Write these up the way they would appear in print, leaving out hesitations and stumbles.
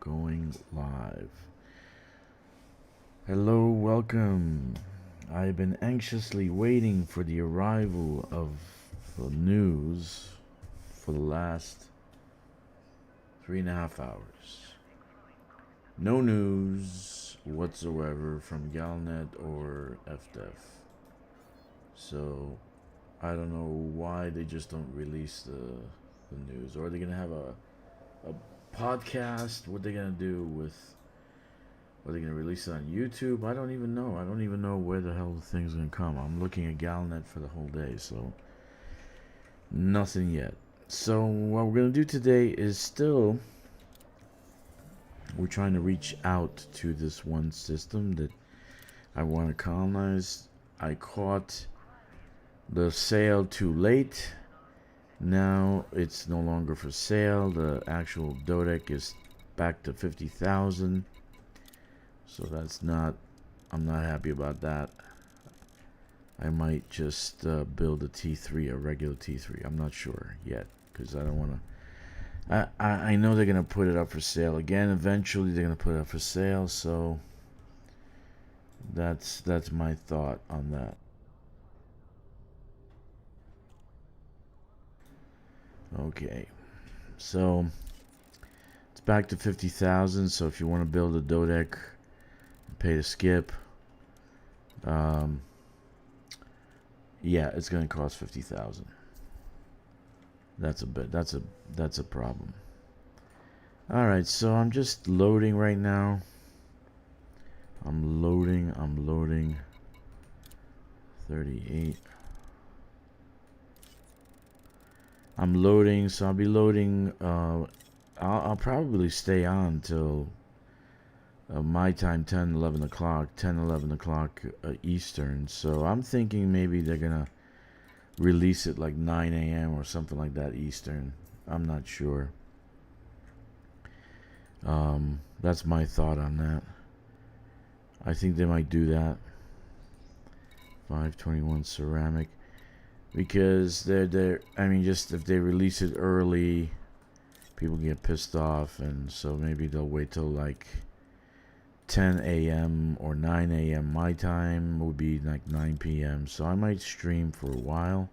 going live. Hello, welcome. I've been anxiously waiting for the arrival of the news for the last 3.5 hours. No news whatsoever from Galnet or FDEF. So I don't know why they just don't release the news. Or are they gonna have a podcast? What are they gonna do with? Are they gonna release it on YouTube? I don't even know. I don't even know where the hell the thing's gonna come. I'm looking at Galnet for the whole day, so nothing yet. So what we're gonna do today is still we're trying to reach out to this one system that I want to colonize. I caught the sale too late. Now it's no longer for sale. The actual Dodec is back to 50,000. So that's not, I'm not happy about that. I might just build a T3, a regular T3. I'm not sure yet because I don't want to. I know they're going to put it up for sale again. Eventually they're going to put it up for sale. So that's my thought on that. Okay, so it's back to 50,000. So if you want to build a Dodec, pay to skip. Yeah, it's gonna cost 50,000. That's a bit. That's a problem. All right, so I'm just loading right now. I'm loading. 38. I'm loading, so I'll be loading. I'll probably stay on till my time, 10, 11 o'clock, 10, 11 o'clock Eastern. So I'm thinking maybe they're gonna release it like 9 a.m. or something like that Eastern. I'm not sure. That's my thought on that. I think they might do that. 521 ceramic. Because they're I mean, just if they release it early, people get pissed off, and so maybe they'll wait till like 10 a.m. or 9 a.m. my time. Would be like 9 p.m. So I might stream for a while.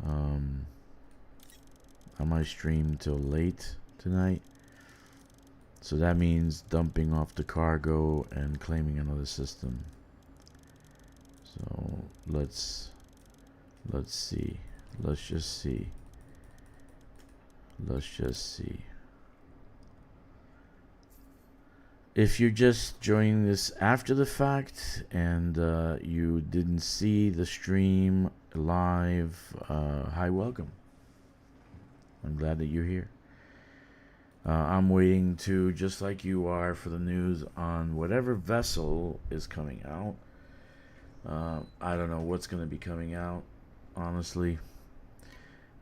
I might stream till late tonight. So that means dumping off the cargo and claiming another system. So let's see. Let's just see. If you're just joining this after the fact and you didn't see the stream live, hi, welcome. I'm glad that you're here. I'm waiting to, just like you are, for the news on whatever vessel is coming out. I don't know what's going to be coming out, honestly.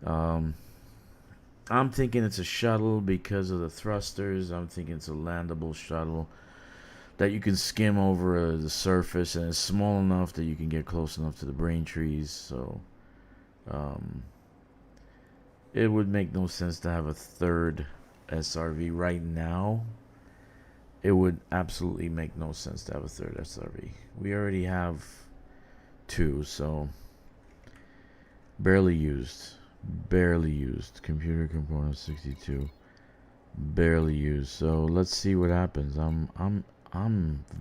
I'm thinking it's a shuttle because of the thrusters. I'm thinking it's a landable shuttle that you can skim over the surface, and it's small enough that you can get close enough to the brain trees. So it would make no sense to have a third SRV right now. It would absolutely make no sense to have a third SRV. We already have two, so barely used. Computer component 62, barely used. So let's see what happens. I'm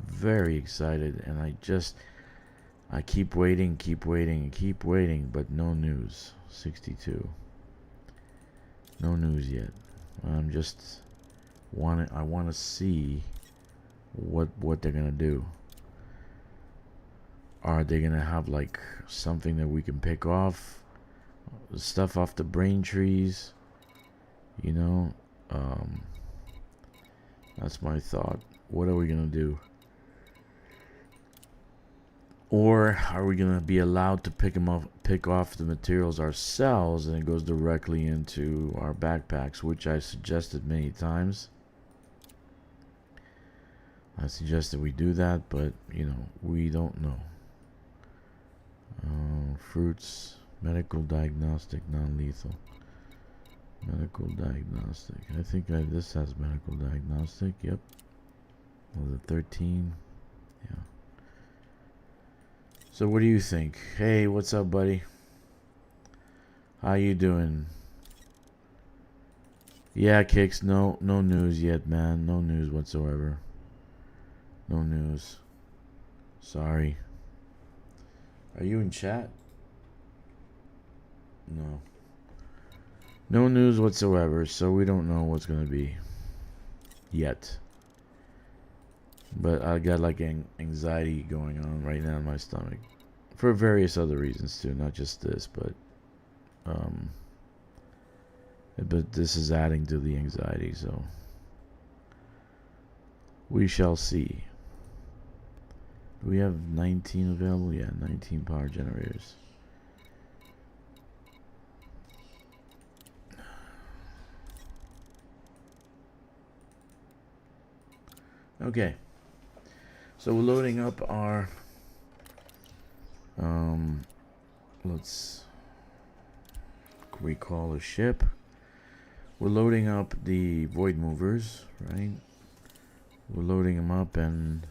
very excited, and I keep waiting, but no news. 62, no news yet. I'm just I want to see what they're gonna do. Are they gonna have like something that we can pick off? Stuff off the brain trees, you know. That's my thought. What are we gonna do? Or are we gonna be allowed to pick off the materials ourselves, and it goes directly into our backpacks, which I suggested many times. I suggested we do that, but you know, we don't know. Fruits. Medical, diagnostic, non-lethal. Medical diagnostic. I think this has medical diagnostic. Yep. Was it 13? Yeah. So what do you think? Hey, what's up, buddy? How you doing? Yeah, Kicks. No news yet, man. No news whatsoever. No news. Sorry. Are you in chat? No. No news whatsoever, so we don't know what's gonna be yet. But I got like anxiety going on right now in my stomach for various other reasons too, not just this, but this is adding to the anxiety, so we shall see. We have 19 available. Yeah, 19 power generators. Okay, so we're loading up our let's recall a ship. We're loading up the void movers, right? We're loading them up, and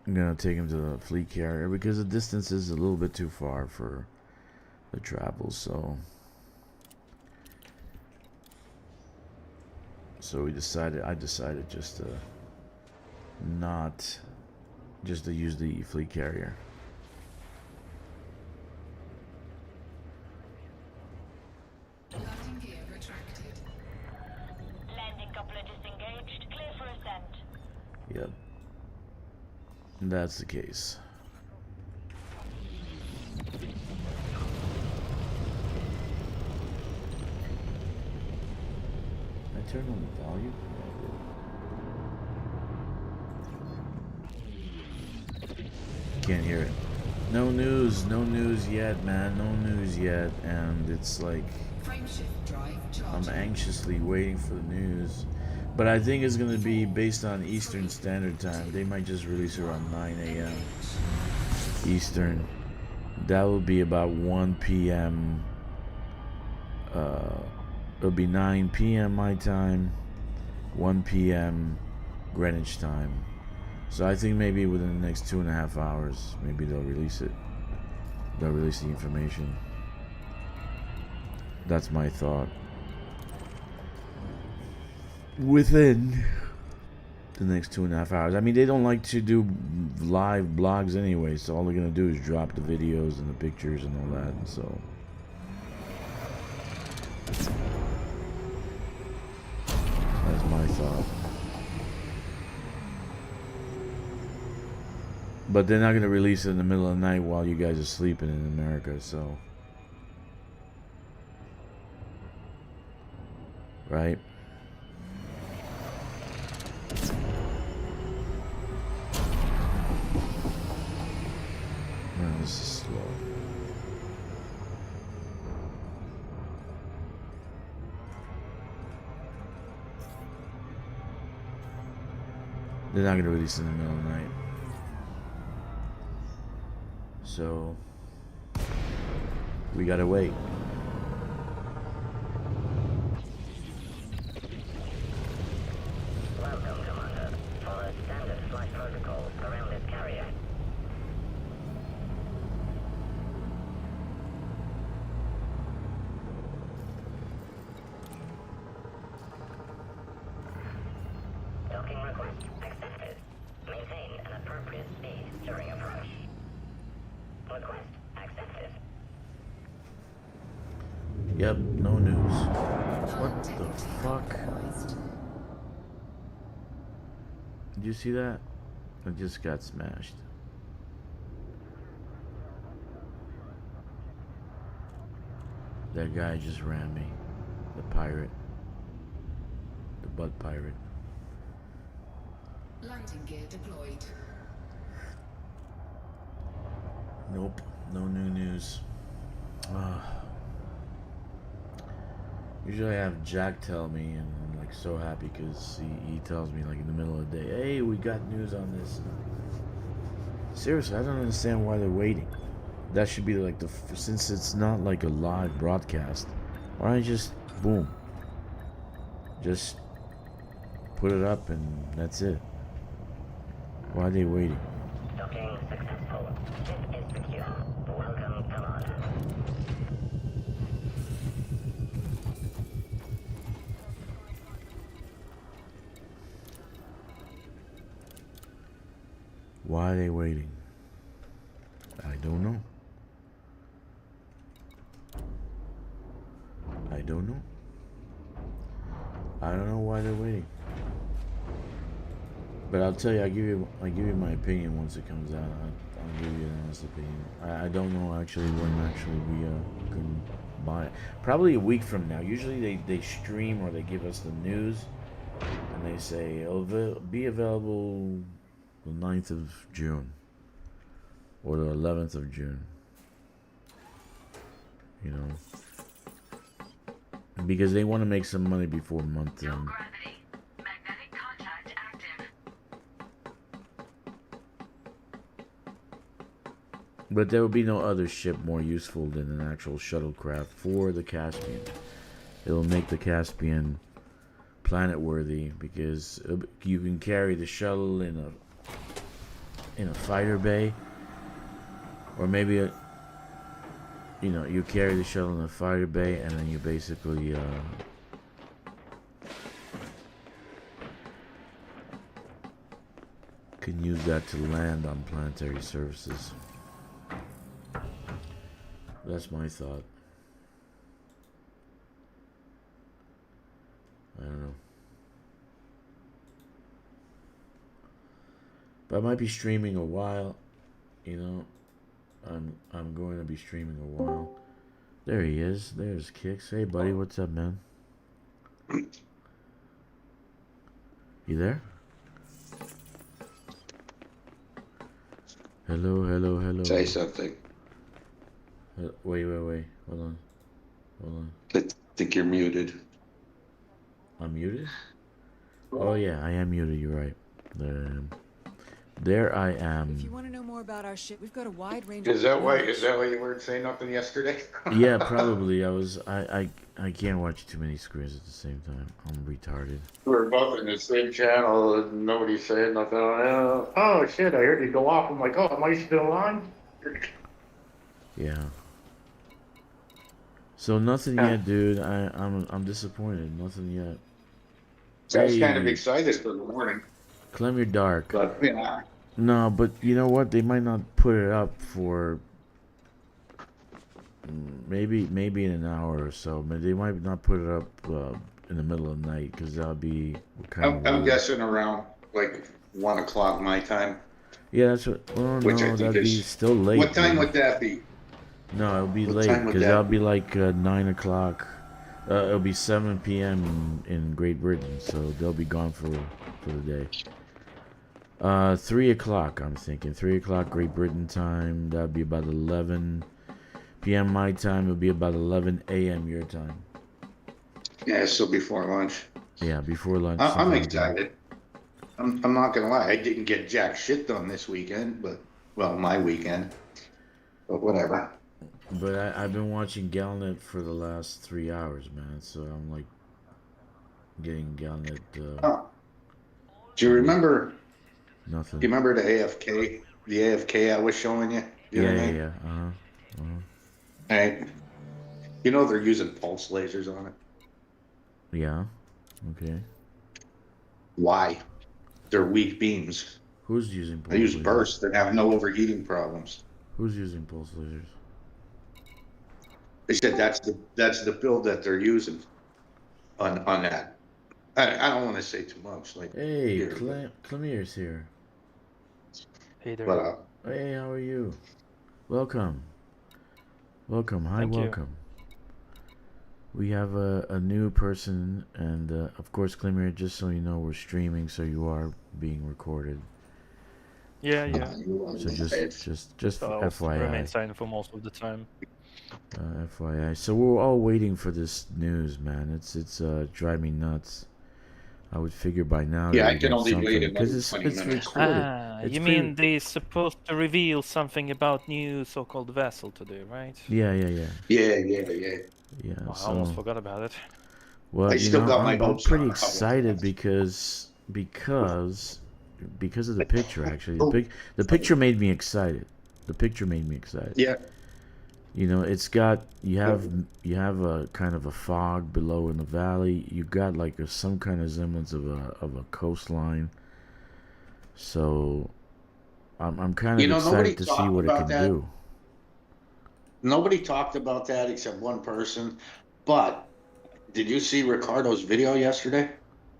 I'm gonna take him to the fleet carrier because the distance is a little bit too far for the travel, so I decided just to use the fleet carrier. Landing gear retracted. Landing coupler disengaged. Clear for ascent. Yep. That's the case. I turned on the volume? Can't hear it. No news yet, man. No news yet. And it's like Frameshift drive I'm charging. anxiously waiting for the news. But I think it's gonna be based on Eastern Standard Time. They might just release around 9 a.m. Eastern. That will be about 1 p.m. It'll be 9 p.m. my time, 1 p.m. Greenwich time. So I think maybe within the next 2.5 hours, maybe they'll release it. They'll release the information. That's my thought. Within the next 2.5 hours. I mean, they don't like to do live blogs anyway, so all they're gonna do is drop the videos and the pictures and all that, and so that's my thought. But they're not gonna release it in the middle of the night while you guys are sleeping in America, so right? Man, this is slow. They're not gonna release it in the middle of the night. So we gotta wait. Welcome, Commander. Follow standard flight protocols around this carrier. Docking request accepted. Maintain an appropriate speed during approach. Request accepted. Yep, no news. What the fuck? Did you see that? I just got smashed. That guy just ran me. The pirate. The butt pirate. Landing gear deployed. Nope, no new news. Usually I have Jack tell me, and I'm like so happy because he tells me like in the middle of the day, hey, we got news on this. Seriously, I don't understand why they're waiting. that should be like since it's not like a live broadcast, why don't you just boom, just put it up and that's it. Why are they waiting? Docking successful. Ship is secure. Welcome, Commander. Why are they waiting? I don't know. I don't know. I don't know why they're waiting. But I'll tell you, I'll give you my opinion once it comes out. I'll give you an honest opinion. I don't know actually when actually we can buy it. Probably a week from now. Usually they stream or they give us the news and they say it'll be available the 9th of June or the 11th of June. You know, because they want to make some money before month end. Magnetic contact active. But there will be no other ship more useful than an actual shuttlecraft for the Caspian. It'll make the Caspian planet worthy because you can carry the shuttle in a fighter bay, or maybe you carry the shuttle in a fighter bay and then you basically can use that to land on planetary surfaces. That's my thought. I don't know. But I might be streaming a while, you know. I'm going to be streaming a while. There he is. There's Kix. Hey buddy, what's up, man? You there? Hello. Say something. Wait. Hold on. I think you're muted. I'm muted? Oh yeah, I am muted. You're right. There I am. If you want to know more about our ship, we've got a wide range. Is that why you weren't saying nothing yesterday? Yeah, probably. I can't watch too many screens at the same time. I'm retarded. We were both in the same channel and nobody said nothing. Oh shit, I heard you go off. I'm like, oh, am I still on? Yeah. So nothing yet, dude. I'm disappointed. Nothing yet. I was kind of excited for the morning. Clem, you're dark. But yeah. No, but you know what? They might not put it up for maybe in an hour or so. But they might not put it up in the middle of the night because that'll be kind of. I'm guessing around like 1 o'clock my time. Yeah, that's what. Oh Which I no, think that'd be is- still late. What time dude. would that be? No, it'll be What late time would because that that'll be? be like 9 o'clock. It'll be 7 p.m. in Great Britain, so they'll be gone for the day. 3 o'clock, I'm thinking. 3 o'clock Great Britain time. That'd be about 11 p.m. my time. It'll be about 11 a.m. your time. Yeah, so before lunch. Yeah, before lunch. I'm something like that. excited. I'm not gonna lie. I didn't get jack shit done this weekend, but well, my weekend. But whatever. But I've been watching Galnet for the last 3 hours, man. So I'm like getting Galnet. Oh. Do you remember? Nothing. Do you remember the AFK? The AFK I was showing you. The other night? Yeah. Right. You know they're using pulse lasers on it. Yeah. Okay. Why? They're weak beams. Who's using pulse They use lasers? bursts that have no overheating problems. Who's using pulse lasers? They said that's the build that they're using on that. I don't want to say too much. Like, Hey, here, Clemier's here. Hey there. but Hey, how are you? Welcome. Hi, Thank you. welcome. We have a new person, and of course, Clemier, just so you know, we're streaming, so you are being recorded. Yeah. So just So I'll remain FYI. silent for most of the time. FYI. So we're all waiting for this news, man. It's driving me nuts. I would figure by now. Yeah, they I would can have only wait something, another because 20 it's minutes. recorded. Ah, It's you pre- mean they're supposed to reveal something about new so-called vessel today, right? Yeah. Yeah. Oh, I almost So, forgot about it. well, I you still know, got my I'm hopes pretty on a couple of excited things. because of the picture. Actually, Oh, the picture made me excited. The picture made me excited. yeah. You know, it's got you have a kind of a fog below in the valley. You got like some kind of semblance of a coastline. So I'm kind You of know, nobody excited to see talked what it about can that. do. Nobody talked about that except one person. But did you see Ricardo's video yesterday?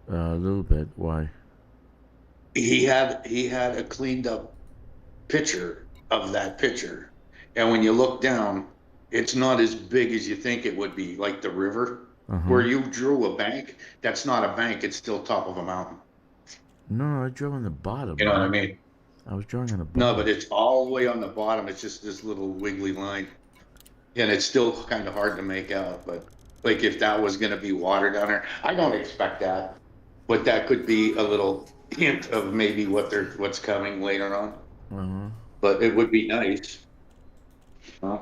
A little bit. Why? He had a cleaned up picture of that picture, and when you look down, it's not as big as you think it would be. Like the river Uh huh. where you drew a bank, that's not a bank. It's still top of a mountain. No, I drew on the bottom, You know what I man. mean? I was drawing on the No, bottom. but it's all the way on the bottom. It's just this little wiggly line. And it's still kind of hard to make out. But like if that was going to be water down there, I don't expect that. But that could be a little hint of maybe what's coming later on. Uh huh. But it would be nice. Huh?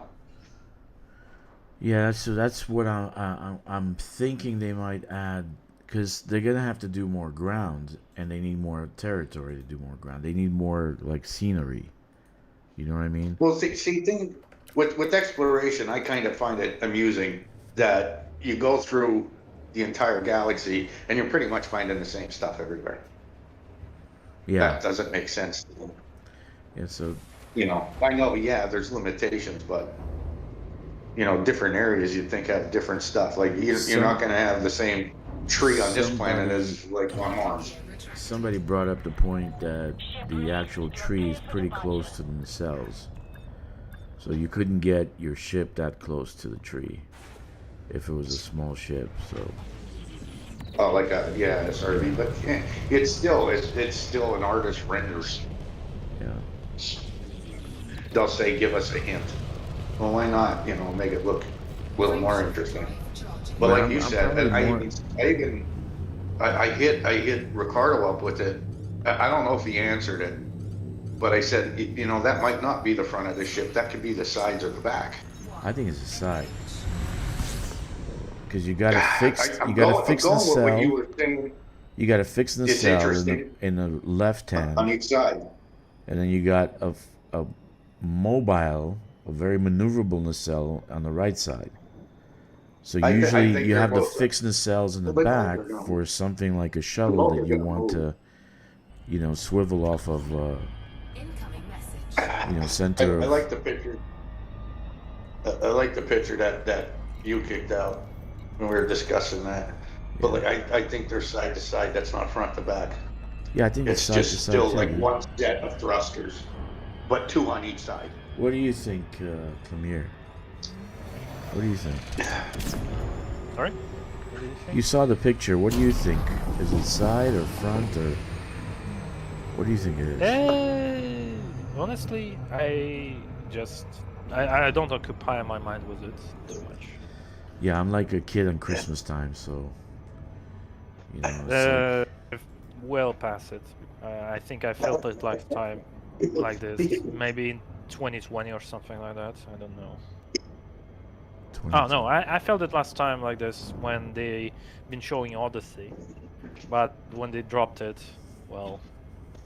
Yeah, so that's what I'm thinking they might add, because they're gonna have to do more ground, and they need more territory to do more ground. They need more like scenery. You know what I mean? Well, thing with exploration, I kind of find it amusing that you go through the entire galaxy and you're pretty much finding the same stuff everywhere. Yeah. That doesn't make sense. Yeah. So You know, I know, yeah, there's limitations, but you know, different areas you'd think have different stuff. Like you're not going to have the same tree on this planet as like on Mars. somebody brought up the point that the actual tree is pretty close to the nacelles, so you couldn't get your ship that close to the tree if it was a small ship. So Oh, like a yeah, SRV, but yeah, it's still an artist renders. yeah. They'll say, give us a hint. Well, why not? You know, make it look a little more interesting. But Yeah, like I'm you said, probably and more- I hit Ricardo up with it. I don't know if he answered it, but I said, you know, that might not be the front of the ship. That could be the sides or the back. I think it's a side, because you gotta fix I'm you gotta going, fix I'm the going with what you cell. were saying. You gotta fix the It's cell interesting in the left on hand, each side. and then you got a mobile, a very maneuverable nacelle on the right side. So I usually think you they're have the both fixed nacelles in the But both back are gonna- for something like a shuttle both that are you gonna want move. to, you know, swivel off of, Incoming message. you know, I center of. like the picture. I like the picture that you kicked out when we were discussing that. But like I think they're side to side. That's not front to back. Yeah, I think it's It's side to just side still too, like dude. one set of thrusters, but two on each side. What do you think, Premier? What do you think? Sorry? What did you say? You saw the picture. What do you think? Is it side or front, or what do you think it is? Honestly, I don't occupy my mind with it too much. Yeah, I'm like a kid on Christmas time, so you know. It's like, Well past it. I think I felt it last time like this, maybe in 2020 or something like that. I don't know. 20. Oh no, I felt it last time like this when they been showing Odyssey, but when they dropped it, well,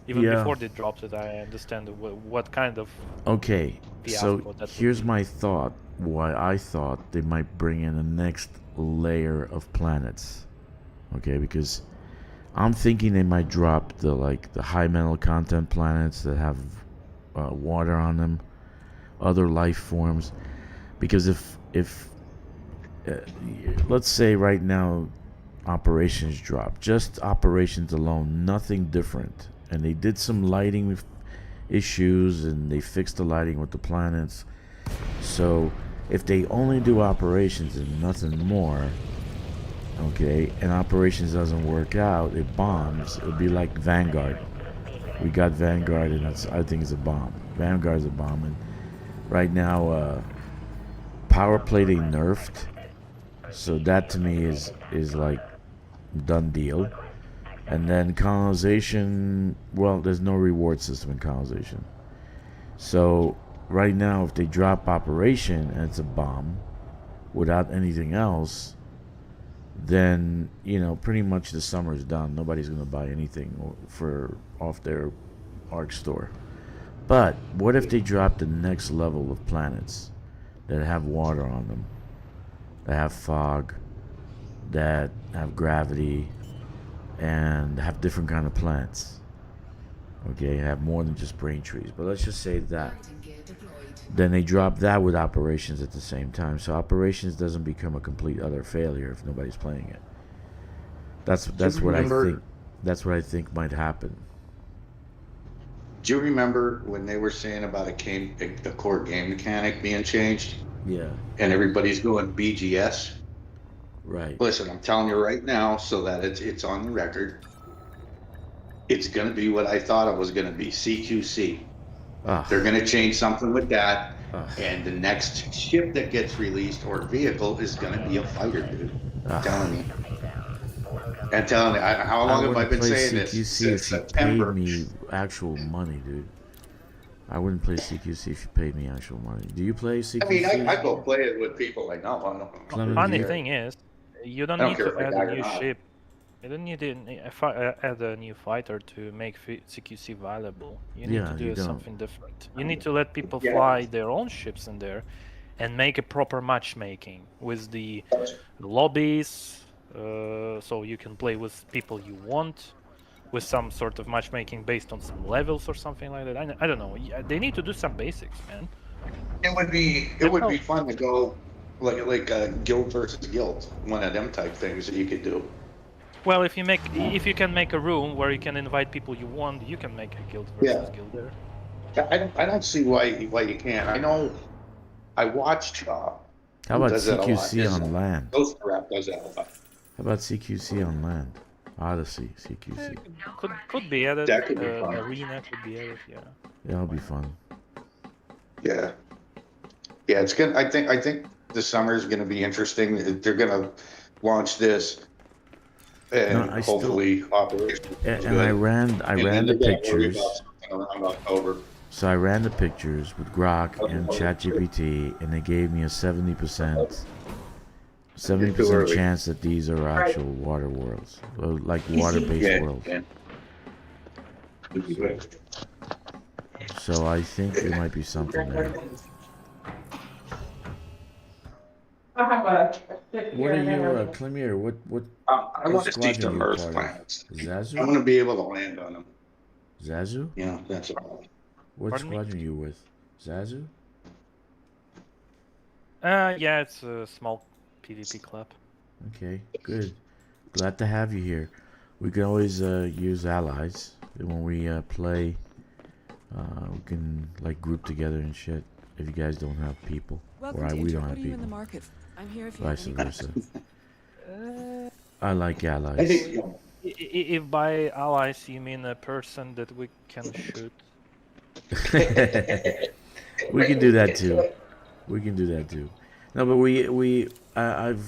even Yeah. before they dropped it, I understand what kind of Okay, so fiasco that would here's be. my thought. Why I thought they might bring in the next layer of planets. Okay, because I'm thinking they might drop the high metal content planets that have water on them, other life forms. Because if let's say right now operations drop, just operations alone, nothing different, and they did some lighting issues and they fixed the lighting with the planets. So if they only do operations and nothing more, okay, and operations doesn't work out, it bombs. It'll be like Vanguard. We got Vanguard, and I think it's a bomb. Vanguard's a bomb, and right now power play they nerfed, so that to me is like done deal. And then colonization, well, there's no reward system in colonization. So right now, if they drop operation and it's a bomb without anything else, then pretty much the summer is done. Nobody's gonna buy anything for off their ARC store. But what if they drop the next level of planets that have water on them, that have fog, that have gravity, and have different kind of plants? Okay, have more than just brain trees. But let's just say that. Mounting gear deployed. Then they drop that with operations at the same time. So operations doesn't become a complete utter failure if nobody's playing it. That's what I think. That's what I think might happen. Do you remember when they were saying about a core game mechanic being changed Yeah. and everybody's going BGS? Right. Listen, I'm telling you right now, so that it's on the record. It's going to be what I thought it was going to be, CQC. Ah. They're going to change something with that, Ah. and the next ship that gets released or vehicle is going to be a fighter, dude. Ah. I'm telling you. I'm telling you. How long have I wouldn't been play saying CQC this? Since if you paid September. me actual money, dude. I wouldn't play CQC if you paid me actual money. Do you play CQC? I mean, I go play it with people I know. Clement, Funny do you- thing is, you don't I don't need care to if I add die a or new not. ship. You don't need to add a new fighter to make CQC valuable. You need Yeah, to you do don't. something different. You need to let people Yeah. fly their own ships in there, and make a proper matchmaking with the lobbies, so you can play with people you want, with some sort of matchmaking based on some levels or something like that. I don't know. They need to do some basics, man. It would be fun to go like guild versus guild, one of them type things that you could do. Well, if you can make a room where you can invite people you want, you can make a guild versus guild there. I don't see why you can't. I know. I watched. How about does that a lot? CQC on land? Ghost Rap does that a lot. How about CQC on land? Odyssey, CQC. Could be added. That could be fun. Arena could be added. Yeah. That'll be fun. Yeah, yeah. It's gonna. I think the summer is gonna be interesting. They're gonna launch this, and No, I still- hopefully operation. And I ran the pictures. Around October. So I ran the pictures with Grok and ChatGPT, and they gave me a 70% early. chance that these are actual water worlds, like water-based worlds. Yeah. So I think there might be something there. What are you, Clemir? What I want to see squadron some you Earth part of? planets. I Zazu? want to be able to land on them. Zazu? Yeah, that's all. What Pardon me? squadron are you with? Zazu? Yeah, it's a small PvP club. Okay, good. Glad to have you here. We can always use allies when we play. We can like group together and shit. If you guys don't have people, Welcome or to we Intro. don't What have are you in the people, market? I'm here if you vice have any versa. Uh, I like I allies. think if by allies you mean a person that we can shoot. We can do that too. We can do that too. No, but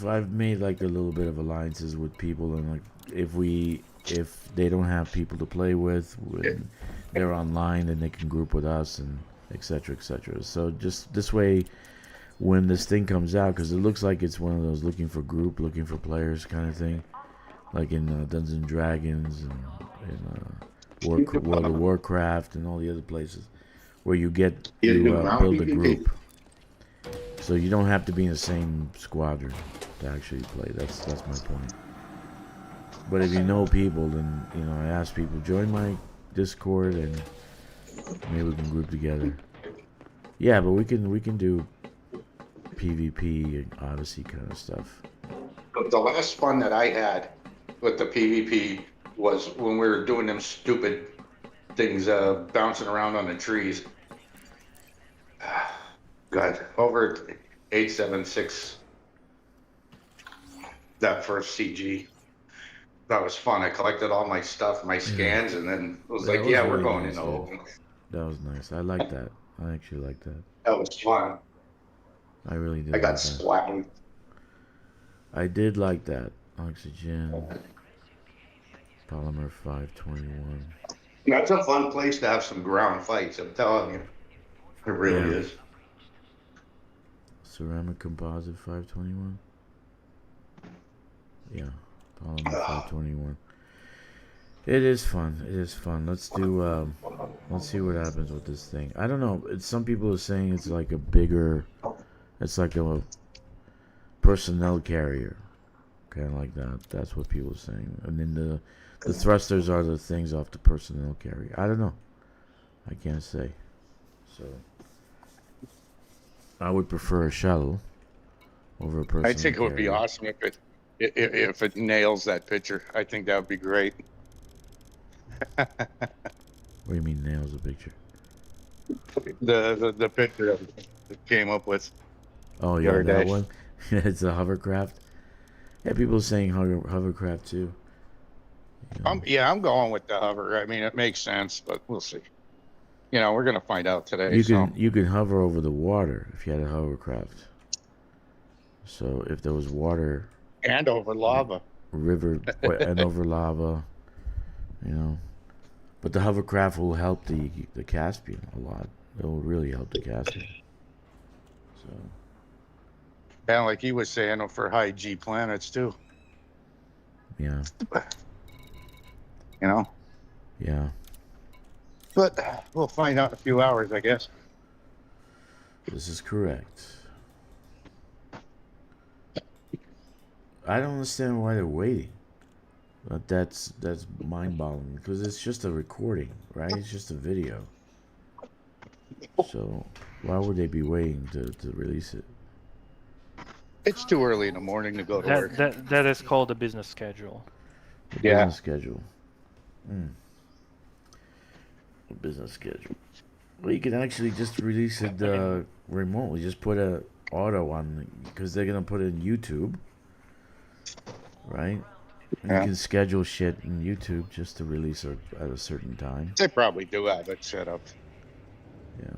I've made like a little bit of alliances with people, and like if they don't have people to play with, when they're online, then they can group with us and etc. etc. So just this way, when this thing comes out, because it looks like it's one of those looking for players kind of thing, like in Dungeons and Dragons and in World of Warcraft and all the other places, where you build a group. So you don't have to be in the same squadron to actually play. That's my point. But if you know people, then I ask people join my Discord and maybe we can group together. Yeah, but we can do PvP and Odyssey kind of stuff. But the last fun that I had with the PvP was when we were doing them stupid things, bouncing around on the trees. God, over at 876, that first CG. That was fun. I collected all my stuff, my scans, and then it was That like, was yeah, we're really going nice, in the man. open. That was nice. I like that. I actually like that. That was fun. I really did. I got like that. splattered. I did like that. Oxygen. Polymer 521. That's a fun place to have some ground fights, I'm telling you. It really Yeah. is. Ceramic composite 521. Yeah, polymer 521. It is fun. It is fun. Let's do. Let's see what happens with this thing. I don't know. Some people are saying it's like a bigger. It's like a personnel carrier, kind of like that. That's what people are saying. And then the thrusters are the things off the personnel carrier. I don't know. I can't say. So I would prefer a shuttle over a personnel I think it would be carrier. awesome if it nails that picture. I think that would be great. What do you mean nails a picture? The picture that it came up with Oh the yeah, other that day. one. It's a hovercraft. Yeah, people are saying hovercraft too. You know. I'm going with the hover. I mean, it makes sense, but we'll see. We're gonna find out today. You So can hover over the water if you had a hovercraft. So if there was water, and over lava. river, and over lava, you know. But the hovercraft will help the Caspian a lot. It will really help the Caspian. So And like he was saying, for high G planets too. yeah, You know. yeah. But we'll find out in a few hours, I guess. This is correct. I don't understand why they're waiting. But that's mind-boggling because it's just a recording, right? It's just a video. So why would they be waiting to release it? It's too early in the morning to go to work. That is called a business schedule. The Yeah. business schedule. The business schedule. Well, you can actually just release it remotely. Just put a auto on because they're gonna put it in YouTube, right? And Yeah. you can schedule shit in YouTube just to release it at a certain time. They probably do have it set up. Yeah.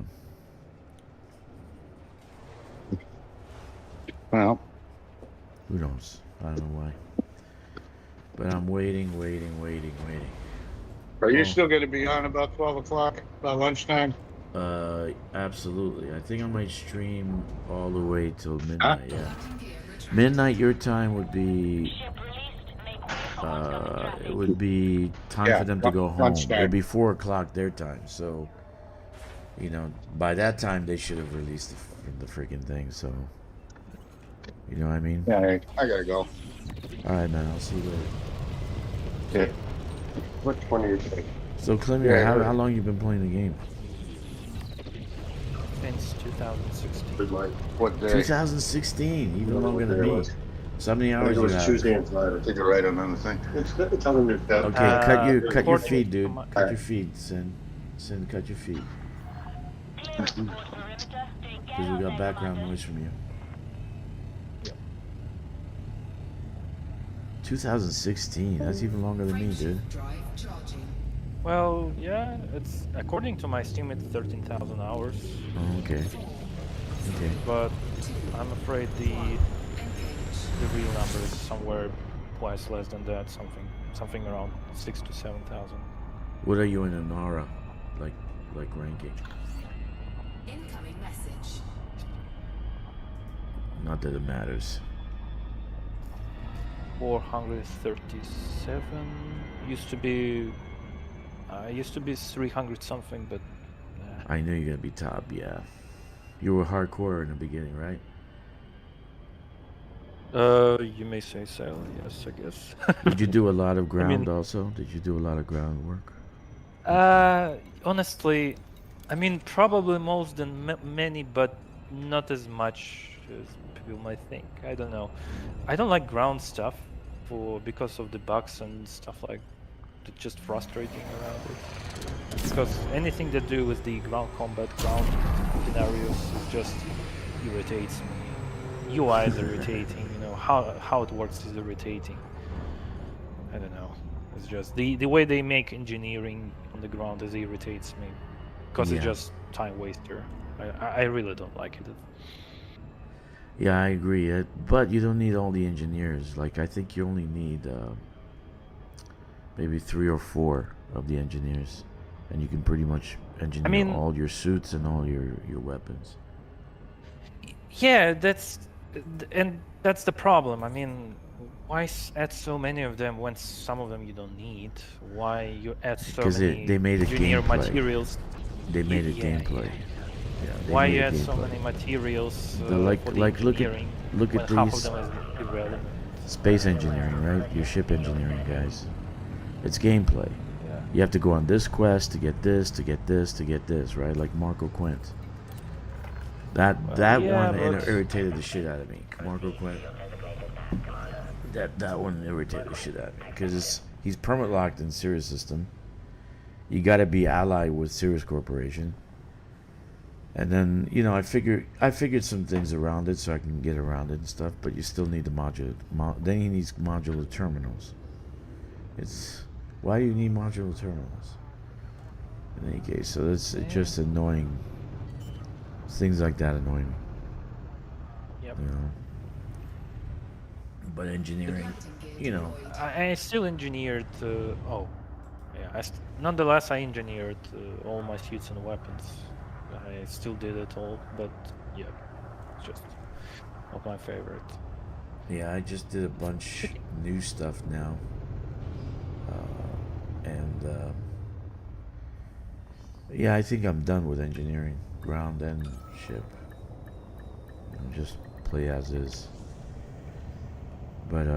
Well, Who knows? I don't know why. But I'm waiting. are you Oh. still going to be on about 12 o'clock, about lunchtime? Absolutely. I think I might stream all the way till midnight. Yeah. Midnight your time would be. It would be time Yeah, for them to go home. lunchtime. It'd be 4 o'clock their time. So, by that time they should have released the freaking thing. So, you know what I mean? Yeah, I got to go. All right, man. I'll see you later. Yeah. Which one are you taking? So, Clemir, Yeah, how long you been playing the game? Since 2016. What day? 2016, even longer than me. So how many I hours think it you was have? Tuesday and Friday. I think you're right on the thing. It's telling me that. Okay, cut your according feed, to dude. my- Cut your feed, Sin, cut your feed. Because we got background noise from you. 2016. That's even longer than me, dude. Drive charging. Well, yeah, it's according to my Steam, it's 13,000 hours, Oh, okay. Okay. but I'm afraid the real number is somewhere twice less than that, something around 6 to 7,000. What are you in Anara, like ranking? Incoming message. Not that it matters. 437 used to be 300 something, but I knew you're gonna be top. Yeah. You were hardcore in the beginning, right? you may say so. Yes, I guess. Did you do a lot of ground mean- also? Did you do a lot of groundwork? Honestly, I mean probably most than many, but not as much as people might think. I don't know. I don't like ground stuff because of the bugs and stuff like that, just frustrating around it. Because anything to do with the ground combat, ground scenarios just irritates me. UI is irritating. How it works is irritating. I don't know. It's just the way they make engineering on the ground is irritates me because it's Yeah. just time waster. I really don't like it. Yeah, I agree. But you don't need all the engineers. Like, I think you only need maybe 3 or 4 of the engineers, and you can pretty much engineer mean- all your suits and all your weapons. Yeah, that's the problem. I mean, why add so many of them when some of them you don't need? Why you add so Because many they made a engineer gameplay. materials? They made a Yeah, gameplay. Yeah, they Why made you a add so gameplay. many materials The like- for the like, look at- engineering look when at half of these- them is irrelevant? Space engineering, right? Your ship engineering, guys. It's gameplay. Yeah. You have to go on this quest to get this, to get this, to get this, right? Like Marco Quint. That yeah, one but- irritated the shit out of me. Marco Quint. That one irritated the shit out of me because he's permit locked in Sirius system. You got to be allied with Sirius Corporation. And then I figured some things around it so I can get around it and stuff. But you still need the then he needs modular terminals. Why do you need modular terminals? In any case, so it's just annoying. Things like that annoy me. Yep. But engineering, I still engineered. Nonetheless, I engineered all my suits and weapons. I still did it all, but yeah, it's just not my favorite. Yeah, I just did a bunch new stuff now, and yeah, I think I'm done with engineering, ground and ship. Just play as is. But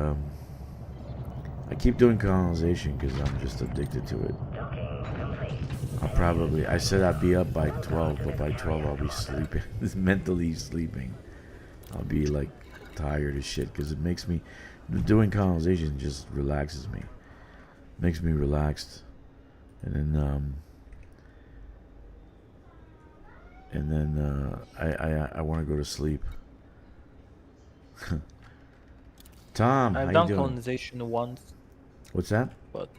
I keep doing colonization because I'm just addicted to it. I said I'd be up by 12, but by 12 I'll be sleeping, mentally sleeping. I'll be like tired as shit because it makes me, doing colonization just relaxes me, makes me relaxed, and then I want to go to sleep. Tom, how I've you done doing? colonization once, What's that? but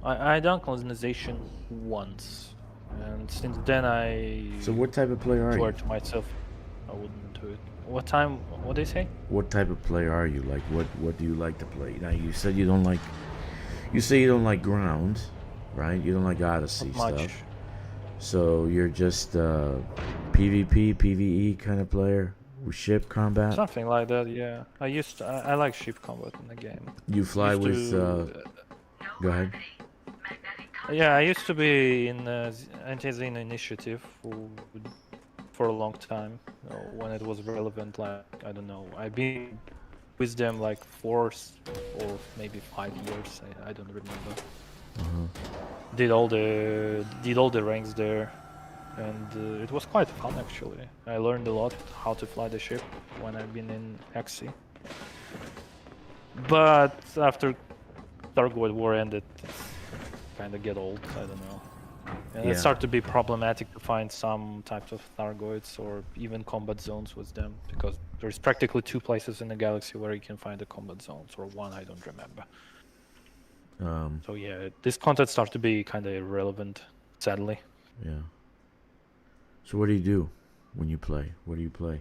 I done colonization once, and since then So what type of player are swore you? to myself I wouldn't do it. What time? What they say? What type of player are you? Like, what do you like to play? Now you said you don't like. You say you don't like ground, right? You don't like Odyssey Not much. stuff. So you're just PvP, PvE kind of player with ship combat. Something like that. Yeah. I like ship combat in the game. You fly Used with. to- Go ahead. Yeah, I used to be in Anti-Zine Initiative for a long time, when it was relevant. Like, I don't know, I've been with them like 4 or maybe 5 years. I don't remember. Did all the ranks there, and it was quite fun actually. I learned a lot how to fly the ship when I've been in XC. But after Thargoid War ended, kind of get old. I don't know. And Yeah. it started to be problematic to find some types of Thargoids or even combat zones with them, because there's practically 2 places in the galaxy where you can find the combat zones, or 1, I don't remember. So yeah, this content starts to be kind of irrelevant, sadly. Yeah. So what do you do when you play? What do you play?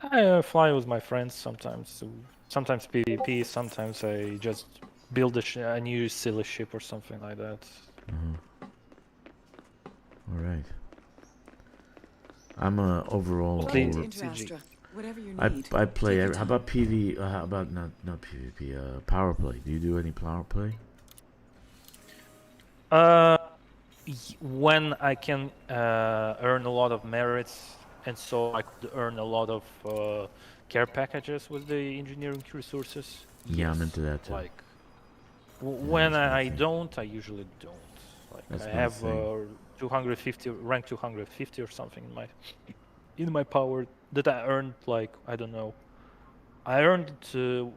I fly with my friends sometimes. Sometimes PvP, sometimes I just build a new silly ship or something like that. All right. I'm a overall. Clean. Welcome over- to Intrastra. Whatever you I need. I play. Take your How time. about PV? How about not PvP? Power play. Do you do any power play? When I can earn a lot of merits, and so I could earn a lot of care packages with the engineering resources. Yeah, I'm yes. into that too. Like when that's my I thing. don't, I usually don't. Like That's I my have thing. 250 rank 250 or something in my power that I earned, like, I don't know. I earned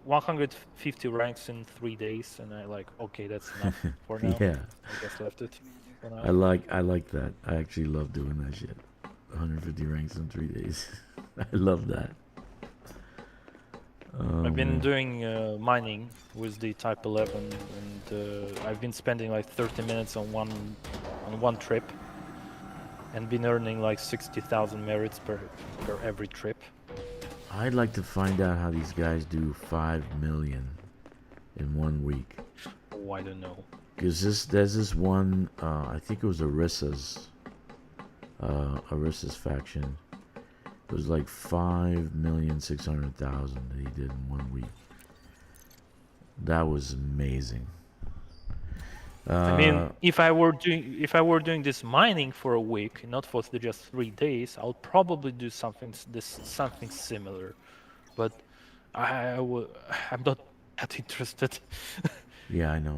150 ranks in 3 days, and I like, okay, that's enough for now. Yeah, I just left it for now. I like that. I actually love doing that shit. 150 ranks in 3 days. I love that. I've been man. doing mining with the Type 11, and I've been spending like 30 minutes on one trip, and been earning like 60,000 merits per every trip. I'd like to find out how these guys do 5 million in 1 week. so I don't know. Cause there's this one, I think it was Arissa's faction. It was like 5,600,000 that he did in 1 week. That was amazing. I mean, if I were doing this mining for a week, not for just 3 days, I'll probably do something similar. But I'm not that interested. Yeah, I know.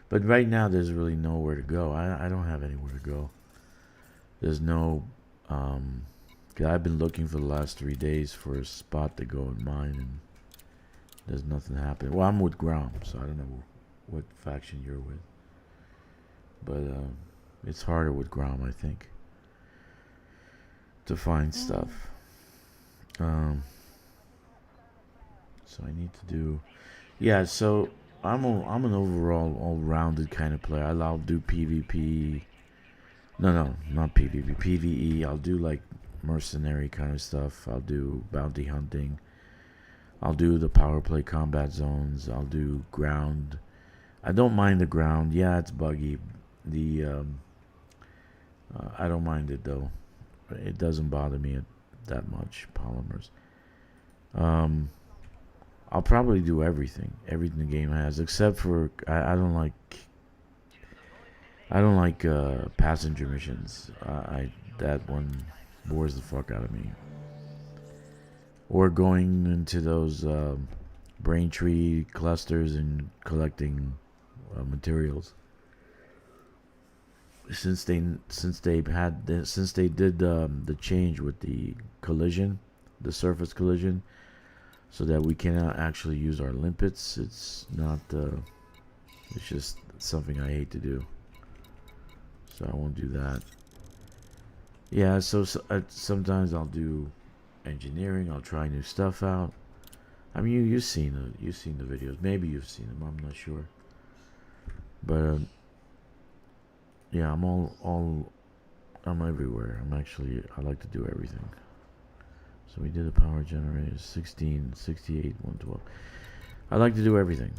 But right now, there's really nowhere to go. I don't have anywhere to go. There's no, 'cause I've been looking for the last 3 days for a spot to go and mine, and there's nothing happening. Well, I'm with Grom, so I don't know what faction you're with. But it's harder with Grom, I think, to find stuff. So I need to do, yeah. So I'm an overall all-rounded kind of player. I'll do PvP. No, not PvP. PvE. I'll do like mercenary kind of stuff. I'll do bounty hunting. I'll do the power play combat zones. I'll do ground. I don't mind the ground. Yeah, it's buggy. I don't mind it though. It doesn't bother me that much. Polymers. I'll probably do everything the game has, except for I don't like passenger missions. That one bores the fuck out of me. Or going into those Braintree clusters and collecting materials. Since they did the change with the collision, the surface collision, so that we cannot actually use our limpets. It's not. It's just something I hate to do. So I won't do that. Yeah. So sometimes I'll do engineering. I'll try new stuff out. I mean, you've seen the videos. Maybe you've seen them. I'm not sure. But yeah, I'm everywhere. I like to do everything. So we did a power generator, 16, 68, 112. I like to do everything.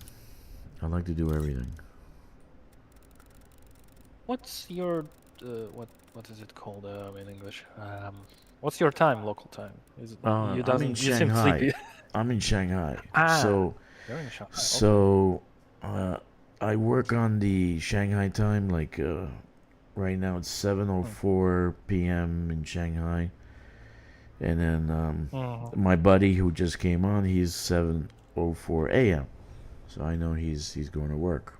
What's your what is it called in English? What's your time, local time? Is it, I'm in you seem Shanghai. sleepy. I'm in Shanghai. You're in Shanghai. So I work on the Shanghai time. Like right now, it's 7:04 p.m. in Shanghai. And then my buddy who just came on, he's 7:04 a.m. So I know he's going to work.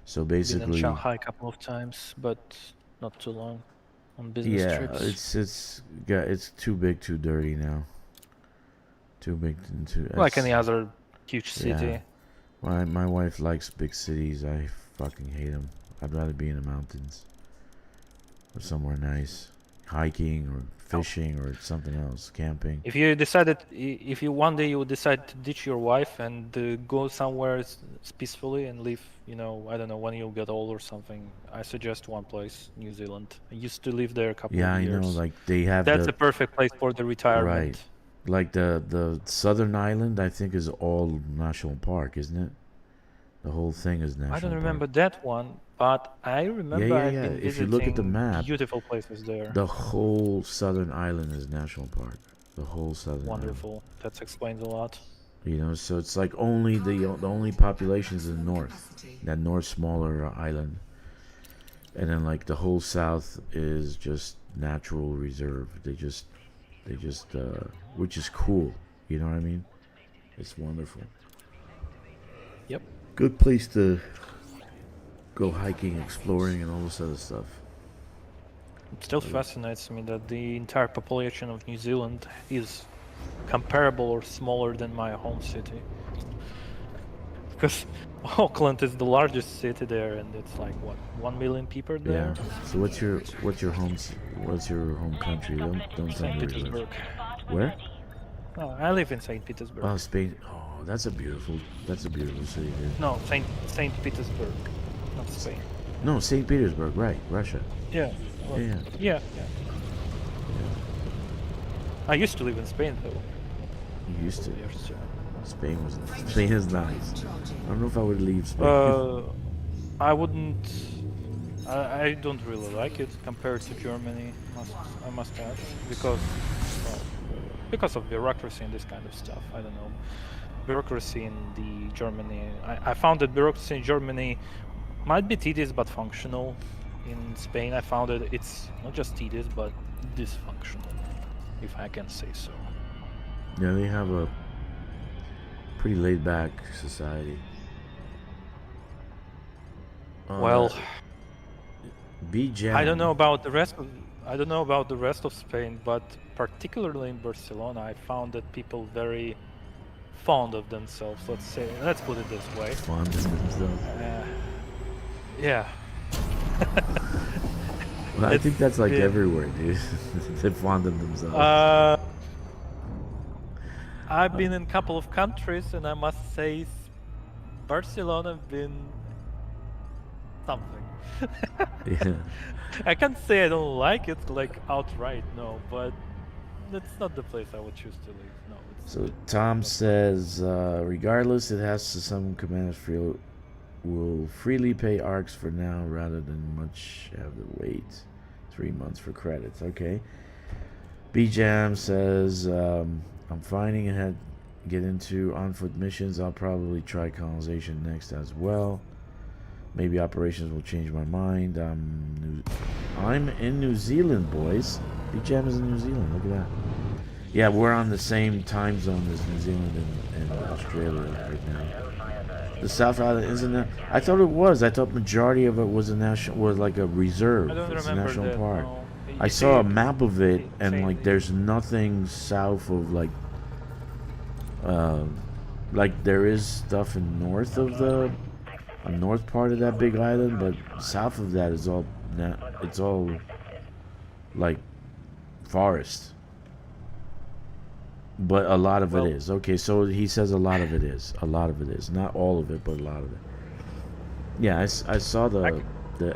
So basically, been in Shanghai a couple of times, but not too long on business trips. It's too big, too dirty now. Too big and too. Like any other huge city. Yeah. My wife likes big cities. I fucking hate them. I'd rather be in the mountains or somewhere nice. Hiking or fishing or something else, camping. If you one day you would decide to ditch your wife and go somewhere peacefully and live, I don't know, when you'll get old or something, I suggest one place, New Zealand. I used to live there a couple of years. Yeah, I know, like they have That's the perfect place for the retirement. Right. Like the southern island, I think, is all national park, isn't it? The whole thing is national park. I don't remember that one, but I remember I've been visiting if you look at the map, beautiful places there. The whole southern island is national park. The whole southern Wonderful. island. That explains a lot. So it's like only the only populations in the north, that north smaller island, and then like the whole south is just natural reserve. They just which is cool. You know what I mean? It's wonderful. Yep. Good place to go hiking, exploring, and all this other stuff. It still fascinates me that the entire population of New Zealand is comparable or smaller than my home city. Because Auckland is the largest city there, and it's like what, 1 million people there. Yeah. So what's your home country? Don't tell me St. where you Petersburg. live. Where? Oh, I live in St. Petersburg. Oh, Spain. Oh, that's a beautiful city, dude. No, St. Petersburg, not Spain. No, St. Petersburg, right? Russia. Yeah. Well, Yeah. I used to live in Spain though. You used to. Years, yeah. Spain is nice. I don't know if I would leave Spain. I wouldn't. I don't really like it compared to Germany. I must add, because well, because of bureaucracy and this kind of stuff. I don't know. Bureaucracy in the Germany. I found that bureaucracy in Germany might be tedious but functional. In Spain, I found that it's not just tedious but dysfunctional, if I can say so. Yeah, they have a pretty laid back society. Well, B-Jam. I don't know about the rest of Spain, but particularly in Barcelona, I found that people very fond of themselves. Let's put it this way. Fond of themselves. Yeah. Well, I think that's like everywhere, dude. They fond of themselves. I've been in a couple of countries, and I must say, Barcelona been something. Yeah. I can't say I don't like it, like outright, no, but that's not the place I would choose to live. No. So Tom says, regardless, it has to some commanders will freely pay ARCs for now rather than much have to wait 3 months for credits. Okay. B-Jam says, I'm finding it had get into on-foot missions. I'll probably try colonization next as well. Maybe operations will change my mind. I'm in New Zealand, boys. B-Jam is in New Zealand. Look at that. Yeah, we're on the same time zone as New Zealand and Australia right now. The South Island isn't that? I thought it was. I thought majority of it was like a reserve. I don't It's a remember national that, park. no. I saw a map of it, and like there's nothing south of like there is stuff in north of the north part of that big island, but south of that is all it's all like forest. But a lot of it is. Okay, so he says a lot of it is. A lot of it is. Not all of it, but a lot of it. Yeah, I saw the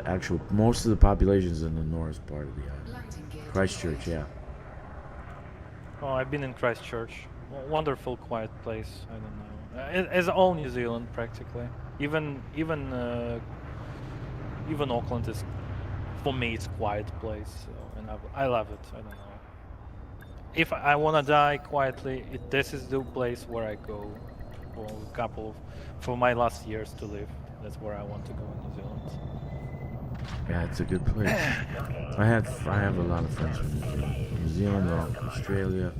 actual, most of the population's in the north part of the island. Christchurch, yeah. Oh, I've been in Christchurch. Wonderful, quiet place. I don't know. It's all New Zealand practically. Even Auckland is, for me, it's a quiet place. So, and I love it. I don't know. If I wanna die quietly, this is the place where I go for my last years to live. That's where I want to go in New Zealand. Yeah, it's a good place. I have a lot of friends from New Zealand. New Zealand or Australia.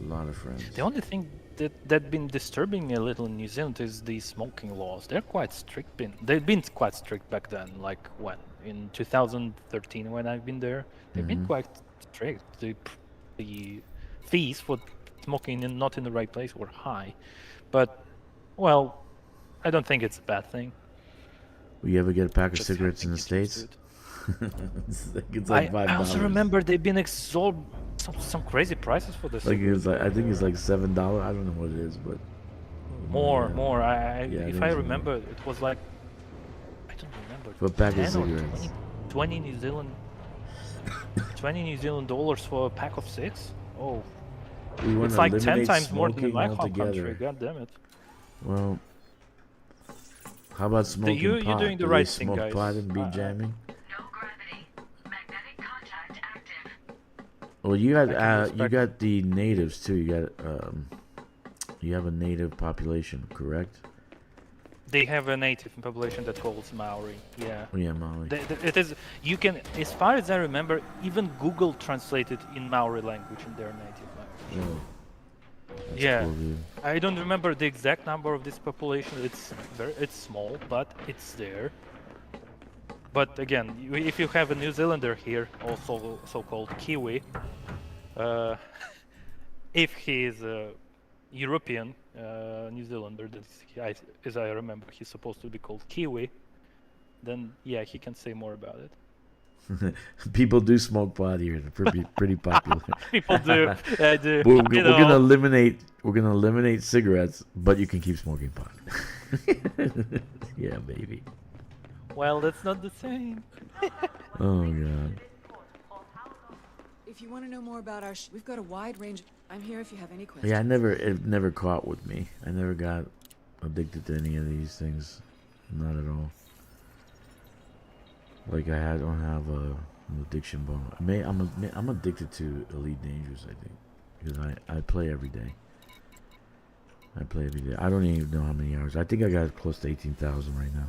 A lot of friends. The only thing that been disturbing me a little in New Zealand is the smoking laws. They're quite strict. They've been quite strict back then. Like when in 2013 when I've been there, they've been quite strict. The fees for smoking not in the right place were high, but well, I don't think it's a bad thing. Will you ever get a pack of Just cigarettes in the having to get States? used to It's like $5. I also remember they've been some crazy prices for this. Like I think it's like $7. I don't know what it is, but More. Yeah, If I remember, it was like I don't remember. For a pack of 10 or cigarettes. 20 New Zealand, 20 New Zealand dollars for a pack of 6. Oh, we want it's to like 10 eliminate times more than in my home altogether. country. God damn it! Well, how about smoking you're pot? doing the Do right they thing, smoke guys. pot and be jamming? No gravity. Magnetic contact active. Well, you can got the natives too. You have a native population, correct? They have a native population that calls Maori. Yeah. Oh yeah, Maui. It is. You can, as far as I remember, even Google translated in Maori language in their native language. Oh, that's Yeah. cool, dude. I don't remember the exact number of this population. It's small, but it's there. But again, if you have a New Zealander here, also so-called Kiwi, if he is a European New Zealander, as I remember, he's supposed to be called Kiwi, then yeah, he can say more about it. People do smoke pot here. They're pretty popular. People do. I do. We're You gonna know. eliminate cigarettes, but you can keep smoking pot. Yeah, baby. Well, that's not the same. Oh god. If you want to know more about our we've got a wide range. I'm here if you have any questions. Yeah, it never caught with me. I never got addicted to any of these things. Not at all. Like don't have an addiction bone. I'm addicted to Elite Dangerous, I think, because I play every day. I play every day. I don't even know how many hours. I think I got close to 18,000 right now.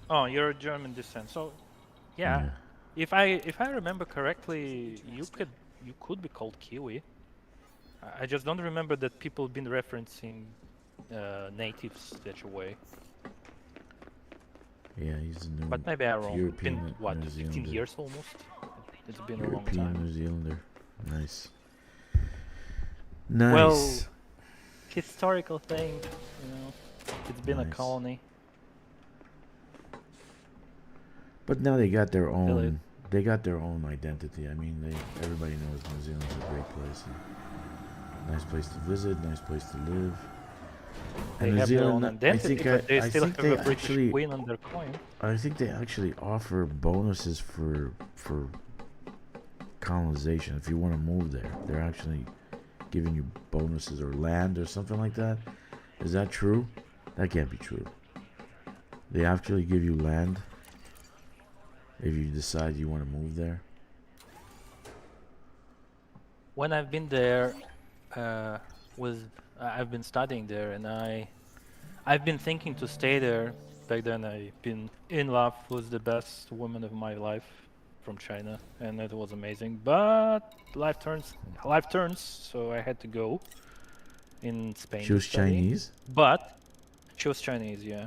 Oh, you're German descent. So, yeah. If I remember correctly, you could be called Kiwi. I just don't remember that people been referencing natives that way. Yeah, he's a new. But maybe I'm wrong. European, Been what, New 15 Zealander. years almost? It's been a long European time. New Zealander. Nice. Nice. Well, historical thing, it's been a Nice. colony. But now they got their Feel it. own. They got their own identity. I mean, everybody knows New Zealand's a great place. Nice place to visit. Nice place to live. They And New have their own Zealand, identity, but they I still think have they a British actually, queen on their coin. I think they actually offer bonuses for colonization. If you want to move there, they're actually giving you bonuses or land or something like that. Is that true? That can't be true. They actually give you land if you decide you want to move there. When I've been there, I've been studying there, and I've been thinking to stay there. Back then, I've been in love with the best woman of my life from China, and it was amazing. But life turns, so I had to go in Spain. She was to study. Chinese? But she was Chinese, yeah.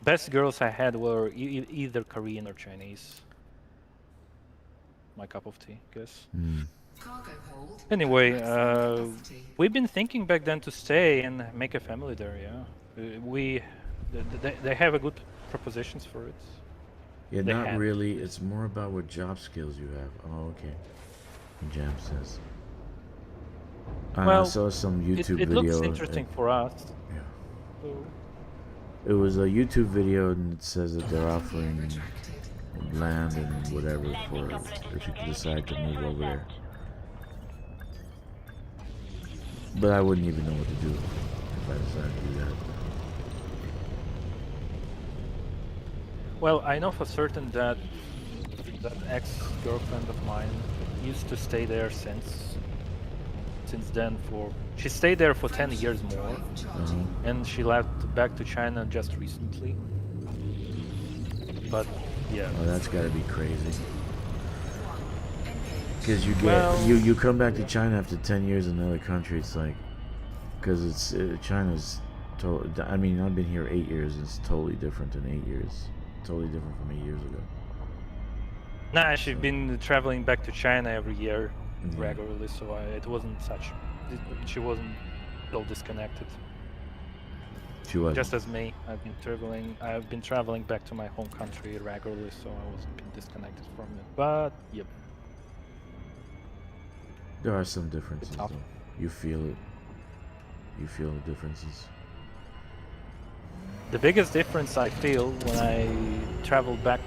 Best girls I had were either Korean or Chinese. My cup of tea, guess. Cargo hold. Anyway, maximum capacity. we've been thinking back then to stay and make a family there. Yeah, they have a good propositions for it. Yeah, They not have. really. It's more about what job skills you have. Oh, okay. Jam says. I Well, saw some YouTube it video. looks interesting for us. Yeah. So, It was a YouTube video and it says that they're offering Retracted. land and whatever for if you decide to move over there. But I wouldn't even know what to do if I decided to do that. well, I know for certain that that ex-girlfriend of mine used to stay there since then. She stayed there for 10 years more, and she left back to China just recently. But yeah, Oh, that's got to be crazy. Because you get Well- you come back to China after 10 years in another country. It's like because it's China's totally. I mean, I've been here 8 years. It's totally different than 8 years. Totally different from 8 years ago. nah, she's been traveling back to China every year Mhm. regularly, so it wasn't such. She wasn't so disconnected. She was. Just as me, I've been traveling back to my home country regularly, so I wasn't been disconnected from it. But yep, There are some differences, tough. though. You feel it. You feel the differences. the biggest difference I feel when I traveled back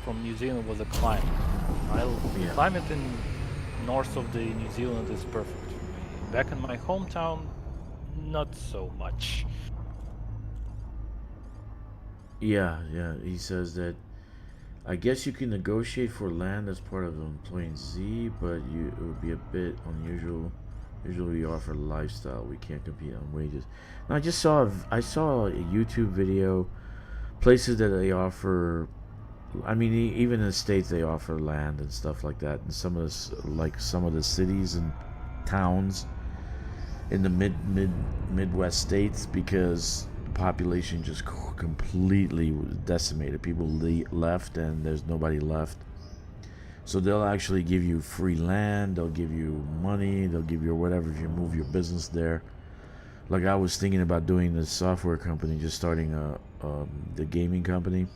from New Zealand was the climate. Yeah. Climate in north of the New Zealand is perfect for me. Back in my hometown, not so much. Yeah, yeah. He says that. I guess you can negotiate for land as part of employing Z, but it would be a bit unusual. Usually we offer lifestyle. We can't compete on wages. Now, I saw a YouTube video. Places that they offer. I mean, even in the States they offer land and stuff like that. And some of the cities and towns in the Midwest states, because the population just completely decimated. People left and there's nobody left. So they'll actually give you free land, they'll give you money, they'll give you whatever if you move your business there. Like I was thinking about doing this software company, just starting the gaming company,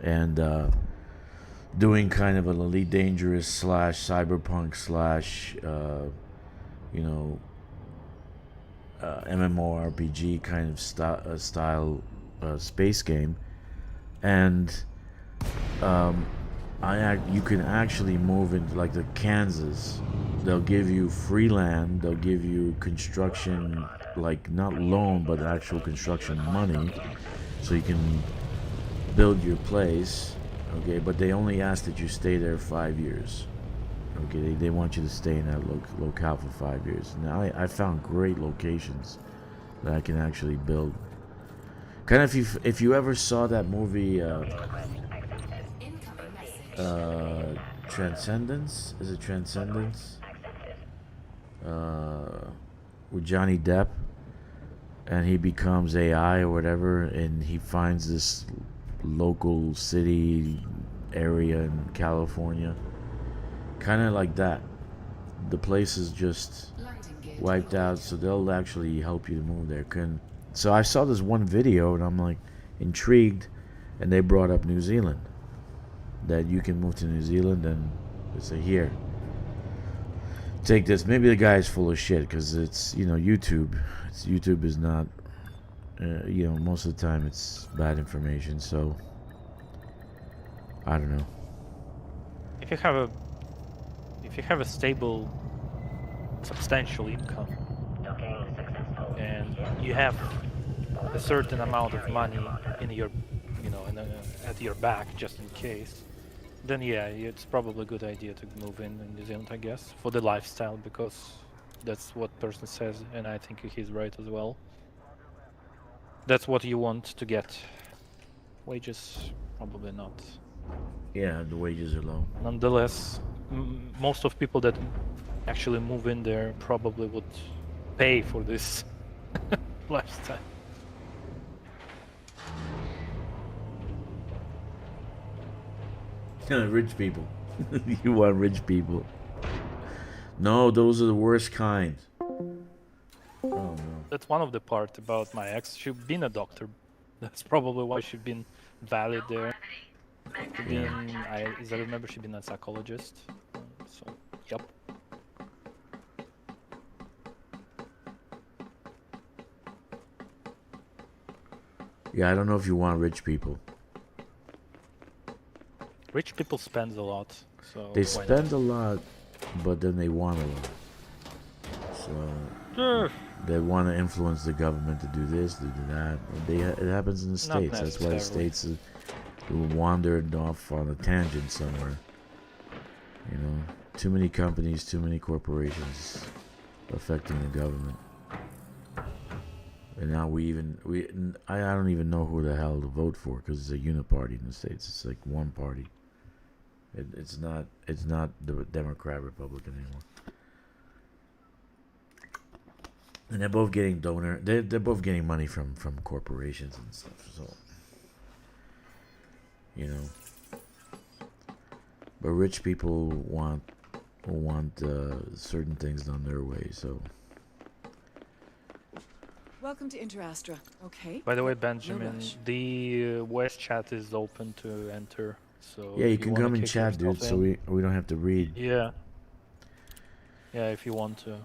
and doing kind of an Elite Dangerous / cyberpunk / MMORPG kind of style space game, and you can actually move into like the Kansas. They'll give you free land. They'll give you construction, like not loan, but actual construction money, so you can build your place. Okay, but they only ask that you stay there 5 years. Okay, they want you to stay in that locale for 5 years. Now I found great locations that I can actually build. Kind of if you ever saw that movie. Incoming message. Transcendence? Is it Transcendence? With Johnny Depp, and he becomes AI or whatever, and he finds this local city area in California. Kind of like that. The place is just Landing gear wiped deployed. out, so they'll actually help you to move there. So I saw this one video, and I'm like intrigued, and they brought up New Zealand. That you can move to New Zealand, and they say, here, take this. Maybe the guy's full of shit, because it's, YouTube. YouTube is not, most of the time it's bad information, so I don't know. If you have a stable, substantial income, Docking successful. and you have a certain amount of money in your, at your back just in case, then yeah, it's probably a good idea to move in New Zealand, I guess, for the lifestyle, because that's what person says, and I think he's right as well. That's what you want to get. Wages, probably not. Yeah, the wages are low. Nonetheless, most of people that actually move in there probably would pay for this lifestyle. Rich people. You want rich people. No, those are the worst kind. Oh no. That's one of the part about my ex. She's been a doctor. That's probably why she's been valid there. As I remember, she's been a psychologist. So, yep. Yeah, I don't know if you want rich people. Rich people spend a lot, so They why spend a lot, but then they want a lot. So not? they want to influence the government to do this, to do that. It happens in the Not states. That's why the necessarily. states wandered off on a tangent somewhere. Too many companies, too many corporations affecting the government. And now I don't even know who the hell to vote for, because it's a uniparty in the states. It's like one party. It's not the Democrat Republican anymore. And they're both getting they're both getting money from corporations and stuff. So but rich people want certain things done their way. So Welcome to Interastra. Okay. By the way, No Benjamin, rush. the voice chat is open to enter. So yeah, if you can wanna come and kick chat, dude. yourself So in- we don't have to read. Yeah. Yeah, if you want to.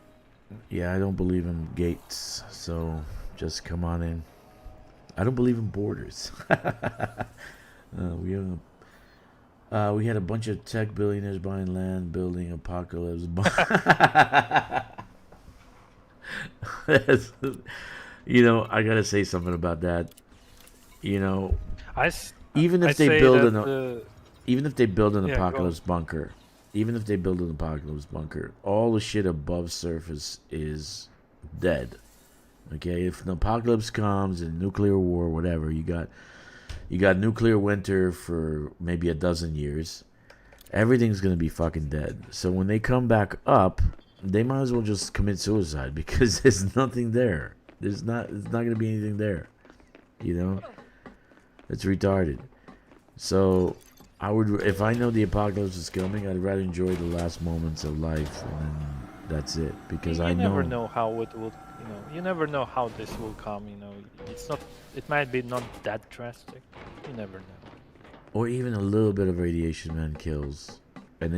Yeah, I don't believe in gates, so just come on in. I don't believe in borders. We had a bunch of tech billionaires buying land, building apocalypse. I gotta say something about that. Even if I'd they say build that, even if they build an Yeah, go on. apocalypse bunker, all the shit above surface is dead. Okay, if an apocalypse comes and nuclear war, whatever, you got nuclear winter for maybe a dozen years. Everything's gonna be fucking dead. So when they come back up, they might as well just commit suicide, because there's nothing there. It's not gonna be anything there. It's retarded. So I would, if I know the apocalypse is coming, I'd rather enjoy the last moments of life, and then that's it. Because you I never know how it will. You never know how this will come. It's not. It might be not that drastic. You never know. Or even a little bit of radiation, man, kills. And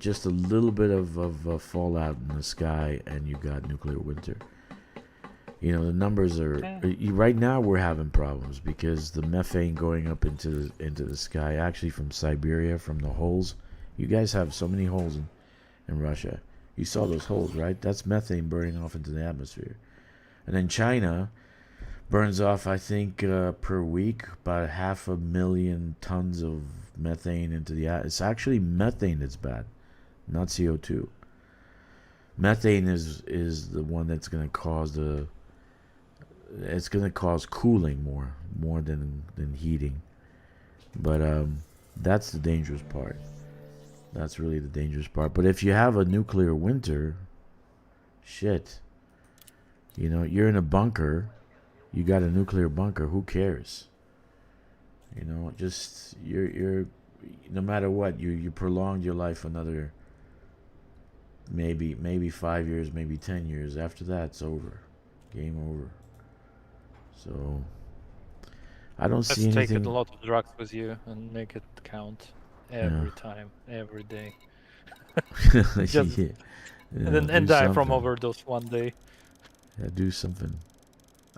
just a little bit of fallout in the sky, and you got nuclear winter. You know, the numbers are right now we're having problems because the methane going up into the sky, actually from Siberia, from the holes. You guys have so many holes in Russia. You saw those holes, right? That's methane burning off into the atmosphere. And then China burns off, I think, per week about 500,000 tons of methane into the atmosphere. It's actually methane that's bad, not CO2. Methane is the one that's going to cause it's going to cause cooling more than heating. But that's the dangerous part. That's really the dangerous part. But if you have a nuclear winter, shit. You know, you're in a bunker. You got a nuclear bunker. Who cares? You know, just you're no matter what, you prolonged your life another maybe 5 years, maybe 10 years. After that, it's over. Game over. So I don't see Let's take anything. a lot of drugs with you and make it count every time, every day. Just, Yeah. and die from overdose one day. Yeah, do something.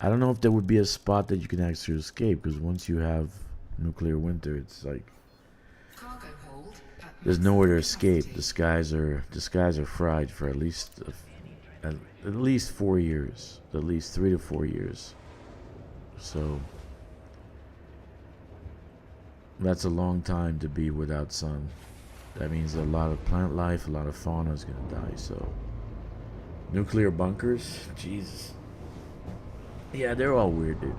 I don't know if there would be a spot that you can actually escape, because once you have nuclear winter, it's like Cargo hold at there's nowhere to escape. maximum The skies are fried for at least 4 years, at least 3 to 4 years. So that's a long time to be without sun. That means a lot of plant life, a lot of fauna is gonna die. So nuclear bunkers, Jesus. Yeah, they're all weird, dude.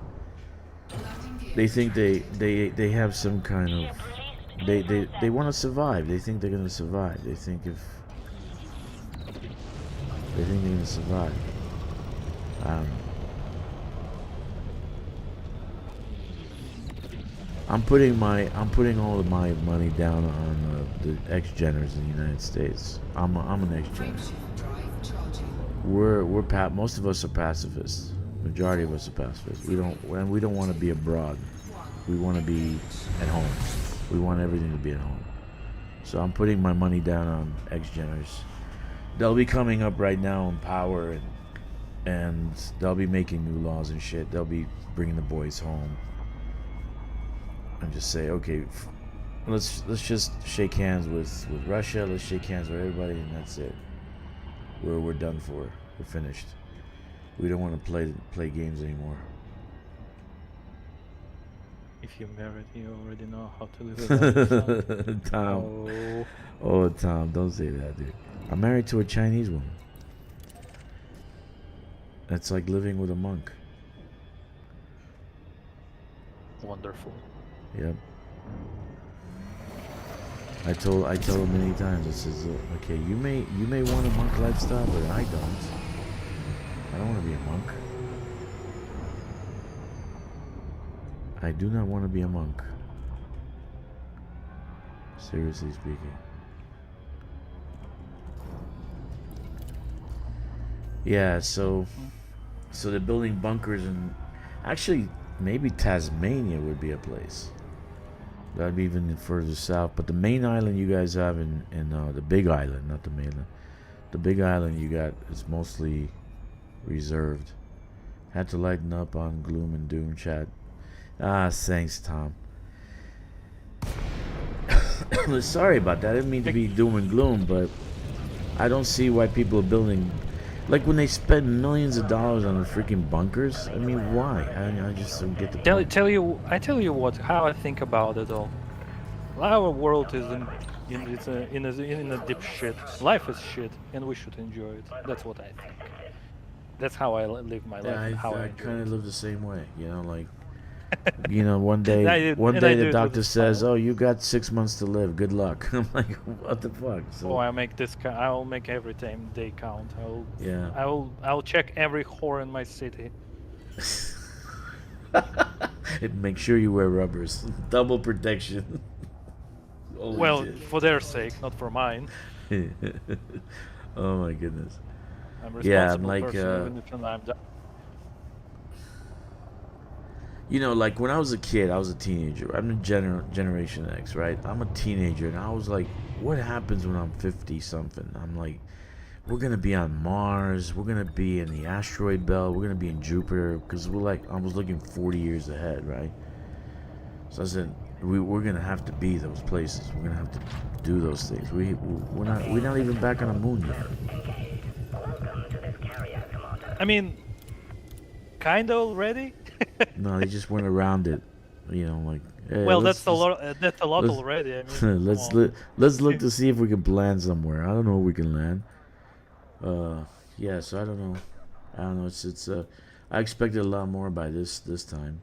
They think they have some kind of they want to survive. They think they're gonna survive. They think they're gonna survive. I'm putting all of my money down on the X-Geners in the United States. I'm an X-Gener. Frameshift drive charging. Most of us are pacifists. Majority of us are pacifists. We don't want to be abroad. We want to be at home. We want everything to be at home. So I'm putting my money down on X-Geners. They'll be coming up right now in power, and they'll be making new laws and shit. They'll be bringing the boys home. And just say, okay, let's just shake hands with Russia. Let's shake hands with everybody, and that's it. We're done for. We're finished. We don't want to play games anymore. If you're married, you already know how to live a life. Tom. Oh, Tom, don't say that, dude. I'm married to a Chinese woman. That's like living with a monk. Wonderful. Yep. I told her many times. I says, okay, you may want a monk lifestyle, but I don't. I don't want to be a monk. I do not want to be a monk. Seriously speaking. Yeah, so they're building bunkers, and actually maybe Tasmania would be a place. That'd be even further south. But the main island you guys have in the Big Island, not the mainland. The Big Island you got is mostly reserved. Had to lighten up on gloom and doom chat. Thanks, Tom. Sorry about that. I didn't mean to be doom and gloom, but I don't see why people are building. Like when they spend millions of dollars on the freaking bunkers. I mean, why? I just don't get the point. I tell you what, how I think about it all. Our world is in a deep shit. Life is shit, and we should enjoy it. That's what I think. That's how I live my life. Yeah, how I enjoy kind of it. live the same way. You know, like, you know, one day I do the it doctor with says, smile. "Oh, you got 6 months to live. Good luck." I'm like, what the fuck? So Oh, I'll make this. I'll make every time day count. yeah. I'll check every whore in my city. And make sure you wear rubbers. Double protection. Holy Well, shit. for their sake, not for mine. Oh my goodness. I'm Yeah, responsible I'm like, person, even if I'm you know, like when I was a kid, I was a teenager. I'm a Generation X, right? I'm a teenager, and I was like, what happens when I'm 50 something? I'm like, we're gonna be on Mars. We're gonna be in the asteroid belt. We're gonna be in Jupiter because we're like almost looking 40 years ahead, right? So I said we're gonna have to be those places. We're gonna have to do those things. We're not even back on the moon yet. Welcome to this carrier, Commander. I mean, kinda already. No, they just went around it. You know, like hey, Well, let's that's a lot. That's a lot let's- already. I mean, let's come on. let's look to see if we can land somewhere. I don't know if we can land. Yeah, so I don't know. It's I expected a lot more by this time.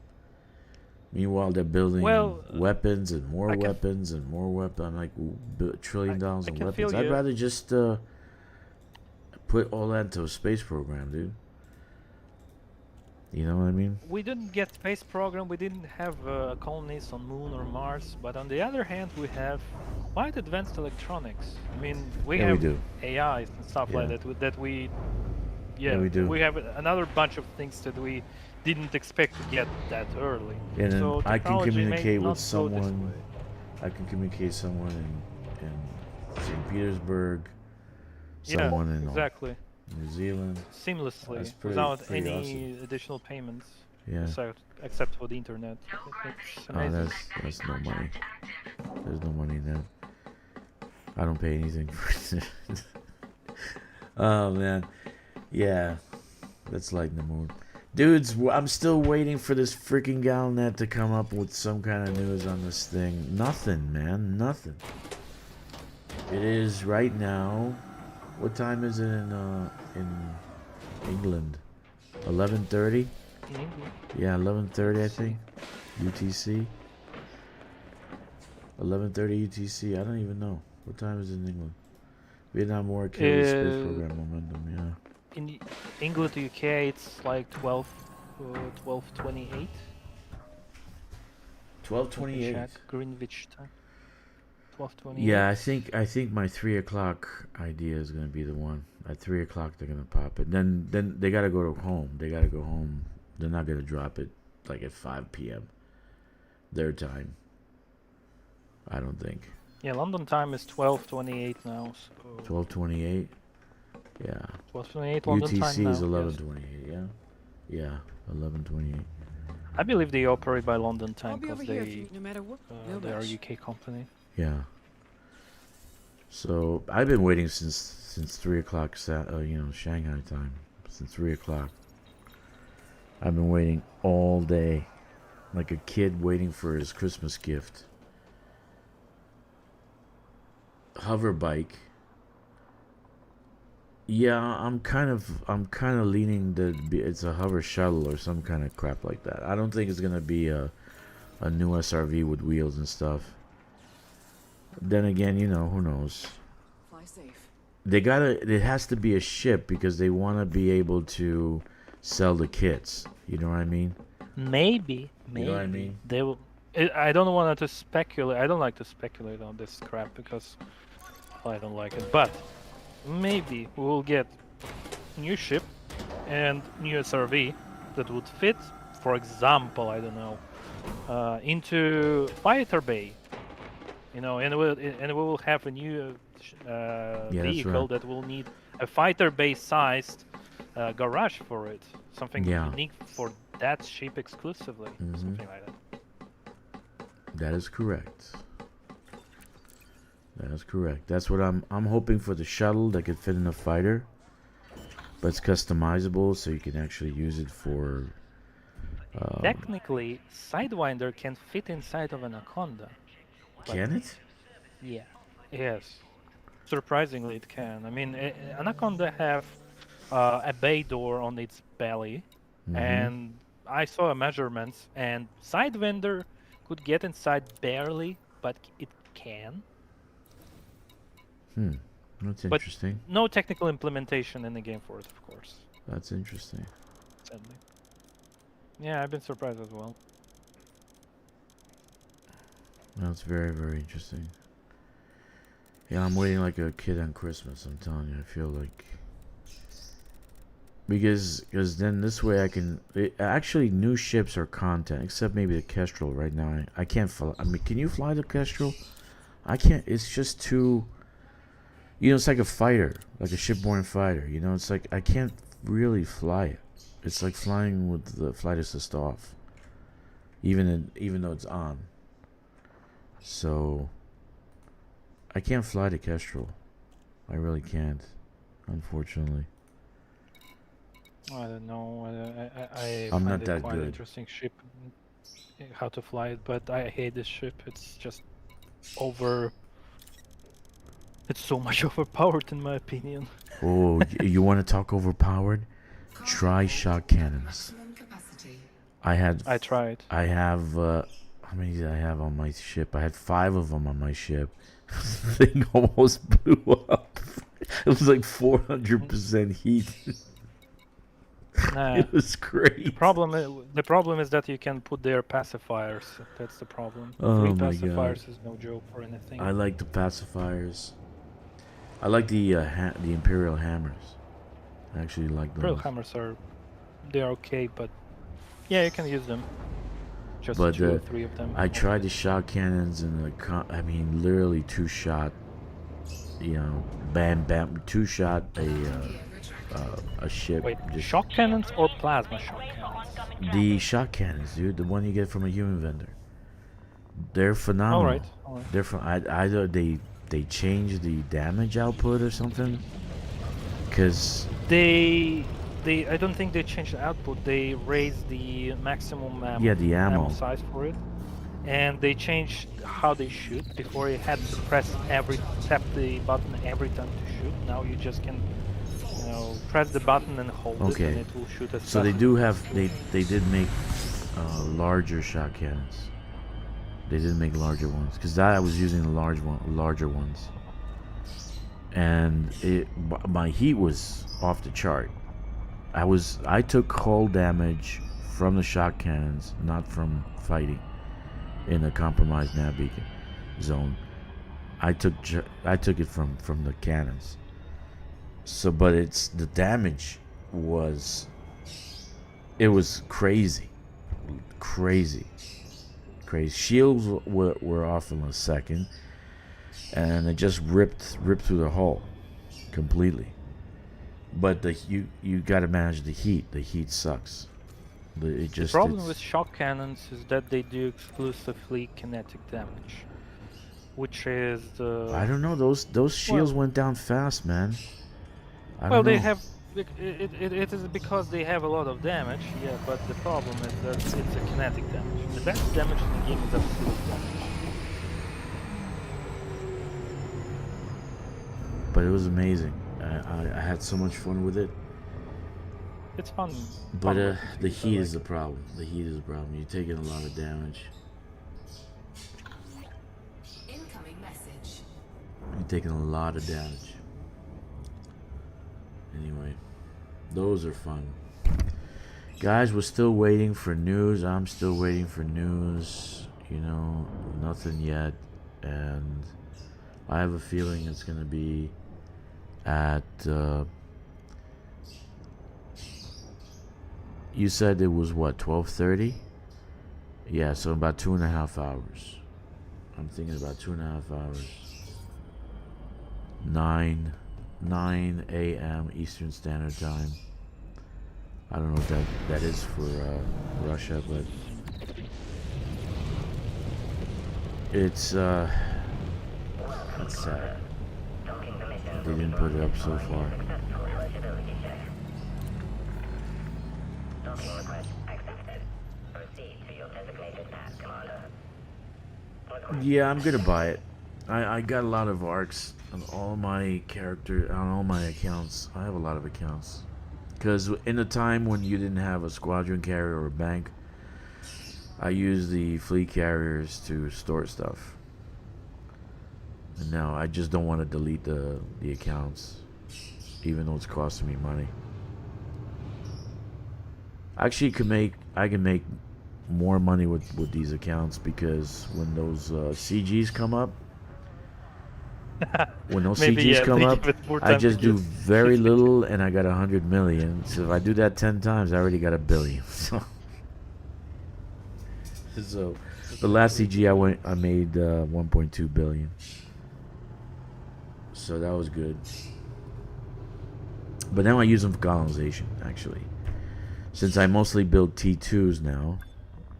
Meanwhile, they're building Well, weapons and more I can- weapons and more weapons. I'm like $1 trillion I in can weapons. feel I'd you. rather just put all that into a space program, dude. You know what I mean? We didn't get space program. We didn't have colonies on Moon or Mars. But on the other hand, we have quite advanced electronics. I mean, we Yeah, we have do. AIs and stuff like Yeah. that. Yeah, we do. We have another bunch of things that we didn't expect to get that early. And then So I can technology may communicate not with go this someone. way. I can communicate someone in St. Petersburg, Yeah, someone in exactly. New Zealand. Seamlessly, That's pretty- without pretty any additional payments. Yeah. Except for the internet. It's Oh, amazing. that's no money. There's no money in that. I don't pay anything for it. Oh man, yeah, that's lighting the moon, dudes. I'm still waiting for this freaking Galnet to come up with some kind of news on this thing. Nothing, man, nothing. It is right now. What time is it in England? 11:30. In England. Yeah, 11:30 I think. UTC. 11:30 UTC. I don't even know. What time is it in England? Vietnam War kills space program momentum, yeah. In England, UK, it's like 12:28. 12:28. Check Greenwich time. 12:28. Yeah, I think my 3 o'clock idea is gonna be the one. At 3 o'clock they're gonna pop it. Then they gotta go home. They gotta go home. They're not gonna drop it like at 5 p.m. their time. I don't think. Yeah, London time is 12:28 now. So 12:28. Yeah. 12:28 London UTC time now. is yes. 11:28. Yeah. Yeah. 11:28. I believe they operate by London I'll time be over because here if you, no matter what. No they are a rush. UK company. Yeah. So I've been waiting since 3 o'clock. Shanghai time. Since 3 o'clock. I've been waiting all day, like a kid waiting for his Christmas gift. Hover bike. Yeah, I'm kind of leaning that it's a hover shuttle or some kind of crap like that. I don't think it's gonna be a new SRV with wheels and stuff. Then again, who knows? Fly safe. It has to be a ship because they want to be able to sell the kits. You know what I mean? Maybe. You know what I mean? They will. I don't want to speculate. I don't like to speculate on this crap because I don't like it. But maybe we will get new ship and new SRV that would fit, for example, I don't know, into fighter bay. And we will have a new that's vehicle right. that will need a fighter bay sized garage for it. Something Yeah. unique for that ship exclusively. Mhm. Something like that. That is correct. That is correct. That's what I'm hoping for, the shuttle that could fit in a fighter, but it's customizable, so you can actually use it for. Technically, Sidewinder can fit inside of an Anaconda. Can it? Yeah. Yes. Surprisingly, it can. I mean, Anaconda have a bay door on its belly, Mhm. and I saw measurements, and Sidewinder could get inside barely, but it can. That's But- interesting. No technical implementation in the game for it, of course. That's interesting. Sadly. Yeah, I've been surprised as well. That's very, very interesting. Yeah, I'm waiting like a kid on Christmas. I'm telling you, I feel like because then this way I can actually new ships are content, except maybe the Kestrel. Right now, I can't fly. I mean, can you fly the Kestrel? I can't. It's just too. You know, it's like a fighter, like a shipborne fighter. You know, it's like I can't really fly it. It's like flying with the flight assist off, even though it's on. So I can't fly the Kestrel. I really can't, unfortunately. I don't know. I I'm find not it that quite good. interesting ship, how to fly it, but I hate this ship. It's just over. It's so much overpowered in my opinion. Oh, you want to talk overpowered? Try shock cannons. Maximum capacity. I tried. I have, how many did I have on my ship? I had 5 of them on my ship. The thing almost blew up. It was like 400% heat. Nah. It was great. The problem is that you can put their pacifiers. That's the problem. Oh 3 my God. pacifiers is no joke or anything. I like the pacifiers. I like the Imperial hammers. I actually like those. Drill hammers they're okay, but yeah, you can use them. Just But 2 or 3 of them. I tried the shot cannons and I mean literally 2-shot. You know, bam bam, 2-shot a ship. Wait, just shock cannons or plasma shock cannons? the shot cannons, dude, the one you get from a human vendor. They're phenomenal. Alright. They're either they change the damage output or something. Cause I don't think they changed the output. They raised the maximum the ammo. size for it, and they changed how they shoot. Before you had to tap the button every time to shoot. Now you just can, press the button and hold it, and it will shoot as So fast they as do it have they did make larger shot cannons. They did make larger ones because I was using the larger ones, and my heat was off the chart. I took hull damage from the shot cannons, not from fighting in a compromised nav beacon zone. I took it from the cannons. So, but the damage was crazy. Shields were off in a second, and it just ripped through the hull completely. But you got to manage the heat. The heat sucks. The problem with shock cannons is that they do exclusively kinetic damage, which is I don't know. Those shields went down fast, man. They have. It is because they have a lot of damage, yeah. But the problem is that it's a kinetic damage. The best damage in the game is absolute damage. But it was amazing. I had so much fun with it. It's fun. But the heat is the problem. The heat is the problem. You're taking a lot of damage. Incoming message. You're taking a lot of damage. Anyway, those are fun. Guys, we're still waiting for news. I'm still waiting for news. Nothing yet. And I have a feeling it's going to be at... you said it was what, 12:30? Yeah, so about 2.5 hours. I'm thinking about 2.5 hours. 9 a.m. Eastern Standard Time. I don't know if that is for Russia, but it's that's sad. They didn't put it up so far. Docking request accepted. Proceed to your designated path, Commander. Yeah, I'm gonna buy it. I got a lot of arcs on all my on all my accounts. I have a lot of accounts. Because in a time when you didn't have a squadron carrier or a bank, I used the fleet carriers to store stuff. And now I just don't want to delete the accounts, even though it's costing me money. Actually, I can make more money with these accounts because when those CGs come up, I just do very little and I got 100 million. So if I do that 10 times, I already got 1 billion. So the last CG I made 1.2 billion. so that was good. But now I use them for colonization, actually. Since I mostly build T2s now,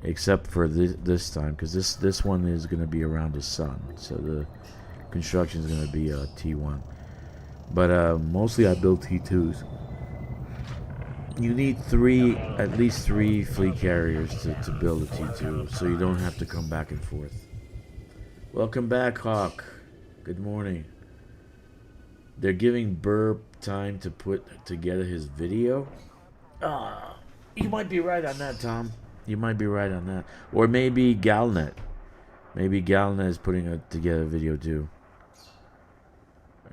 except for this time, because this one is going to be around the sun, so the construction is going to be T1. But mostly I build T2s. You need at least three fleet carriers to build a T2, so you don't have to come back and forth. Welcome back, Hawk. Good morning. They're giving Burr time to put together his video. You might be right on that, Tom. You might be right on that. Or maybe Galnet. Maybe Galnet is putting together a video too.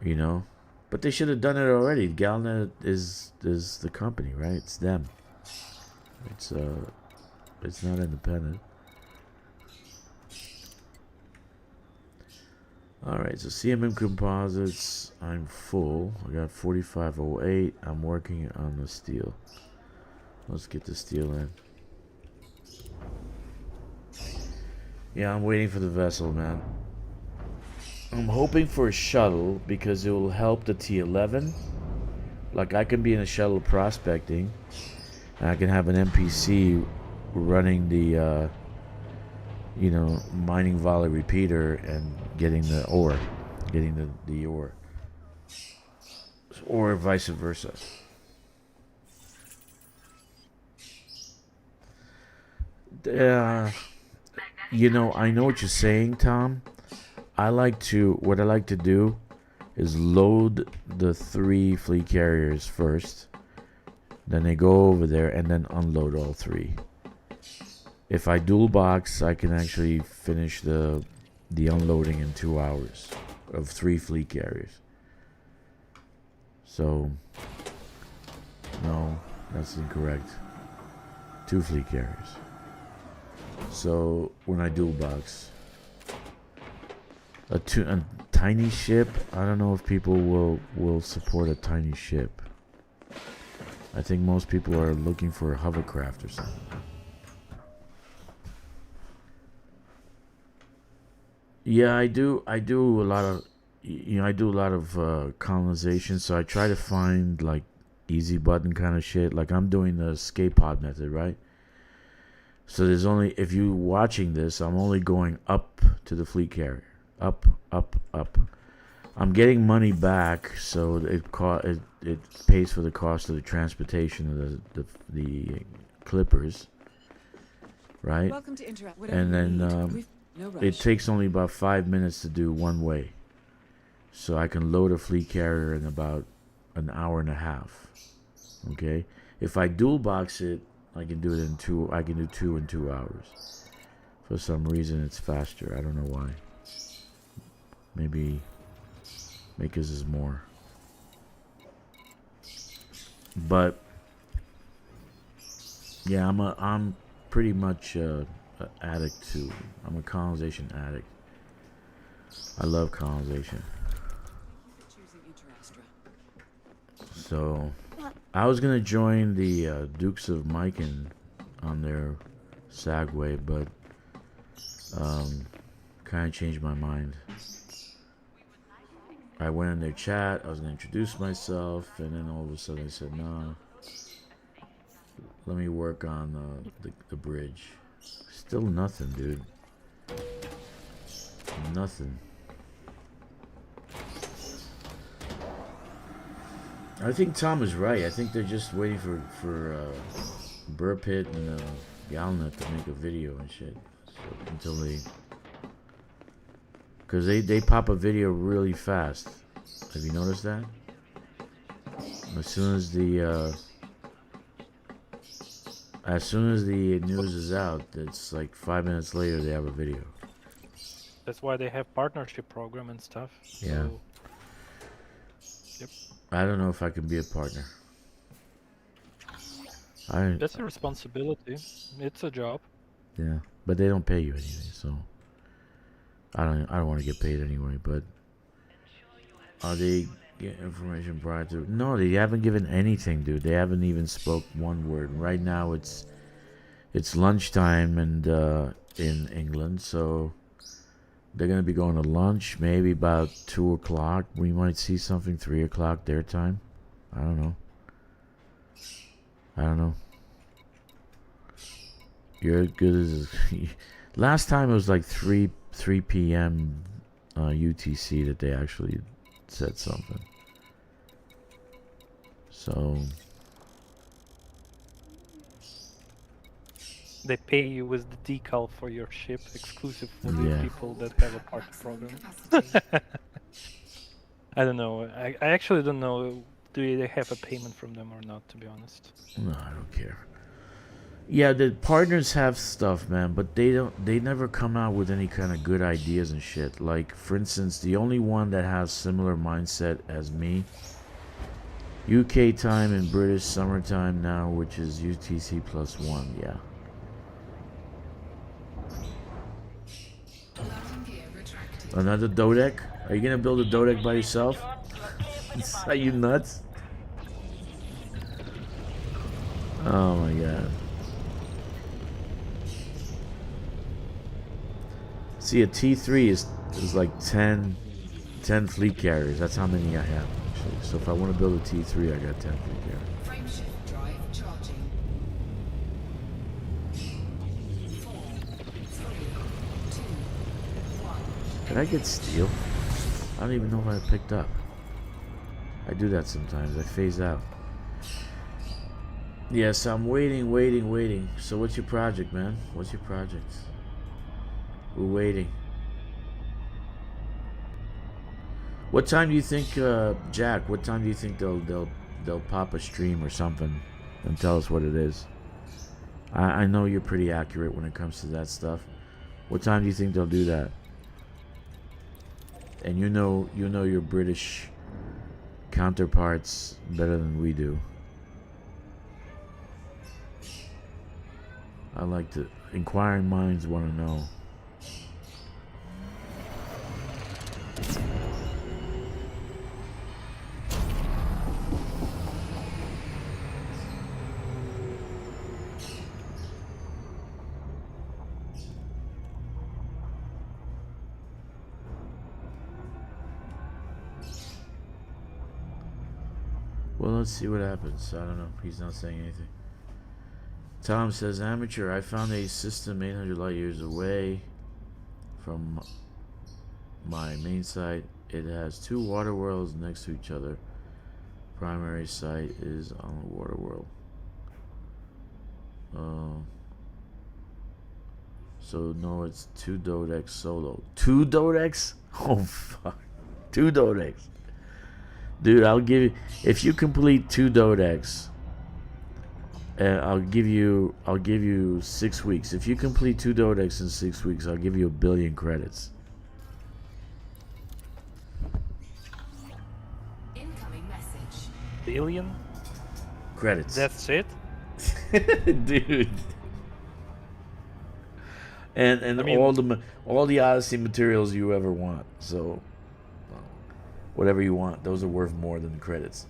You know? But they should have done it already. Galnet is the company, right? It's them. It's not independent. Alright, so CMM composites, I'm full. I got 4508. I'm working on the steel. Let's get the steel in. Yeah, I'm waiting for the vessel, man. I'm hoping for a shuttle because it will help the T11. Like, I can be in a shuttle prospecting, and I can have an NPC running the, mining volley repeater and getting the ore, getting the ore, or vice versa. I know what you're saying, Tom. What I like to do is load the 3 fleet carriers first, then they go over there and then unload all 3. If I dual box, I can actually finish the unloading in 2 hours of 3 fleet carriers. So, no, that's incorrect. 2 fleet carriers. So when I dual box, a tiny ship, I don't know if people will support a tiny ship. I think most people are looking for a hovercraft or something. Yeah, I do a lot of colonization, so I try to find like easy button kind of shit. Like I'm doing the escape pod method, right? So there's only, if you're watching this, I'm only going up to the fleet carrier. Up, up, up. I'm getting money back, so it pays for the cost of the transportation of the clippers, right? Welcome to Interact. And then no rush. it takes only about 5 minutes to do one way. So I can load a fleet carrier in about an hour and a half. Okay? If I dual box it, I can do it in 2. I can do 2 in 2 hours. For some reason, it's faster. I don't know why. Maybe because there's more. But yeah, I'm pretty much an addict too. I'm a colonization addict. I love colonization. So I was gonna join the Dukes of Myken on their Sagway, but kind of changed my mind. I went in their chat, I was gonna introduce myself, and then all of a sudden I said, no, let me work on the bridge. Still nothing, dude. Nothing. I think Tom is right. I think they're just waiting for Burpit and Galnet to make a video and shit. So, until they... Because they pop a video really fast. Have you noticed that? As soon as the news is out, it's like 5 minutes later they have a video. That's why they have partnership program and stuff. Yeah. So, yep. I don't know if I can be a partner. That's a responsibility. It's a job. Yeah, but they don't pay you anyway, so I don't want to get paid anyway. But are they get information prior to? No, they haven't given anything, dude. They haven't even spoke one word. Right now it's lunchtime and in England, so They're gonna be going to lunch. Maybe about 2 o'clock. We might see something. 3 o'clock their time. I don't know. I don't know. You're as good as last time. It was like 3 p.m. UTC that they actually said something. So They pay you with the decal for your ship, exclusive for the Yeah. people that have a party program. Capacity. I don't know. I actually don't know. Do they have a payment from them or not? To be honest. no, I don't care. Yeah, the partners have stuff, man, but they don't. They never come out with any kind of good ideas and shit. Like, for instance, the only one that has similar mindset as me, UK time and British summertime now, which is UTC +1. Yeah. Landing gear retracted. Another Dodec? Are you gonna build a Dodec by yourself? Are you nuts? Oh my god. See, a T3 is like 10 fleet carriers. That's how many I have, actually. So if I want to build a T3, I got 10 fleet carriers. Frameshift drive charging. 4, 3, 2, 1. Did I get steel? I don't even know what I picked up. I do that sometimes. I phase out. Yes, I'm waiting. So what's your project, man? What's your project? We're waiting. What time do you think, Jack? What time do you think they'll pop a stream or something and tell us what it is? I know you're pretty accurate when it comes to that stuff. What time do you think they'll do that? And you know your British counterparts better than we do. I like to. Inquiring minds want to know. Well, let's see what happens. I don't know. He's not saying anything. Tom says, amateur, I found a system 800 light years away from my main site. It has 2 water worlds next to each other. Primary site is on the water world. So no, it's 2 Dodecs solo. 2 Dodecs? Oh fuck. 2 Dodecs. Dude, I'll give you, if you complete 2 Dodecs, I'll give you 6 weeks. If you complete 2 Dodecs in 6 weeks, I'll give you 1 billion credits. Incoming message. Billion? Credits. That's it? Dude. And I mean, all the Odyssey materials you ever want. So whatever you want, those are worth more than the credits.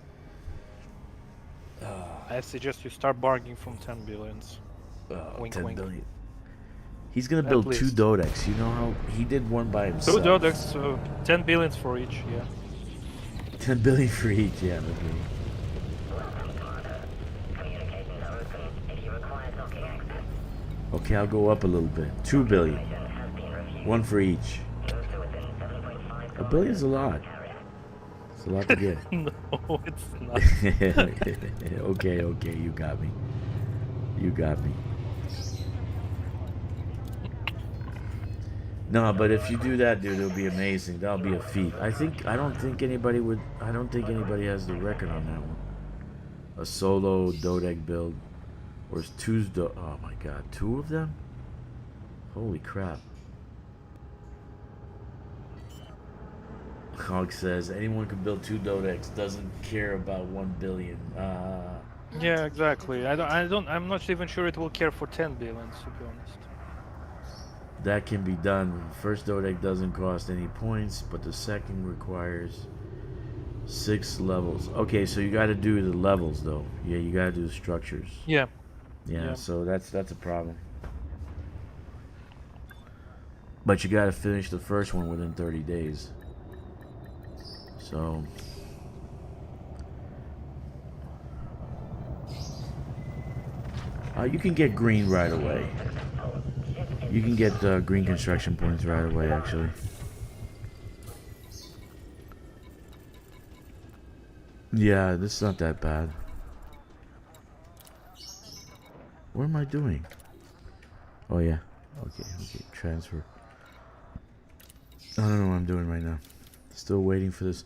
I suggest you start bargaining from 10 billions. Wink, 10 wink. billion. He's gonna At build 2 least. Dodecs. You know how he did one by 2 himself. Dodecs, 10 billions for each, yeah. 10 billion for each. Yeah. Okay. Welcome, Proto. Communications are open if you require docking access. Okay, I'll go up a little bit. 2 billion. Mission has been reviewed. 1 for each. Close to within 7.5 A billion's a lot. carrier. It's a lot to get. No, it's not. Okay, you got me. You got me. No, but if you do that, dude, it'll be amazing. That'll be a feat. I don't think anybody has the record on that one. A solo Dodec build. Or it's oh my god, 2 of them? Holy crap. Hog says anyone can build 2 Dodecs, doesn't care about 1 billion. Yeah, exactly. I'm not even sure it will care for 10 billions, to be honest. That can be done. First Dodec doesn't cost any points, but the second requires 6 levels. Okay, so you gotta do the levels though. Yeah, you gotta do the structures. Yeah. Yeah, Yeah. so that's a problem. But you gotta finish the first one within 30 days. So you can get green right away. You can get green construction points right away, actually. Yeah, this is not that bad. What am I doing? Oh yeah. Okay, transfer. I don't know what I'm doing right now. Still waiting for this.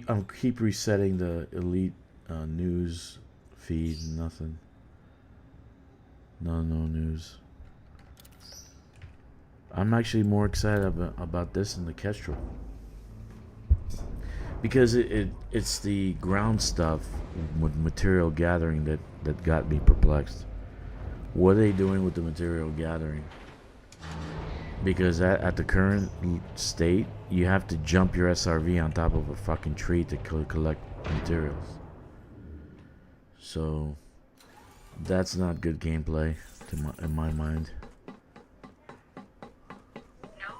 I'm keep resetting the elite news feed. Nothing. No news. I'm actually more excited about this than the Kestrel. Because it's the ground stuff with material gathering that got me perplexed. What are they doing with the material gathering? Because at the current state, you have to jump your SRV on top of a fucking tree to collect materials. So that's not good gameplay in my mind. No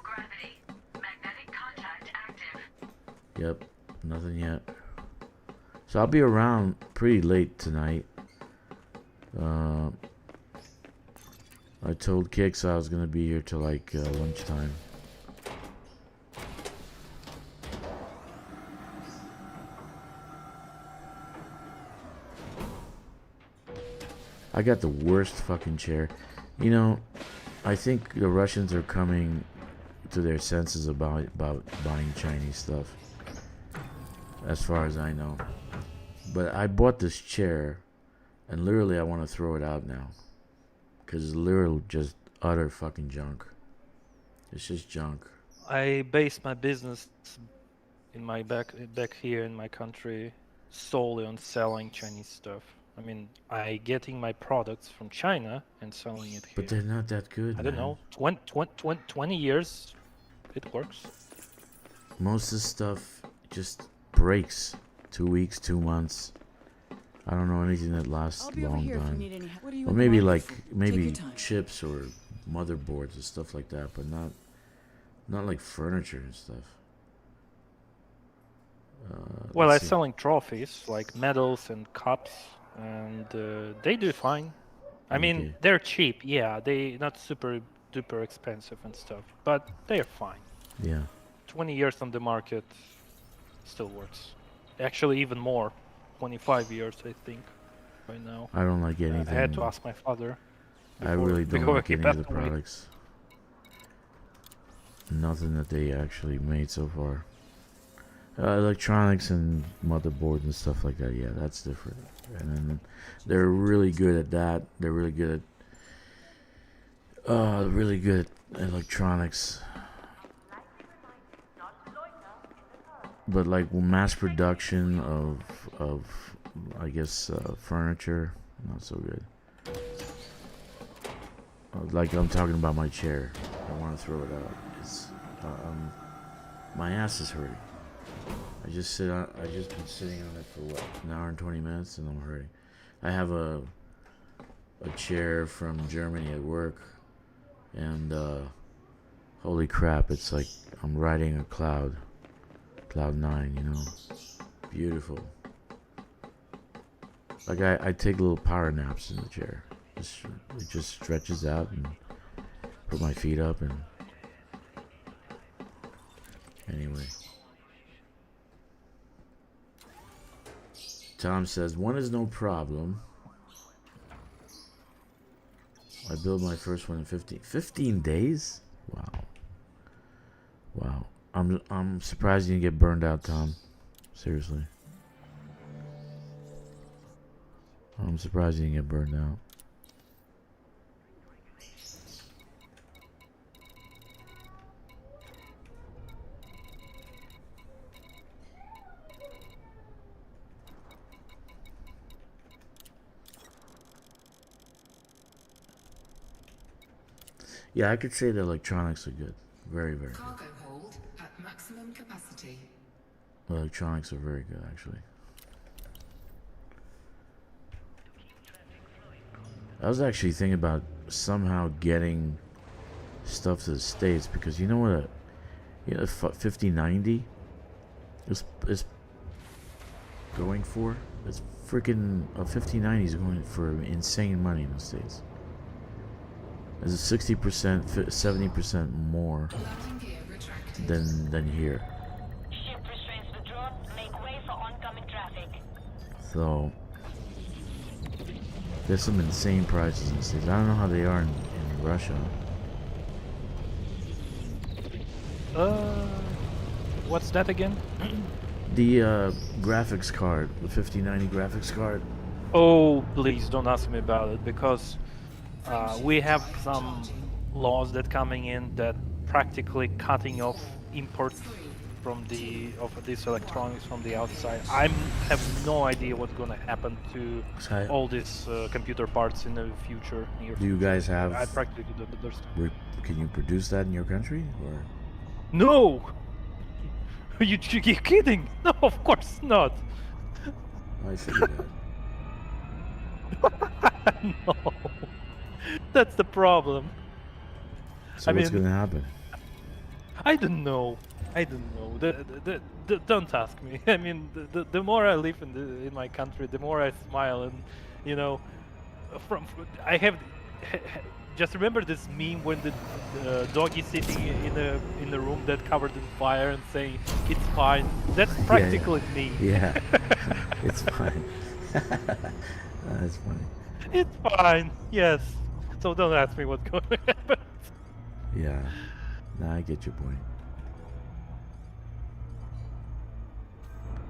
gravity. Magnetic contact active. Yep, nothing yet. So I'll be around pretty late tonight. I told Kix I was gonna be here till like lunchtime. I got the worst fucking chair. You know, I think the Russians are coming to their senses about buying Chinese stuff. As far as I know. But I bought this chair, and literally I want to throw it out now. Because it's literally just utter fucking junk. It's just junk. I base my business in my back here in my country solely on selling Chinese stuff. I mean, I getting my products from China and selling it here. But they're not that good, I don't know. 20 years, it works. Most of the stuff just breaks. 2 weeks, 2 months. I don't know anything that lasts I'll be over long here if you time. need any help. What do you Or want maybe mine like for? Take maybe your time. chips or motherboards and stuff like that, but not like furniture and stuff. Well, I'm let's see. selling trophies like medals and cups, and they do fine. I mean, Okay. they're cheap. Yeah, they not super duper expensive and stuff, but they're fine. Yeah. 20 years on the market still works. Actually, even more. 25 years, I think, right now. I don't like anything. I had to ask my father. I really don't before like he any of the passed away. products. Nothing that they actually made so far. Electronics and motherboards and stuff like that, yeah, that's different. And then they're really good at that. They're really good at electronics. But like mass production of I guess furniture, not so good. Like I'm talking about my chair. I want to throw it out. It's my ass is hurting. I just been sitting on it for what, an hour and 20 minutes, and I'm hurting. I have a chair from Germany at work, and holy crap, it's like I'm riding a cloud 9, you know, beautiful. Like I take little power naps in the chair. It just stretches out and put my feet up and anyway. Tom says, one is no problem. I built my first one in 15 days? Wow. I'm surprised you didn't get burned out, Tom. Seriously. I'm surprised you didn't get burned out. Yeah, I could say the electronics are good. Very, very good. Cargo hold at maximum capacity. The electronics are very good, actually. I was actually thinking about somehow getting stuff to the States, because you know what a 5090 is going for? It's freaking a 5090 is going for insane money in the States. It's a 60%, 70% more Landing gear retracted. than here. Ship restraints withdrawn. Make way for oncoming traffic. So there's some insane prices in the States. I don't know how they are in Russia. What's that again? The graphics card, the 5090 graphics card. Oh, please don't ask me about it, because we have some laws that coming in that practically cutting off import from of this electronics from the outside. I have no idea what's gonna happen to Hi. all these computer parts in the future. Do you guys have? I practically don't understand. Can you produce that in your country, or? No! You kidding? No, of course not. I figured that. No, that's the problem. So I what's mean- gonna happen? I don't know. Don't ask me. I mean, the more I live in my country, the more I smile, and you know, I have. Just remember this meme when the dog is sitting in a room that covered in fire and saying it's fine. That's practically me. Yeah, it's fine. That's funny. It's fine. Yes. So don't ask me what's going to happen. Yeah, nah, I get your point.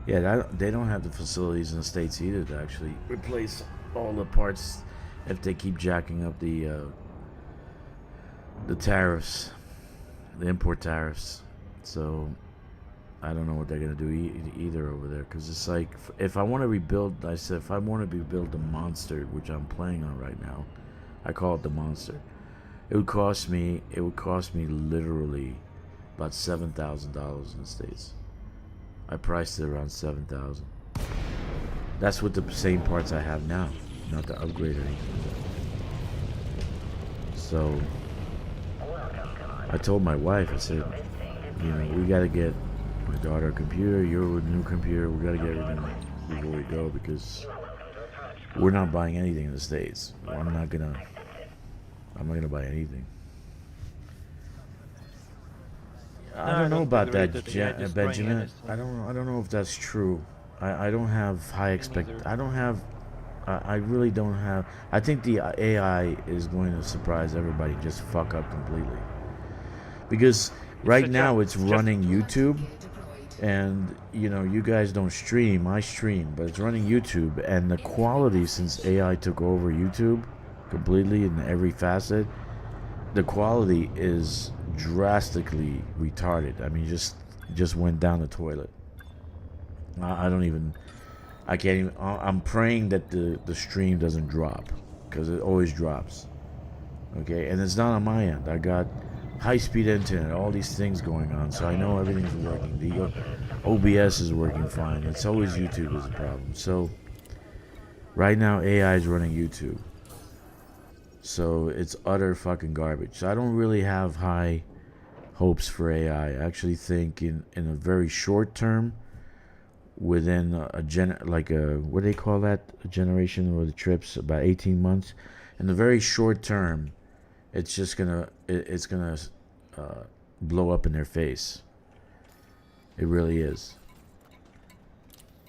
Yeah, they don't have the facilities in the States either to actually replace all the parts if they keep jacking up the tariffs, the import tariffs. So I don't know what they're gonna do either over there, because it's like, if I want to rebuild, I said if I want to rebuild the monster, which I'm playing on right now, I call it the monster. It would cost me literally about $7,000 in the States. I priced it around 7,000. That's with the same parts I have now, not to upgrade or anything. So I told my wife, I said, you know, we gotta get my daughter a computer, you're with a new computer, we gotta get everything before we go, because we're not buying anything in the States. I'm not gonna buy anything. I don't know about that, Benjamin. I don't know if that's true. I don't have high I really don't have. I think the AI is going to surprise everybody, just fuck up completely. Because right now it's running YouTube, and you know, you guys don't stream, I stream, but it's running YouTube, and the quality, since AI took over YouTube completely in every facet, the quality is drastically retarded. I mean, just went down the toilet. I can't even. I'm praying that the stream doesn't drop, because it always drops. Okay, and it's not on my end. I got high-speed internet, all these things going on, so I know everything's working. The OBS is working fine. It's always YouTube is a problem. So right now AI is running YouTube. So it's utter fucking garbage. So I don't really have high hopes for AI. I actually think in a very short term, within what do they call that? A generation with the trips, about 18 months. In the very short term, it's just gonna blow up in their face. It really is.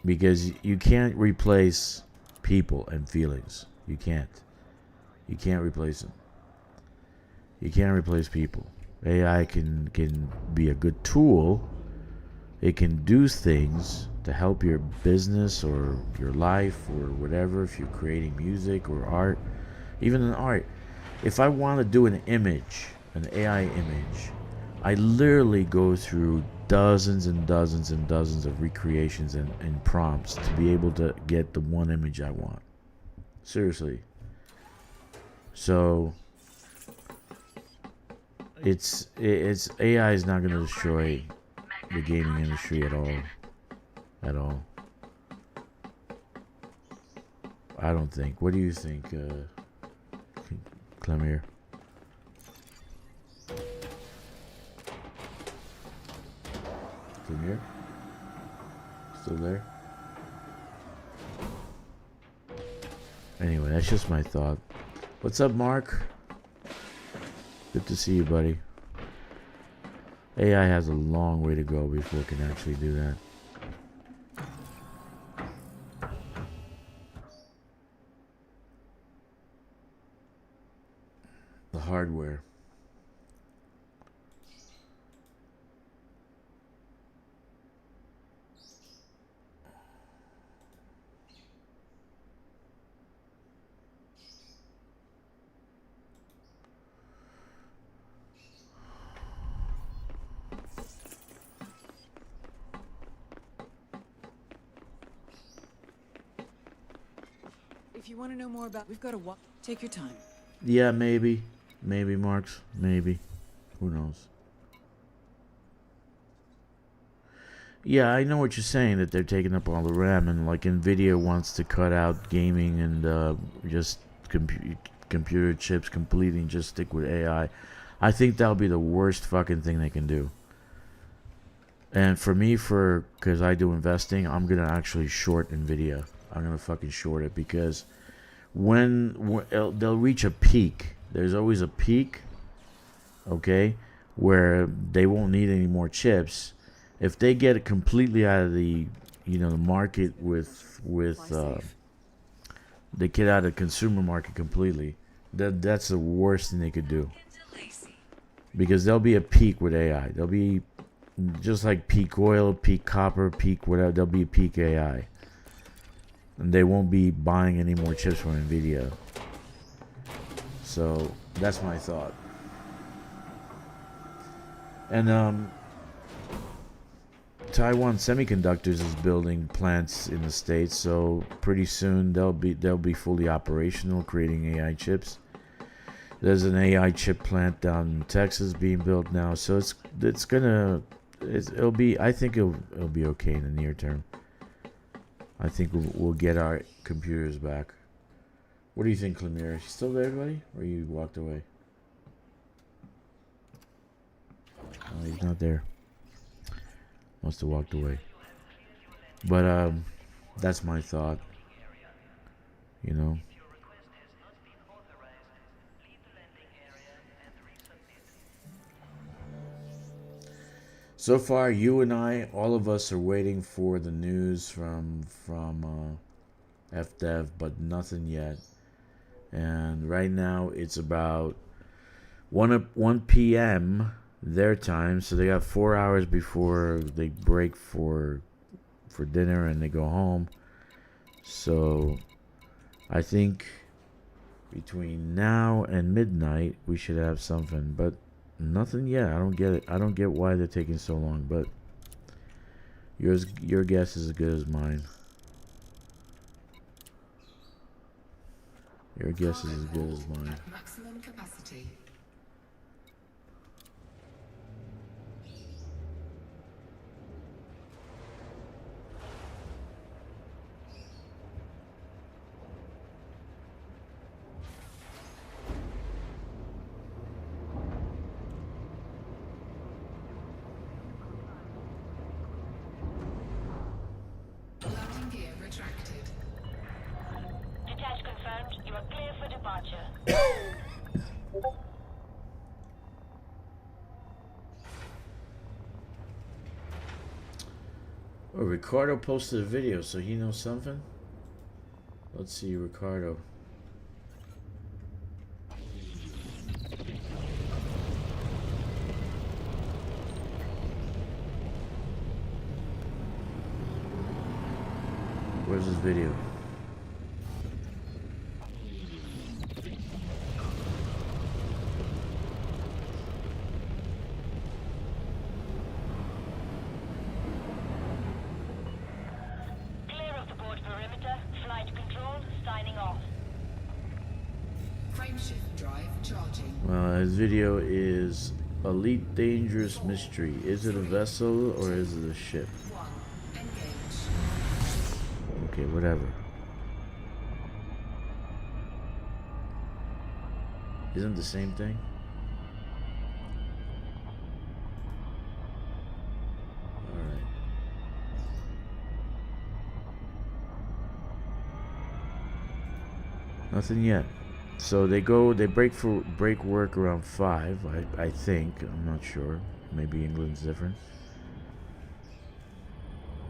Because you can't replace people and feelings. You can't. You can't replace them. You can't replace people. AI can be a good tool. It can do things to help your business or your life or whatever, if you're creating music or art. Even in art. If I want to do an image, an AI image, I literally go through dozens and dozens and dozens of recreations and prompts to be able to get the one image I want. Seriously. So it's AI is not going to destroy the gaming industry at all. I don't think. What do you think, Clemir? Premier? Still there? Anyway, that's just my thought. What's up, Mark? Good to see you, buddy. AI has a long way to go before it can actually do that. The hardware. If you want to know more about, we've got to walk. Take your time. Yeah, maybe. Maybe, Marks. Maybe. Who knows? Yeah, I know what you're saying, that they're taking up all the RAM, and like Nvidia wants to cut out gaming and just computer chips completely and just stick with AI. I think that'll be the worst fucking thing they can do. And for me, because I do investing, I'm going to actually short Nvidia. I'm going to fucking short it, because when they'll reach a peak, there's always a peak, okay, where they won't need any more chips. If they get it completely out of the market with they get out of the consumer market completely, that's the worst thing they could do, because there'll be a peak with AI. There'll be just like peak oil, peak copper, peak whatever. There'll be a peak AI. And they won't be buying any more chips from Nvidia. So that's my thought. And Taiwan Semiconductors is building plants in the States, so pretty soon they'll be fully operational, creating AI chips. There's an AI chip plant down in Texas being built now, so I think it'll be okay in the near term. I think we'll get our computers back. What do you think, Clemire? Is she still there, buddy? Or you walked away? Oh, he's not there. Must have walked away. But, that's my thought. You know? So far, you and I, all of us are waiting for the news from FDev, but nothing yet. And right now, it's about 1 p.m. their time, so they got 4 hours before they break for dinner and they go home. So I think between now and midnight, we should have something, but nothing yet. I don't get it. I don't get why they're taking so long, but your guess is as good as mine. Your guess is as good as mine. At maximum capacity. Landing gear retracted. Detach confirmed. You are clear for departure. Oh, Ricardo posted a video, so he knows something? Let's see, Ricardo. Where's his video? Clear of the port perimeter. Flight control signing off. Frameshift drive charging. His video is Elite Dangerous Mystery. Is it a vessel or is it a ship? 1. Engage. Okay, whatever. Isn't the same thing? Alright. Nothing yet. So they break work around 5, I think. I'm not sure. Maybe England's different.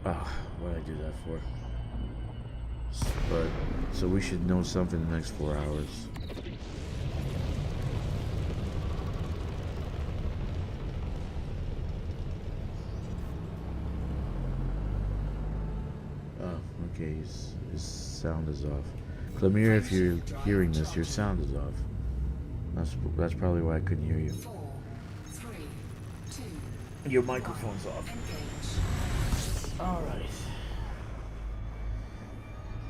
Ah, what did I do that for? But so we should know something in the next 4 hours. Oh, okay. His sound is off. Clemire, if you're hearing this, your sound is off. That's probably why I couldn't hear you. 4, 3, 2, Your microphone's off. engage. All right.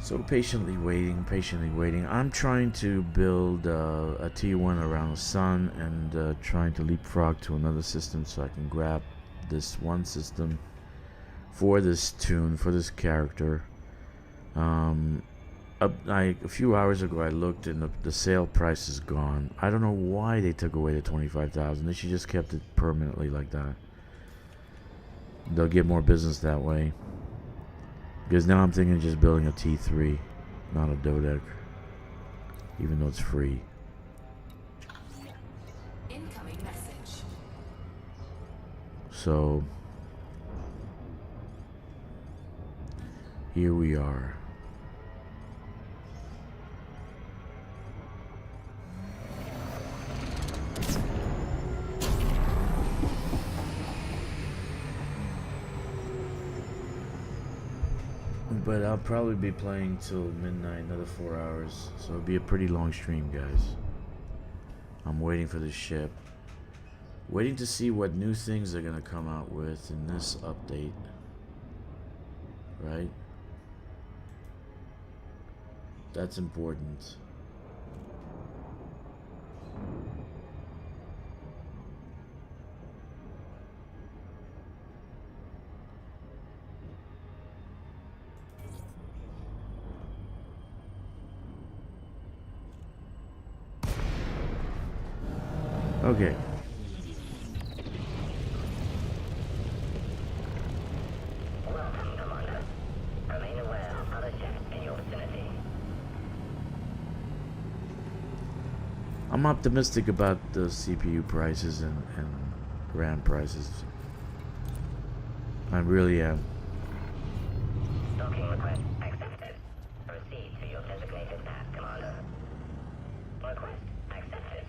So patiently waiting. I'm trying to build a T1 around the sun and trying to leapfrog to another system so I can grab this one system for this tune, for this character. A few hours ago I looked and the sale price is gone. I don't know why they took away the 25,000. They should just kept it permanently like that. They'll get more business that way. Because now I'm thinking of just building a T3, not a Dodec. Even though it's free. Incoming message. So here we are. But I'll probably be playing till midnight, another 4 hours. So it'll be a pretty long stream, guys. I'm waiting for the ship. Waiting to see what new things they're gonna come out with in this update. Right? That's important. Okay. Welcome, Commander. Remain aware of other ships in your vicinity. I'm optimistic about the CPU prices and RAM prices. I really am. Docking request accepted. Proceed to your designated path, Commander. Request accepted.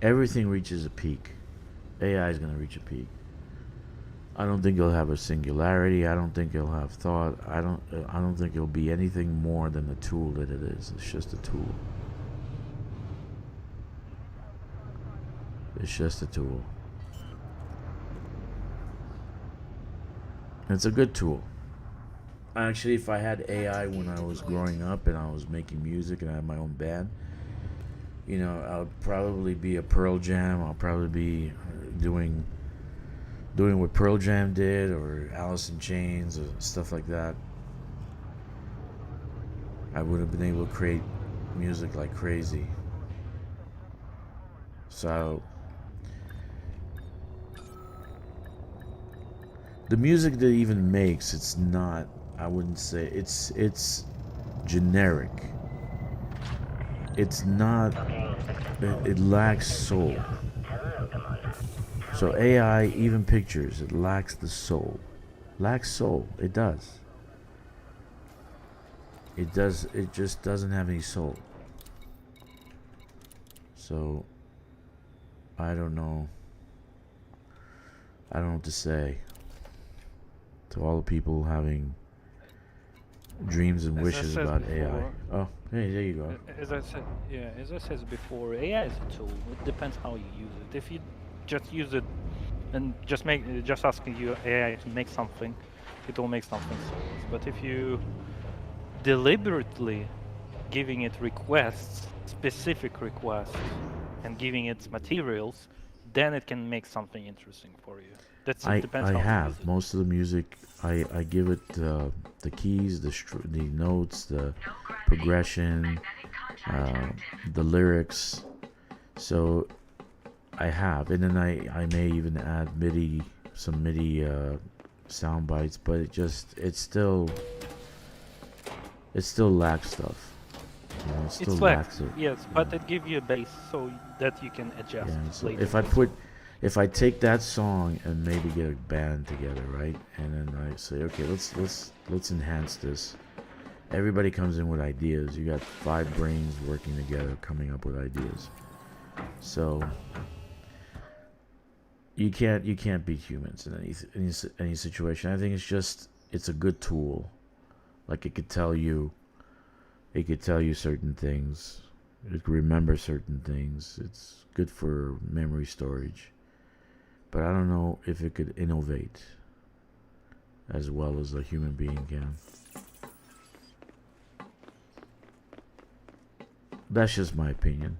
Everything reaches a peak. AI is going to reach a peak. I don't think it'll have a singularity. I don't think it'll have thought. I don't think it'll be anything more than the tool that it is. It's just a tool. It's just a tool. It's a good tool. Actually, if I had AI when I was growing up and I was making music and I had my own band, you know, I would probably be a Pearl Jam. I'll probably be doing what Pearl Jam did, or Alice in Chains, or stuff like that. I would have been able to create music like crazy. So the music that it even makes, it's not, I wouldn't say, it's generic. It's not, it lacks soul. So AI, even pictures, it lacks the soul. Lacks soul, it does. It just doesn't have any soul. So, I don't know what to say to all the people having dreams and As I wishes said about before, AI. Oh, hey, there you go. As I said before, AI is a tool. It depends how you use it. If you just use it and just asking you AI to make something, it will make something soulless. But if you deliberately giving it requests, specific requests, and giving it materials, then it can make something interesting for you. It depends I how you have use it. most of the music. I give it the keys, the notes, the progression, the lyrics. So I have, and then I may even add some MIDI sound bites, but it's still it still lacks stuff. You know, it still It's lacks it. yes, but it gives you a base so that you can adjust Yeah, so later. if I take that song and maybe get a band together, right, and then I say, okay, let's enhance this. Everybody comes in with ideas. You got 5 brains working together, coming up with ideas. So you can't beat humans in any situation. I think it's a good tool. Like it could tell you certain things. It could remember certain things. It's good for memory storage. But I don't know if it could innovate as well as a human being can. That's just my opinion.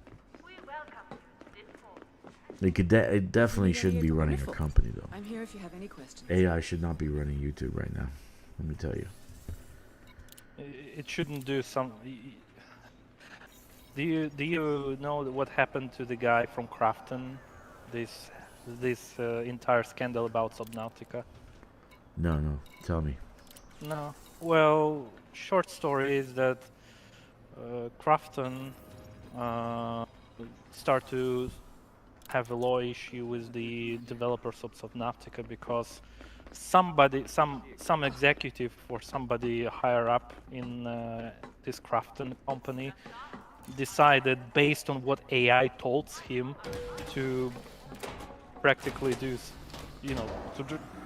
It definitely shouldn't be running a Wonderful. company though. I'm here if you have any questions. AI should not be running YouTube right now. Let me tell you. It shouldn't do some. Do you know what happened to the guy from Crafton? This entire scandal about Subnautica. No. Tell me. No. Well, short story is that Crafton start to have a law issue with the developers of Subnautica because some executive or somebody higher up in this Crafton company decided based on what AI told him to practically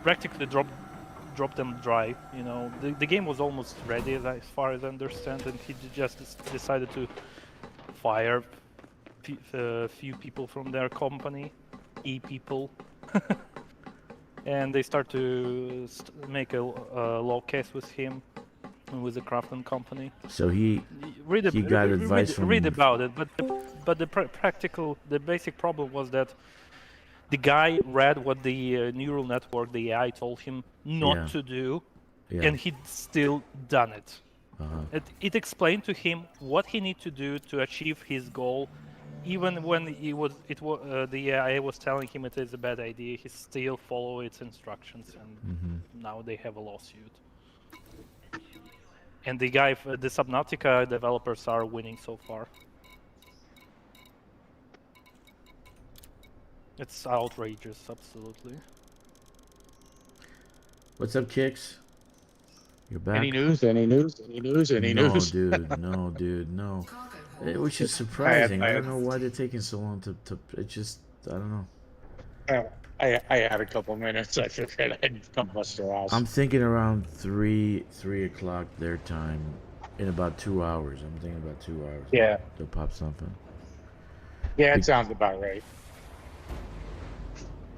practically drop them dry. You know, the game was almost ready as far as I understand, and he just decided to fire a few people from their company, people, and they start to make a law case with him and with the Crafton company. So he Read got advice from read about it, but the basic problem was that the guy read what the neural network, the AI, told him not to do, and he still done it. It explained to him what he need to do to achieve his goal, even when the AI was telling him it is a bad idea. He still follow its instructions, and now they have a lawsuit. And the Subnautica developers are winning so far. It's outrageous, absolutely. What's up, Kicks? You're back. Any news? Any news? Any news? Any no, news? dude, no. Which is surprising. I don't know why they're taking so long to. It just, I don't know. I had a couple minutes. I figured I'd come bust your ass. I'm thinking around 3 o'clock their time, in about 2 hours. I'm thinking about 2 hours. Yeah. They'll pop something. Yeah, it sounds about right.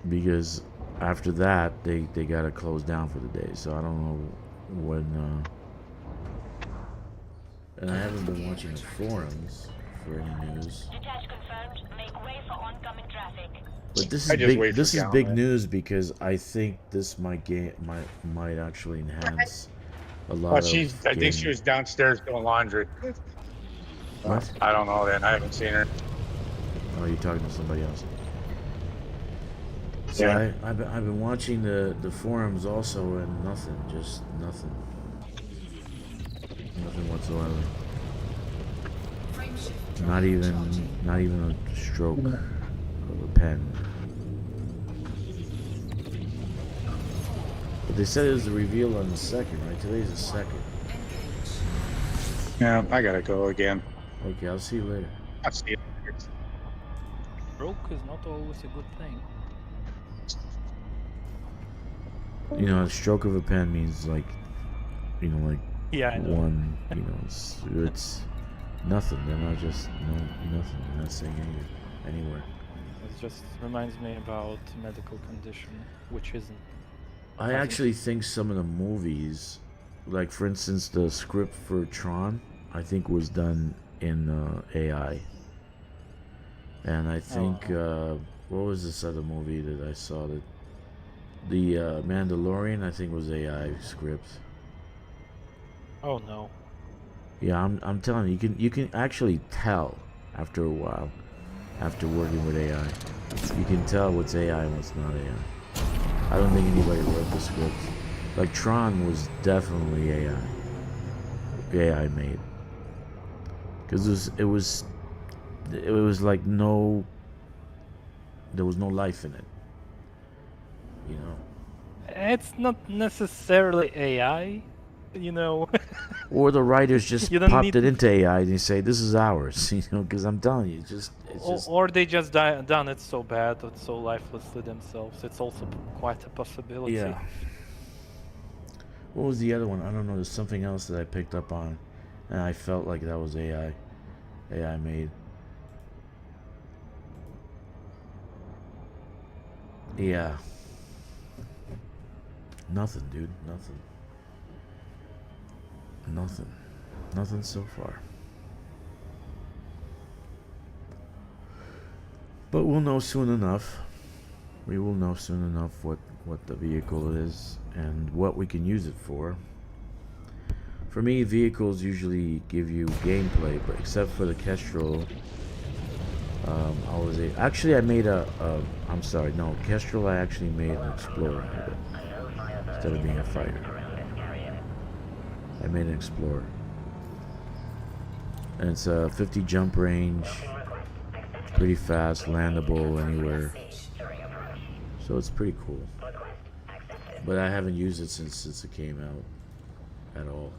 Because after that, they gotta close down for the day. So I don't know when. And I haven't been watching the forums for any news. Detach confirmed. Make way for oncoming traffic. But this I is just big. wait This for is Gal, big man. news because I think this might actually enhance a lot Well, of. I think she was downstairs doing laundry. What? I don't know then. I haven't seen her. Oh, you're talking to somebody else. So Yeah. I've been watching the forums also, and nothing, just nothing whatsoever. Not even a stroke of a pen. But they said it was a reveal on the 2nd, right? Today's the 2nd. Yeah, I gotta go again. Okay, I'll see you later. I'll see you. Broke is not always a good thing. You know, a stroke of a pen means like Yeah, I know. one. It's nothing. They're not just nothing. They're not saying anywhere. It just reminds me about medical condition, which isn't. I actually think some of the movies, like for instance the script for Tron, I think was done in AI. And I think what was this other movie that I saw that the Mandalorian I think was AI script. Oh no. Yeah, I'm telling you, you can actually tell after a while, after working with AI, you can tell what's AI and what's not AI. I don't think anybody wrote the script. Like Tron was definitely AI. AI made. Because it was like no, there was no life in it. You know. It's not necessarily AI, you know. Or the writers just You don't popped need it to, into AI and they say this is ours, you know. Because I'm telling you, it's just or they just done it so bad or so lifelessly themselves. It's also quite a possibility. yeah. What was the other one? I don't know. There's something else that I picked up on, and I felt like that was AI made. Yeah. Nothing, dude. Nothing so far. But we'll know soon enough. We will know soon enough what the vehicle is and what we can use it for. For me, vehicles usually give you gameplay, but except for the Kestrel, I made I'm sorry, no, Kestrel I actually made an Explorer of it, instead of being a fighter. I made an Explorer. And it's a 50 jump range, pretty fast, landable anywhere. So it's pretty cool. But I haven't used it since it came out at all.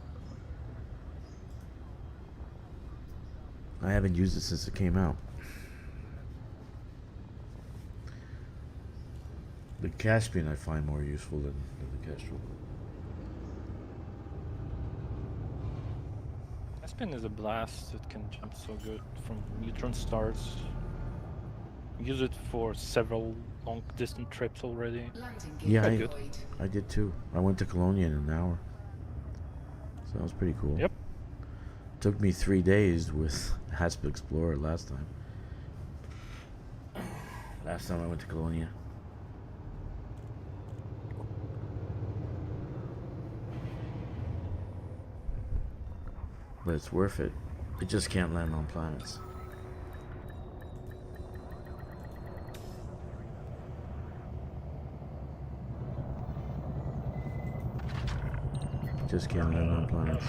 I haven't used it since it came out. The Caspian I find more useful than the Kestrel. Caspian is a blast. It can jump so good from neutron stars. Use it for several long distant trips already. Landing Yeah, gear Quite good. deployed. I did too. I went to Colonia in an hour. So that was pretty cool. Yep. Took me 3 days with Hasp Explorer last time. Last time I went to Colonia. But it's worth it. It just can't land on planets. Just can't land on planets.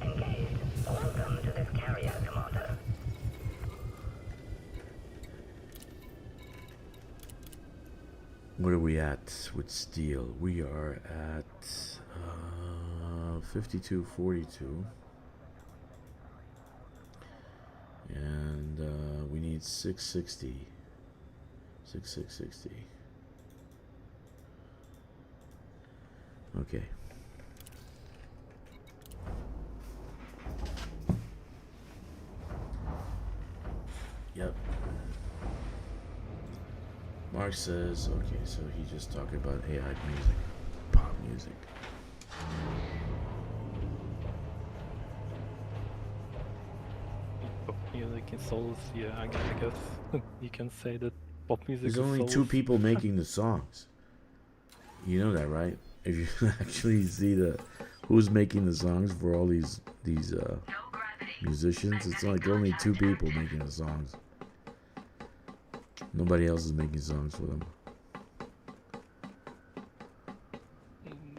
Engaged. Welcome to this carrier, Commander. What are we at with steel? We are at 5242. And we need 660. 6660. Okay. Yep. Mark says, okay, so he just talking about AI music, pop music. Pop music in Souls, yeah, I guess you can say that pop music There's is only Souls. 2 people making the songs. You know that, right? If you actually see who's making the songs for all these musicians, it's like only 2 people making the songs. Nobody else is making songs for them.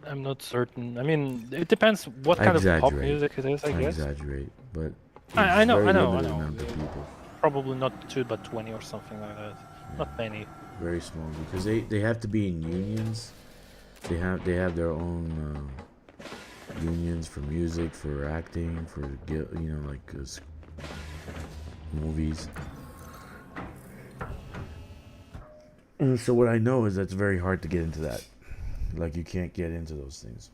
I'm not certain. I mean, it depends what kind of pop music it is, I guess. Exaggerate, but I know, very I know. limited amount of people. Probably not 2, but 20 or something like that. Yeah. Not many. Very small, because they have to be in unions. They have their own unions for music, for acting, for like movies. And so what I know is that's very hard to get into that. Like you can't get into those things.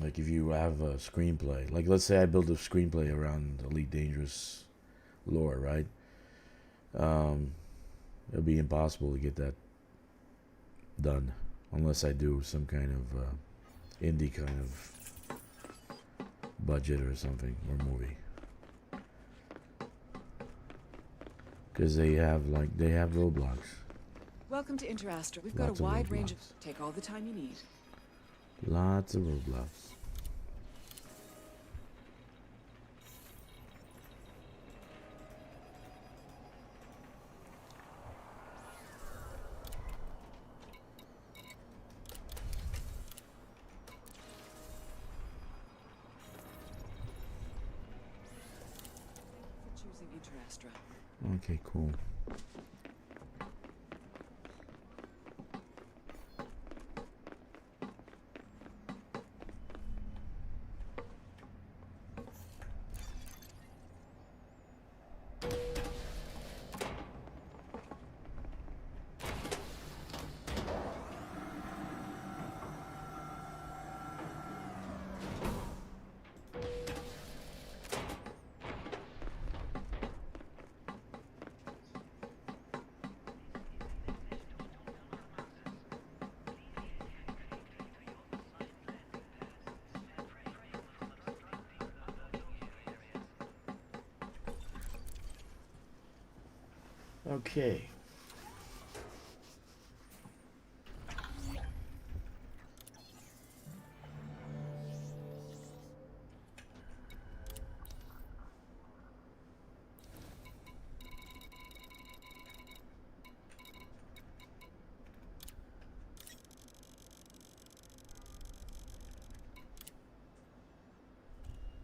Like if you have a screenplay, like let's say I build a screenplay around Elite Dangerous lore, right? It'll be impossible to get that done unless I do some kind of indie kind of budget or something, or movie. Because they have roadblocks. Welcome to Interastra. We've got Lots a of wide range of... roadblocks. Take all the time you need. Lots of roadblocks. Future Astra. Okay, cool. Okay.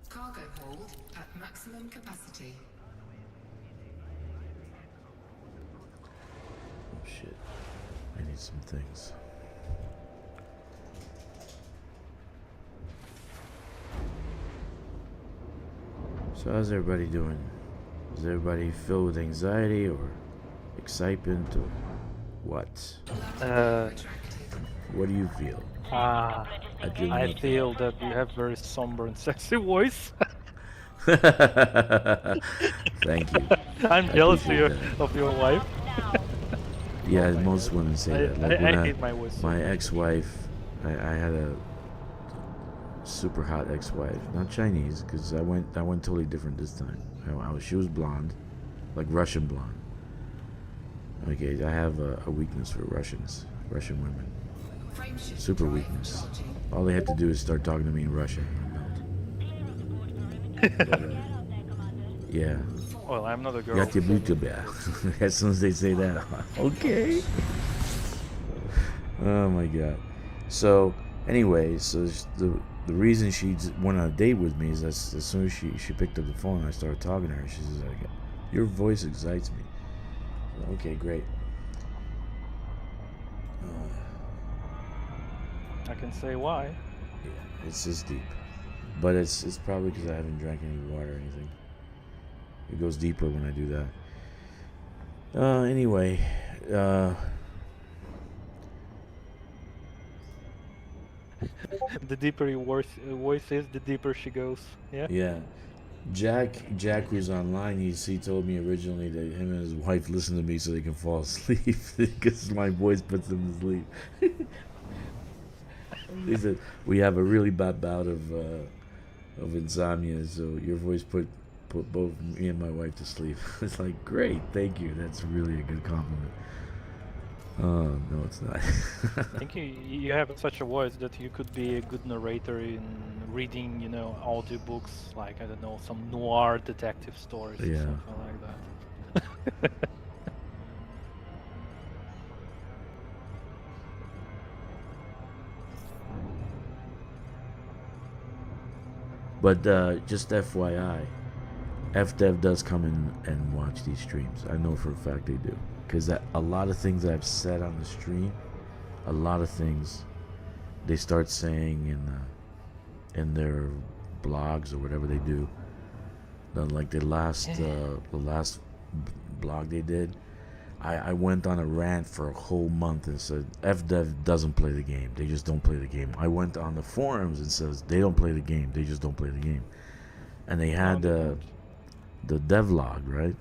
Cargo hold at maximum capacity. Oh shit. I need some things. So how's everybody doing? Is everybody filled with anxiety or excitement or what? What do you feel? I Adrenaline. feel that you have very somber and sexy voice. Thank you. I'm I jealous appreciate that. of your wife. Yeah, Oh my most God. women say that. Like I when hate my voice so my much. ex-wife, I had a super hot ex-wife, not Chinese, because I went totally different this time. She was blonde, like Russian blonde. Okay, I have a weakness for Russian women, Frameshift super drive weakness. charging. All they have to do is start talking to me in Russian. But, yeah. Well, I'm not a girl. Я So люблю тебя. As soon as they say that, I'm like, okay. Oh my god. So anyway, so the reason she went on a date with me is that as soon as she picked up the phone and I started talking to her, she says like, your voice excites me. So, okay, great. I can say why. Yeah, it's just deep, but it's probably because I haven't drank any water or anything. It goes deeper when I do that. Anyway, The deeper your voice is, the deeper she goes. Yeah. yeah. Jack, who's online, he told me originally that him and his wife listen to me so they can fall asleep because my voice puts them to sleep. He said we have a really bad bout of insomnia, so your voice put both me and my wife to sleep. It's like, great, thank you. That's really a good compliment. Oh no, it's not. I think you have such a voice that you could be a good narrator in reading, audiobooks, like, I don't know, some noir detective stories or Yeah. something like that. But just FYI, FDev does come in and watch these streams. I know for a fact they do. Because a lot of things I've said on the stream, a lot of things they start saying in their blogs or whatever they do. Like the last blog they did, I went on a rant for a whole month and said FDev doesn't play the game. They just don't play the game. I went on the forums and says they don't play the game. They just don't play the game. And they had the devlog, right?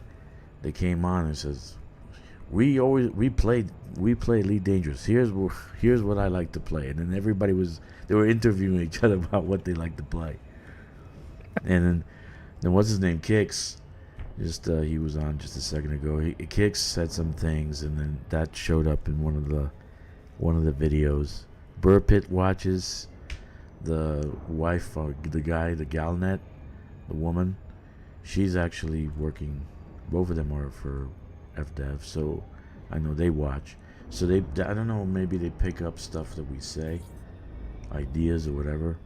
They came on and says we play Elite Dangerous. Here's what I like to play. And then they were interviewing each other about what they like to play. And then what's his name? Kix. He was on just a second ago. Kix said some things, and then that showed up in one of the videos. Burpit watches the wife, the Galnet, the woman. She's actually working. Both of them are for FDev, so I know they watch. So I don't know, maybe they pick up stuff that we say, ideas or whatever.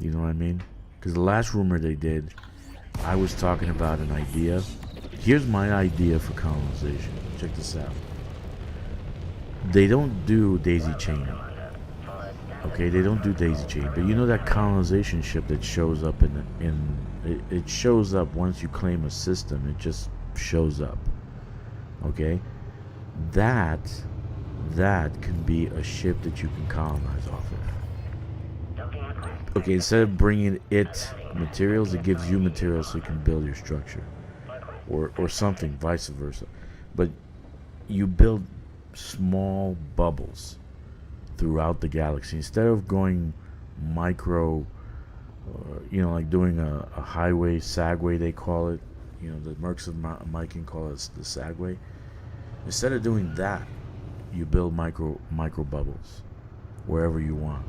You know what I mean? Because the last rumor they did, I was talking about an idea. Here's my idea for colonization. Check this out. They don't do daisy chaining. Okay, they don't do daisy chain, but you know that colonization ship that shows up it shows up once you claim a system. It just shows up. Okay, that can be a ship that you can colonize off of. Okay, instead of bringing it materials, it gives you materials so you can build your structure, or something, vice versa. But you build small bubbles throughout the galaxy instead of going micro, you know, like doing a highway sagway, they call it. You know, the mercs of Miking call it the sagway. Instead of doing that, you build micro bubbles wherever you want.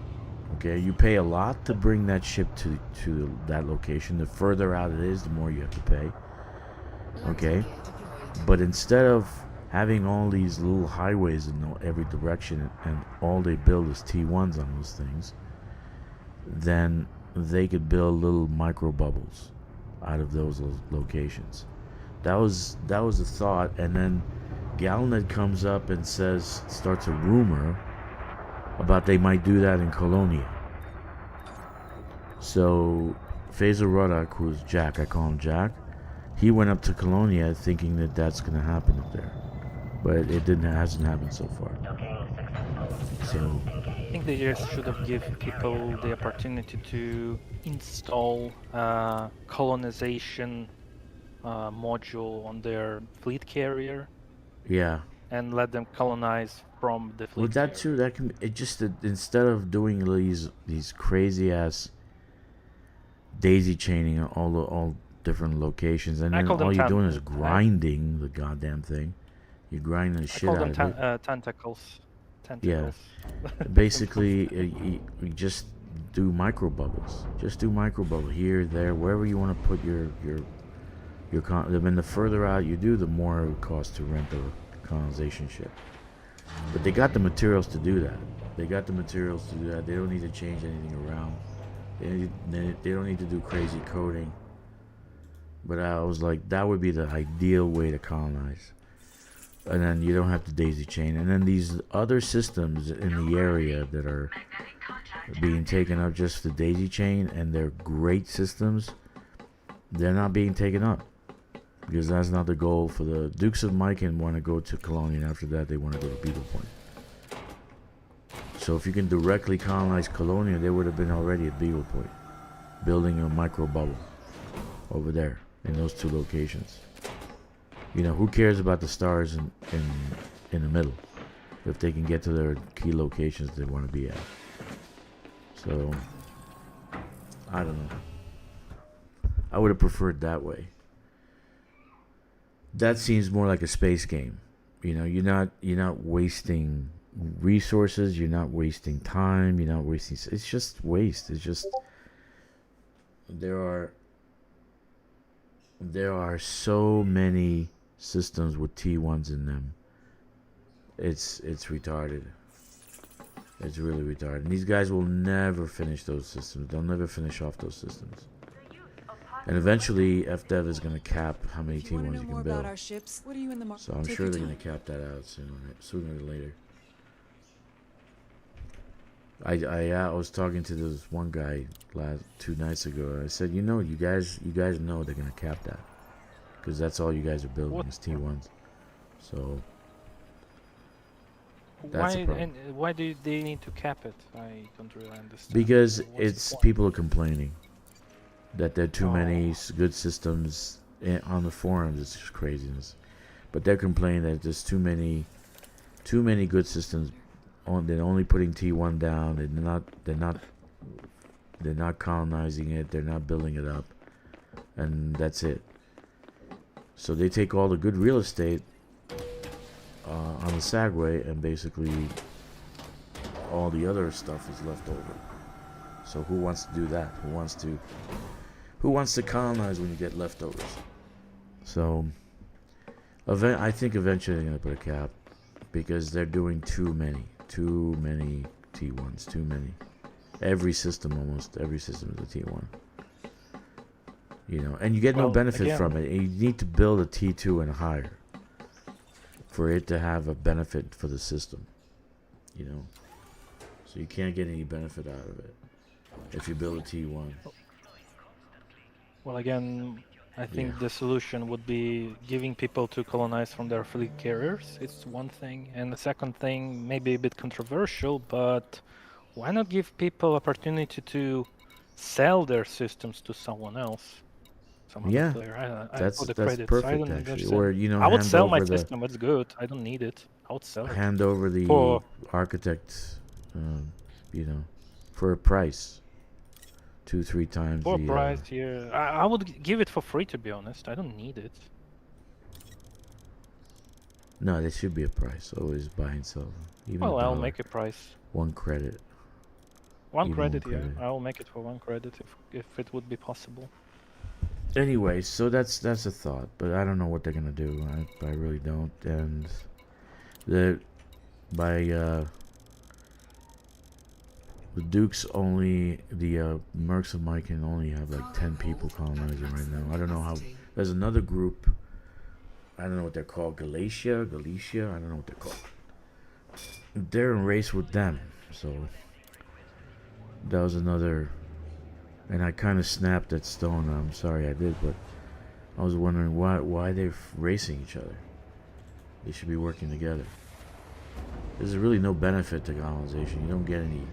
Okay, you pay a lot to bring that ship to that location. The further out it is, the more you have to pay. Okay, but instead of having all these little highways in every direction and all they build is T1s on those things, then they could build little micro bubbles out of those locations. That was the thought, and then Galnet comes up and starts a rumor about they might do that in Colonia. So Phaser Ruddock, who's Jack, I call him Jack, he went up to Colonia thinking that that's going to happen up there, but it hasn't happened so far. So I think they just should have given people the opportunity to install colonization module on their fleet carrier yeah. and let them colonize from the fleet Well, that carrier. too. That can. It just that instead of doing these crazy ass daisy chaining all different locations, and I then call them all you're doing is grinding the goddamn thing. You're grinding the I shit call out them of it. tentacles. Yeah. Basically, you just do micro bubbles. Just do micro bubble here, there, wherever you want to put your. I mean, the further out you do, the more it would cost to rent a colonization ship. But they got the materials to do that. They don't need to change anything around. They don't need to do crazy coding. But I was like, that would be the ideal way to colonize. And then you don't have to daisy chain. And then these other systems in the area that are being taken up just to daisy chain, and they're great systems, they're not being taken up. Because that's not the goal for the Dukes of Myken. Want to go to Colonia, and after that they want to go to Beetle Point. So if you can directly colonize Colonia, they would have been already at Beetle Point, building a micro bubble over there in those two locations. You know, who cares about the stars in the middle if they can get to their key locations they want to be at? So I don't know. I would have preferred that way. That seems more like a space game. You know, you're not wasting resources, you're not wasting time, you're not wasting. It's just waste. It's just there are so many systems with T1s in them. It's retarded. It's really retarded. And these guys will never finish those systems. They'll never finish off those systems. And eventually, FDev is going to cap how many If you want T1s to know you more can about build. our ships, what are you in the market? So I'm sure they're going to cap that out sooner or later. I was talking to this one guy 2 nights ago. I said, you guys know they're going to cap that. Because that's all you guys are building is T1s. So that's a problem. Why do they need to cap it? I don't really understand. Because What's the it's point? people are complaining that there are too many good systems on the forums. It's just craziness. But they're complaining that there's too many good systems. They're only putting T1 down. They're not colonizing it. They're not building it up, and that's it. So they take all the good real estate on the Sagway, and basically all the other stuff is left over. So who wants to do that? Who wants to colonize when you get leftovers? So I think eventually they're gonna put a cap because they're doing too many T1s, too many. Almost every system is a T1. You know, and you get no Well, benefit again- from it. And you need to build a T2 and higher for it to have a benefit for the system. You know, so you can't get any benefit out of it if you build a T1. Well, again, I think Yeah. the solution would be giving people to colonize from their fleet carriers. It's one thing, and the second thing, maybe a bit controversial, but why not give people opportunity to sell their systems to someone else, some other Yeah, player? I that's for the that's credits. I perfect don't actually. understand. Or you know, I would hand sell my over the system. It's good. I don't need it. I would sell it. hand over the For- architect, you know, for a price, 2-3 times For a the price here, I would give it for free. To be honest, I don't need it. No, there should be a price. Always buy and sell. Even Well, a I'll dollar. make a price. 1 credit. One Even credit, one yeah. credit. I'll make it for 1 credit if it would be possible. Anyway, so that's a thought, but I don't know what they're gonna do. I really don't. And the Dukes only the Mercs of Mike can only have like 10 people colonizing right now. I don't know how. There's another group. I don't know what they're called. Galatia. I don't know what they're called. They're in race with them, so that was another. And I kind of snapped at Stone. I'm sorry I did, but I was wondering why they're racing each other. They should be working together. There's really no benefit to colonization. You don't get any.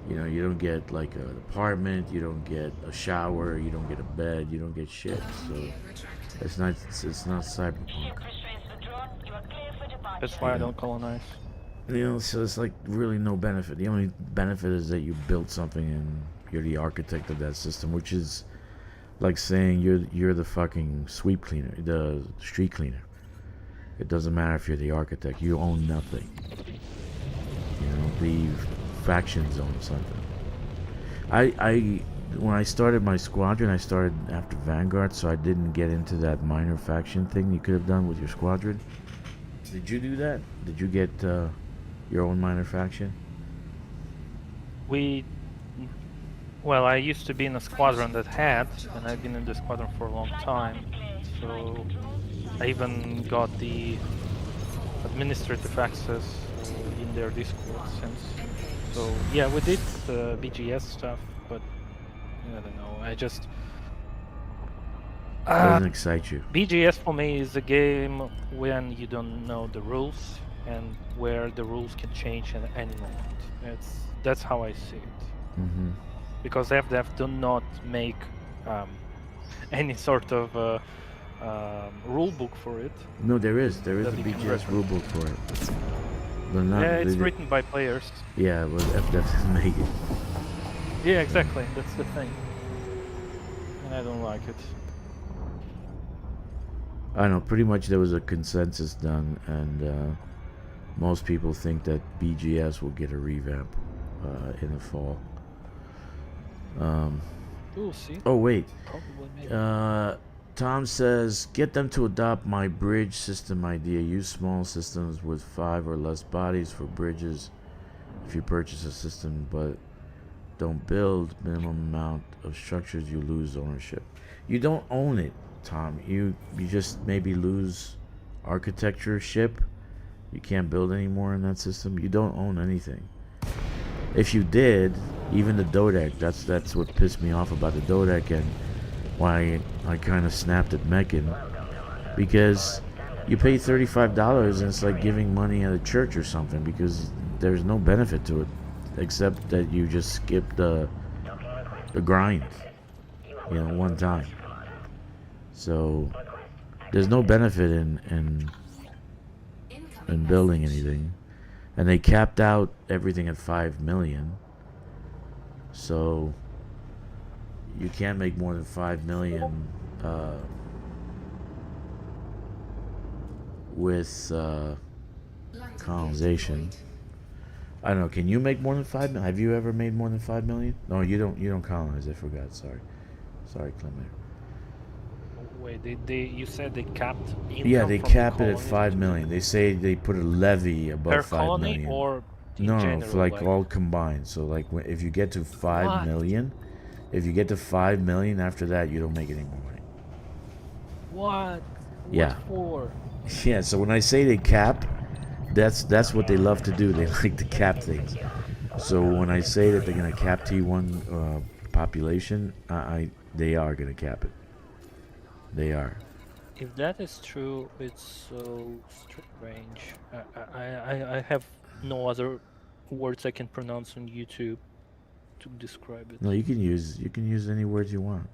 You know, you don't get like an apartment. You don't get a shower. You don't get a bed. You don't get shit. So it's not cyberpunk. That's why I Yeah. don't colonize. You know, so it's like really no benefit. The only benefit is that you built something and you're the architect of that system, which is like saying you're the fucking sweep cleaner, the street cleaner. It doesn't matter if you're the architect. You own nothing. You know, the factions own something. I when I started my squadron, I started after Vanguard, so I didn't get into that minor faction thing you could have done with your squadron. Did you do that? Did you get your own minor faction? Well, I used to be in a squadron that had, and I've been in the squadron for a long time. So I even got the administrative access in their Discord since. So yeah, we did BGS stuff, but I don't know. I just Doesn't excite you. BGS for me is a game when you don't know the rules and where the rules can change at any moment. That's how I see it. Mm-hmm. Because FDev do not make any sort of rule book for it. No, there is a That you can BGS reference. rulebook for it. But not, Yeah, it's they- written by players. Yeah, but FDev doesn't make it. Yeah, exactly. That's the thing. And I don't like it. I know, pretty much there was a consensus done, and most people think that BGS will get a revamp in the fall. We'll see. Oh wait, Probably maybe. Tom says, get them to adopt my bridge system idea. Use small systems with 5 or less bodies for bridges if you purchase a system, but don't build minimum amount of structures, you lose ownership. You don't own it, Tom. You just maybe lose architecture ship. You can't build anymore in that system. You don't own anything. If you did, even the Dodec, that's what pissed me off about the Dodec and why I kind of snapped at Meccan, because you pay $35 and it's like giving money at a church or something, because there's no benefit to it except that you just skip the grind, you know, one time. So there's no benefit in building anything, and they capped out everything at 5 million. So you can't make more than 5 million with colonization. I don't know. Can you make more than 5 million? Have you ever made more than 5 million? No, you don't. You don't colonize. I forgot. Sorry, Clement. Wait, you said they capped income Yeah, they from the cap it at colony 5 million. They say they put a levy above per 5 colony million. or in No, general, for like all combined. So like if you get to 5 What? million, If you get to 5 million after that, you don't make any more money. What? Yeah. What for? Yeah. So when I say they cap, that's what they love to do. They like to cap things. So when I say that they're gonna cap T1 population, they are gonna cap it. They are. If that is true, it's so strange. I have no other words I can pronounce on YouTube to describe it. No, you can use any words you want.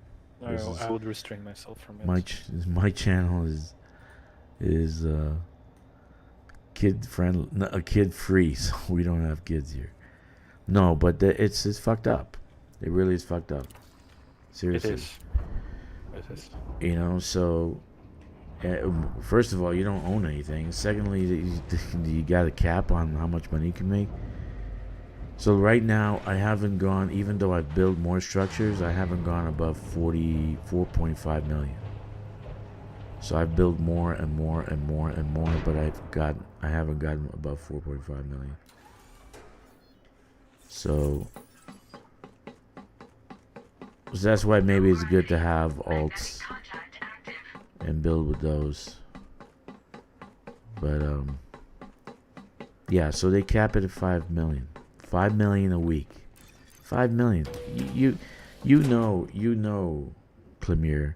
I, This is I would restrain myself from it. my channel is kid friendly, kid free, so we don't have kids here. No, but it's fucked up. It really is fucked up. Seriously. It is. It is. You know, so first of all, you don't own anything. Secondly, you got a cap on how much money you can make. So right now, I haven't gone, even though I've built more structures, I haven't gone above 44.5 million. So I've built more and more and more and more, but I haven't gotten above 4.5 million. So that's why maybe it's good to have alts and build with those. But yeah, so they cap it at 5 million. 5 million a week. 5 million. You know, Clemire.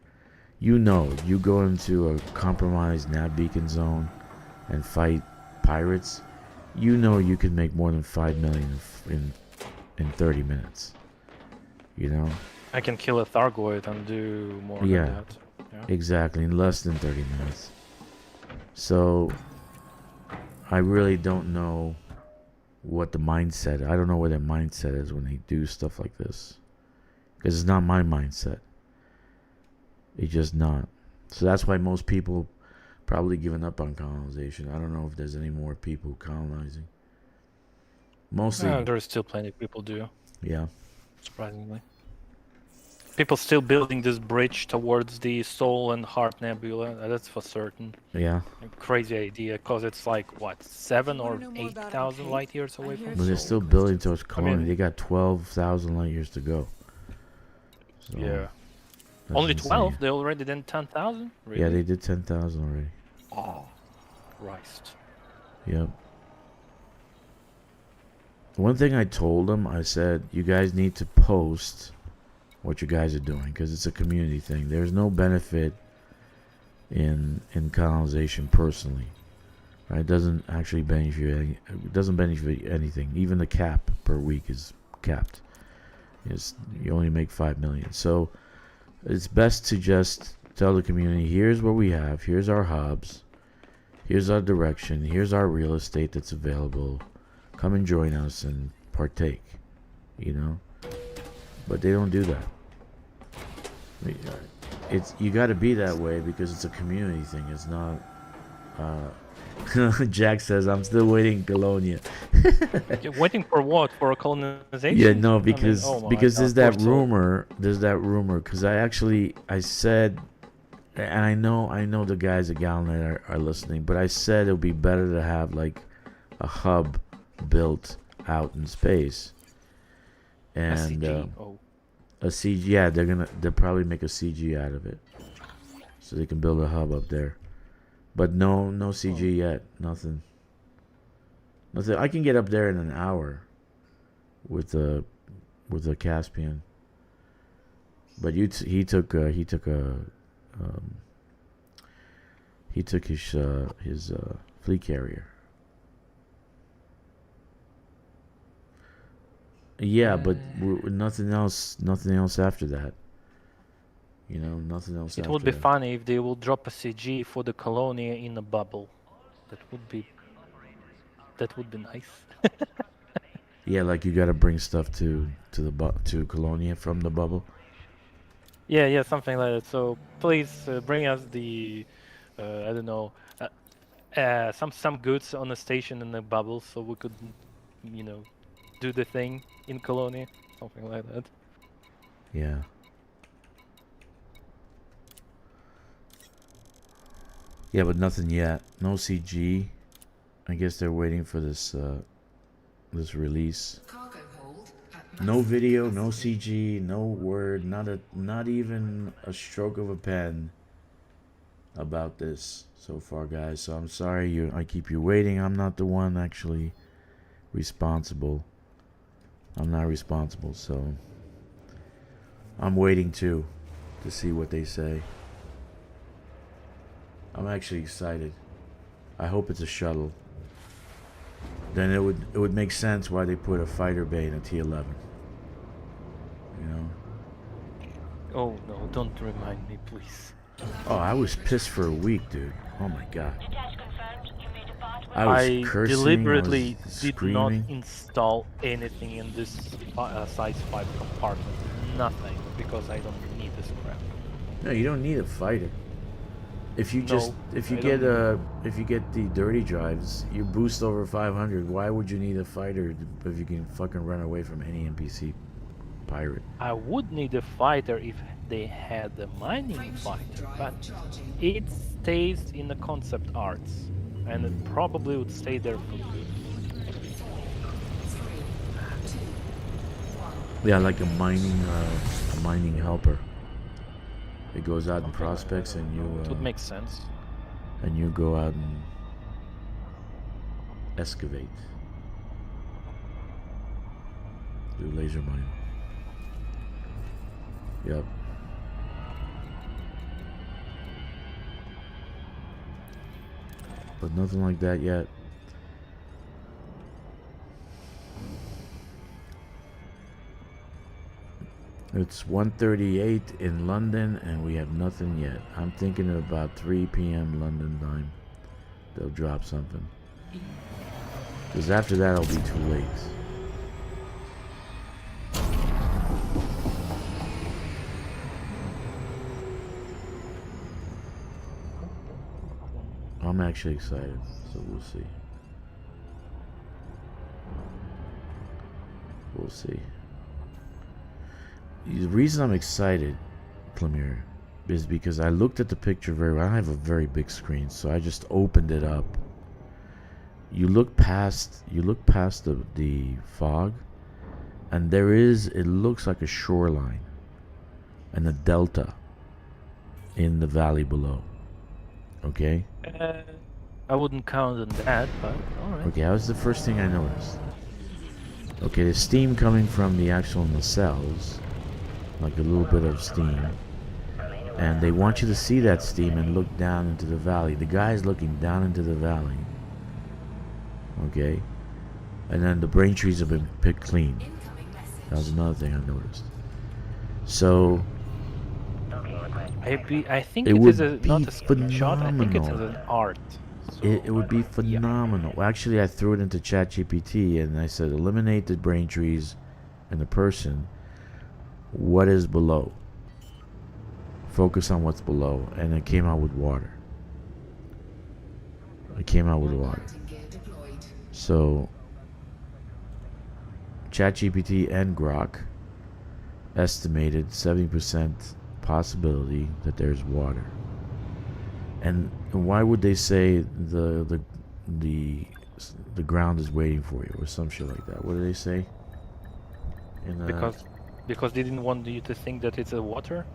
You go into a compromised nav beacon zone and fight pirates. You know you can make more than 5 million in 30 minutes. You know? I can kill a Thargoid and do more Yeah. than that. Yeah. Exactly, in less than 30 minutes. So I really don't know what the mindset. I don't know what their mindset is when they do stuff like this, because it's not my mindset. It's just not. So that's why most people probably giving up on colonization. I don't know if there's any more people colonizing. Mostly, There's still plenty of people do, yeah. surprisingly. People still building this bridge towards the Soul and Heart Nebula. That's for certain. Yeah, A crazy idea, because it's like what, 7 or Wanna know more about 8,000 Outbreak? light years away I'm here from if but they're you Soul. still building towards colony. mean- They got 12,000 light years to go. So Yeah. that's Only insane. 12? They already did 10,000? Really? Yeah, they did 10,000 already. Oh, Christ. Yep. One thing I told them, I said, you guys need to post what you guys are doing, because it's a community thing. There's no benefit in colonization personally. Right? It doesn't actually benefit you. It doesn't benefit you anything. Even the cap per week is capped. You only make 5 million. So it's best to just tell the community, here's what we have. Here's our hubs. Here's our direction. Here's our real estate that's available. Come and join us and partake. You know? But they don't do that. It's you got to be that way because it's a community thing. It's not. Jack says, "I'm still waiting, Colonia." You're waiting for what? For a colonization? Yeah, no, I mean, because oh my because God, there's that poor soul. rumor. There's that rumor because I said, and I know the guys at Galnet are listening, but I said it would be better to have like a hub built out in space. And SCG. Oh. a CG, yeah, they'll probably make a CG out of it, so they can build a hub up there. But no CG yet, nothing. I can get up there in an hour with the Caspian. But he took his fleet carrier. Yeah, but nothing else after that. You know, nothing else. It would be after that. funny if they will drop a CG for the Colonia in a bubble. That would be nice. Yeah, like you got to bring stuff to Colonia from the bubble. Yeah, something like that. So please bring us the, I don't know, some goods on the station in the bubble, so we could, do the thing in Colonia, something like that. Yeah. Yeah, but nothing yet. No CG. I guess they're waiting for this release. Cargo hold at No video, no CG, no word, not even a stroke of a pen about this so far, guys. So I'm sorry I keep you waiting. I'm not the one actually responsible. I'm not responsible, so I'm waiting too to see what they say. I'm actually excited. I hope it's a shuttle. Then it would make sense why they put a fighter bay in a T-11. You know? Oh no, don't remind me, please. Oh, I was pissed for a week, dude. Oh my god. Detach confirmed. You may depart when I was I cursing, deliberately I was did not screaming. install anything in this size 5 compartment. Nothing, because I don't need this crap. No, you don't need a fighter. If you No, if you I get don't if you get the dirty drives, you boost over 500. Why would you need a fighter if you can fucking run away from any NPC pirate? I would need a fighter if they had a mining fighter, but it stays in the concept arts, and it probably would stay there for good. Yeah, like a mining helper. It goes out and prospects, and It would you make sense. go out and excavate, do laser mining. Yep. But nothing like that yet. It's 1:38 in London and we have nothing yet. I'm thinking at about 3 p.m. London time they'll drop something. Because after that it'll be too late. I'm actually excited, so we'll see. We'll see. The reason I'm excited, Clemire, is because I looked at the picture very well. I have a very big screen, so I just opened it up. You look past the fog, and it looks like a shoreline and a delta in the valley below. Okay? I wouldn't count on that, but alright. Okay, that was the first thing I noticed. Okay, the steam coming from the actual nacelles, like a little bit of steam, and they want you to see that steam and look down into the valley. The guy's looking down into the valley. Okay, and then the brain trees have been picked clean. That was another thing I noticed. So I think it it would is be not a screenshot, I think it's phenomenal. an art. So, It would be phenomenal. Well, actually, I threw it into ChatGPT and I said, eliminate the brain trees and the person. What is below? Focus on what's below. And it came out with water. It came out with water. So, ChatGPT and Grok estimated 70% possibility that there's water. And why would they say the ground is waiting for you or some shit like that? What do they say? Because they didn't want you to think that it's a water,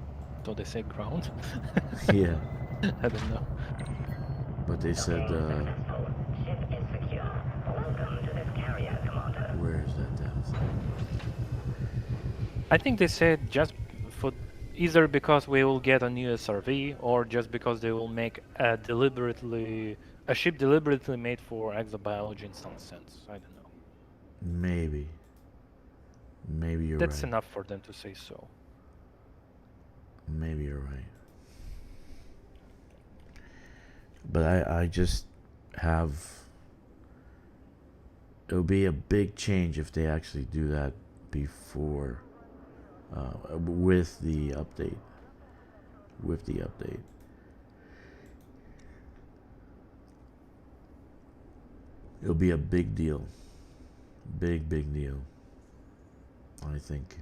so they say ground. Yeah, I don't know. but they said ship is secure. Welcome to this carrier, Commander. where is that damn thing? I think they said just for either because we will get a new SRV or just because they will make a ship deliberately made for exobiology in some sense. I don't know. Maybe you're That's right. enough for them to say so. Maybe you're right. But I just have. It would be a big change if they actually do that before, with the update. It'll be a big deal. Big deal. I think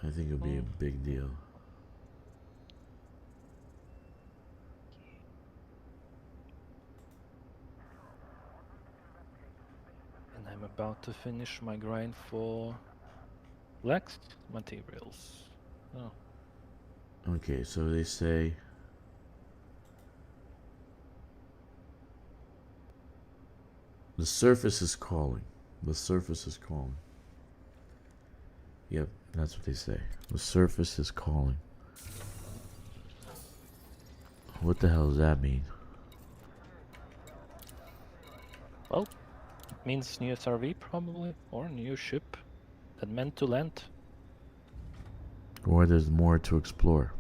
it'll be a big deal. And I'm about to finish my grind for Lex materials. Oh. Okay, so they say the surface is calling. The surface is calling. Yep, that's what they say. The surface is calling. What the hell does that mean? Well, it means new SRV probably, or new ship that meant to land. Or there's more to explore.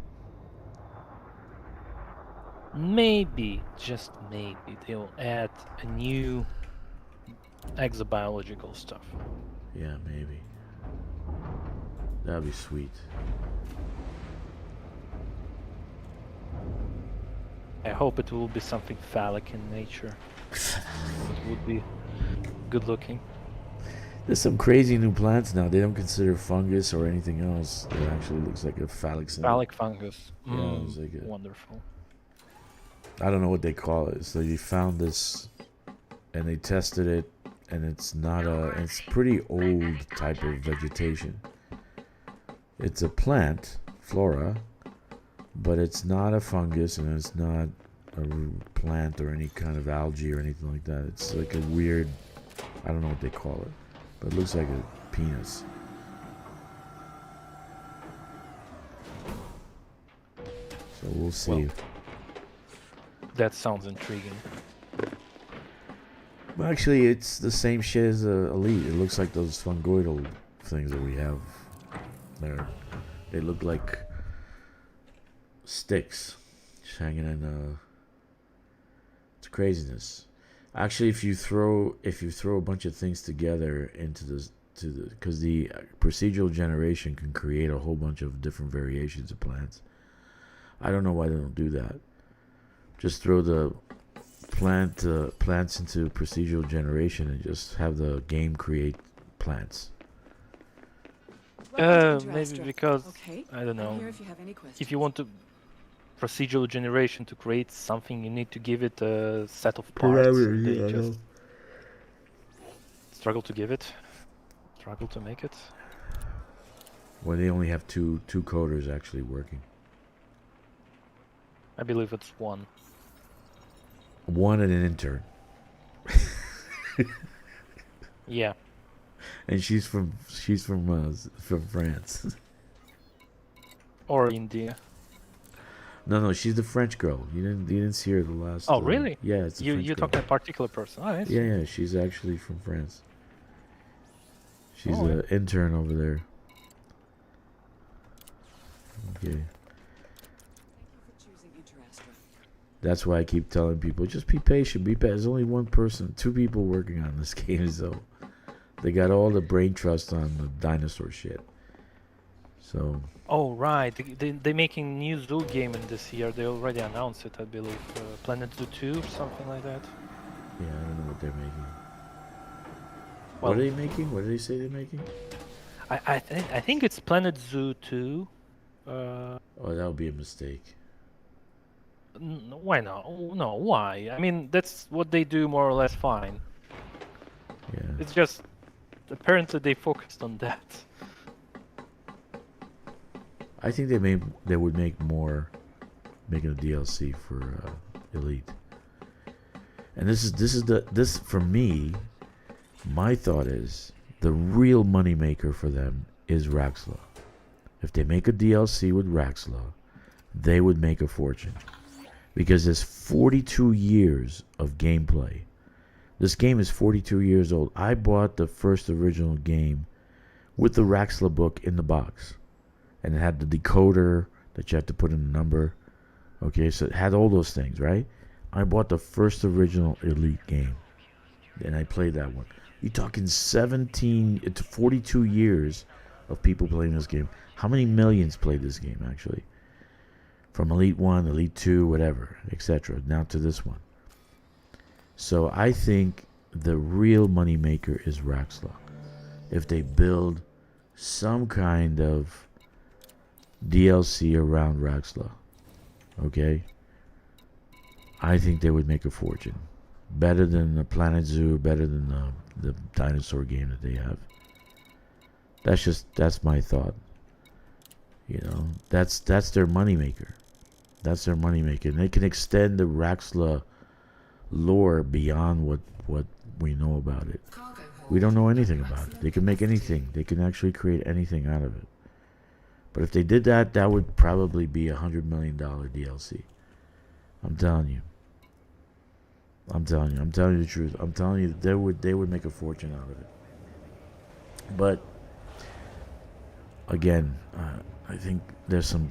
Maybe, just maybe, they'll add a new exobiological stuff. Yeah, maybe. That'd be sweet. I hope it will be something phallic in nature. It would be good looking. There's some crazy new plants now. They don't consider fungus or anything else. It actually looks like a phallic symbol. Phallic fungus. Yeah, it was like a, Wonderful. I don't know what they call it. So you found this, and they tested it, and it's not a. It's pretty old type of vegetation. It's a plant, flora, but it's not a fungus, and it's not a plant or any kind of algae or anything like that. It's like a weird. I don't know what they call it, but it looks like a penis. So we'll see. Well, that sounds intriguing. Well, actually, it's the same shit as Elite. It looks like those fungoidal things that we have there. They look like sticks just hanging in. It's craziness. Actually, if you throw a bunch of things together into because the procedural generation can create a whole bunch of different variations of plants. I don't know why they don't do that. Just throw the plants into procedural generation and just have the game create plants. Maybe because I don't know. If you want to procedural generation to create something, you need to give it a set of parts. They just struggle to give it, struggle to make it. Well, they only have two coders actually working. I believe it's one. One and an intern. Yeah. And she's from France. Or India. No, she's the French girl. You didn't see her the last. Oh, really? Yeah, it's a French you girl. talking a particular person? Oh, Yeah, she's actually from France. She's Oh, an intern over there. Okay. That's why I keep telling people, just be patient, There's only one person, two people working on this game, so they got all the brain trust on the dinosaur shit. So. Oh, right. They're making new zoo game in this year. They already announced it, I believe. Planet Zoo 2 or something like that. Yeah, I don't know what they're making. Well, what are they making? What did they say they're making? I think it's Planet Zoo 2. Oh, that would be a mistake. Why not? No, why? I mean, that's what they do more or less fine. Yeah. It's just apparently they focused on that. I think they would make more making a DLC for Elite. And this for me, my thought is the real moneymaker for them is Raxla. If they make a DLC with Raxla, they would make a fortune. Because there's 42 years of gameplay. This game is 42 years old. I bought the first original game with the Raxla book in the box. And it had the decoder that you had to put in a number. Okay, so it had all those things, right? I bought the first original Elite game. And I played that one. You're talking 17 to 42 years of people playing this game. How many millions played this game, actually? From Elite 1, Elite 2, whatever, etc. Now to this one. So I think the real moneymaker is Raxla. If they build some kind of DLC around Raxla, okay, I think they would make a fortune. Better than the Planet Zoo, better than the dinosaur game that they have. That's my thought. You know, that's their moneymaker. That's their moneymaker. And they can extend the Raxla lore beyond what we know about it. Cargo hold We don't know anything at about it. maximum They can make capacity. anything. They can actually create anything out of it. But if they did that, that would probably be $100 million DLC. I'm telling you. I'm telling you. I'm telling you the truth. I'm telling you they would make a fortune out of it. But again, I think there's some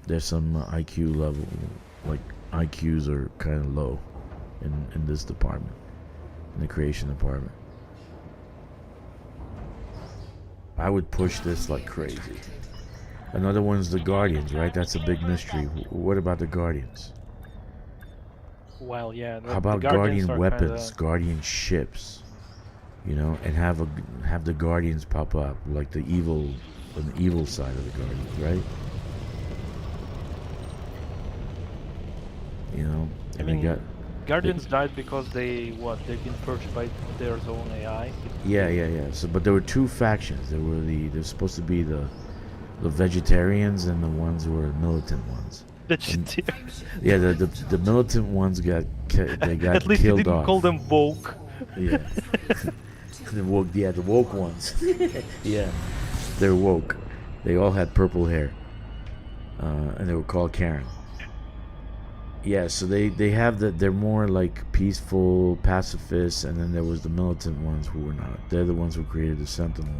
there's some IQ level, like IQs are kind of low in this department, in the creation department. I would push this like crazy. Another one's the Guardians, right? That's a big mystery. What about the Guardians? Well, yeah. How about Guardian Guardians are weapons, kinda- Guardian ships, you know, and have the Guardians pop up like on the evil side of the Guardians, right? You know, I and mean, they got Guardians died because they've been purged by their own AI. yeah. So, but there were two factions. There's supposed to be the vegetarians and the ones who were militant ones. Yeah, the militant ones got At least you killed didn't off. call them woke. Yeah. the woke ones. Yeah, they're woke. They all had purple hair, and they were called Karen. Yeah, so they have they're more like peaceful pacifists, and then there was the militant ones who were not. They're the ones who created the Sentinel,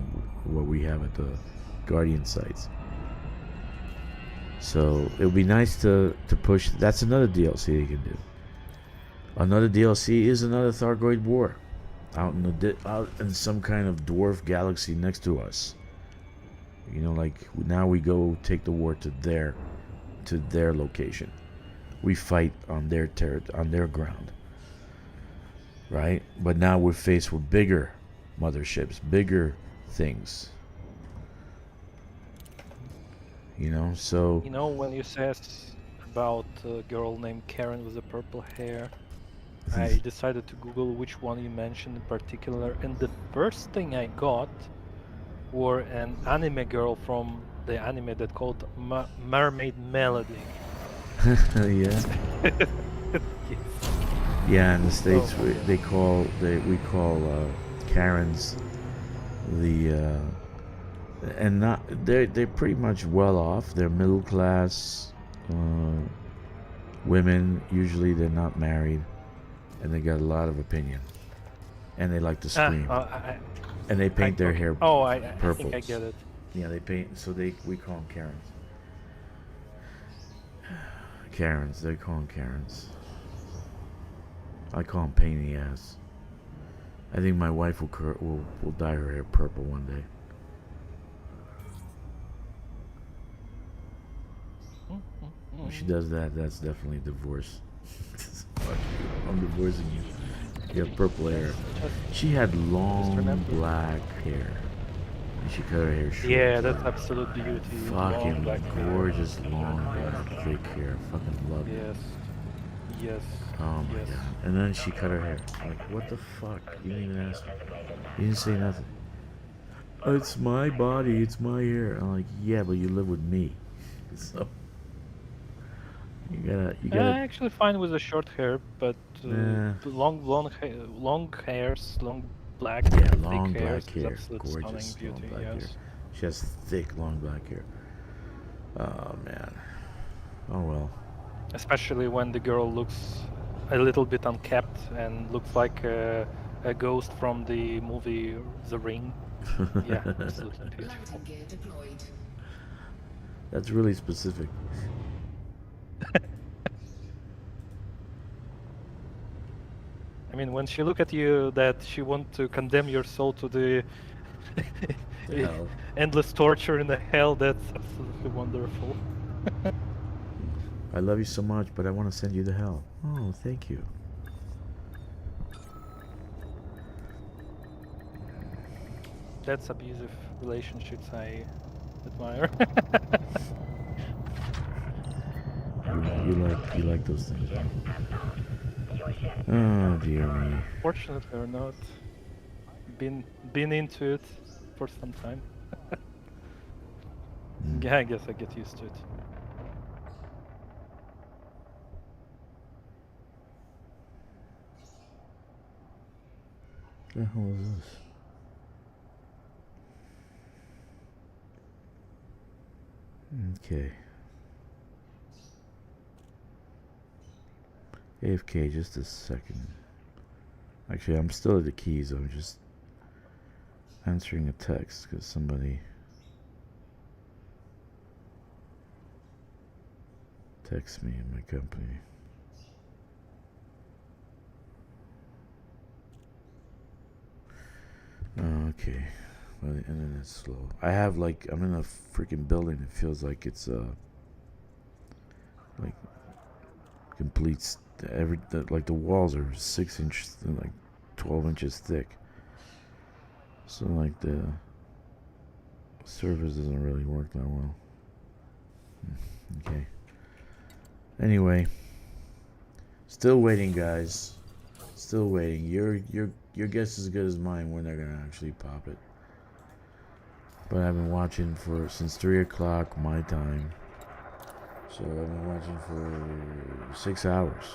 what we have at the Guardian sites. So it would be nice to push. That's another DLC they can do. Another DLC is another Thargoid war, out in some kind of dwarf galaxy next to us. You know, like now we go take the war to their location. We fight on their on their ground, right? But now we're faced with bigger motherships, bigger things. You know, so You know, when you said about a girl named Karen with the purple hair, I decided to Google which one you mentioned in particular, and the first thing I got were an anime girl from the anime that called Mermaid Melody. yeah, Yes. yeah. In the States, Oh. we call Karens the and not they're pretty much well off. They're middle class women. Usually, they're not married, and they got a lot of opinion, and they like to scream, and they paint their hair. I purple. think I get it. Yeah, they paint. So we call them Karens. Karens, they call them Karens. I call them pain in the ass. I think my wife will dye her hair purple one day. When she does that, that's definitely divorce. Fuck you. I'm divorcing you. You have purple hair. She had long remember. black hair. And she cut her hair short. Yeah, that's absolute beauty. Long Fucking black hair. gorgeous, long, black, thick hair. Fucking love it. Yes. Yes. Oh my yes. god. And then she cut her hair. Like, what the fuck? You didn't even ask me. You didn't say nothing. It's my body, it's my hair. I'm like, yeah, but you live with me. So you gotta Actually fine with the short hair, but Nah. long hairs, long black, yeah, thick long hairs, black hair. absolute Gorgeous stunning long beauty. black hair. Yes. She has thick, long black hair. Oh man. Oh well. Especially when the girl looks a little bit unkept and looks like a ghost from the movie The Ring. Yeah, absolutely beautiful. Lighting gear deployed. That's really specific. I mean, when she look at you, that she want to condemn your soul to the Hell. endless torture in the hell. That's absolutely wonderful. I love you so much, but I want to send you to hell. Oh, thank you. That's abusive relationships I admire. You like those things. Huh? your ship. Oh dear me. Fortunately or not, been into it for some time. Yeah, I guess I get used to it. What the hell is this? Okay. AFK, just a second. Actually, I'm still at the keys. I'm just answering a text because somebody texts me in my company. Oh, okay. Well, the internet's slow. I'm in a freaking building. It feels like it's like complete. Like the walls are 6 inches, like 12 inches thick. So like the service doesn't really work that well. Okay. Anyway, still waiting, guys. Still waiting. Your guess is as good as mine when they're gonna actually pop it. But I've been watching since 3 o'clock my time. So I've been watching for 6 hours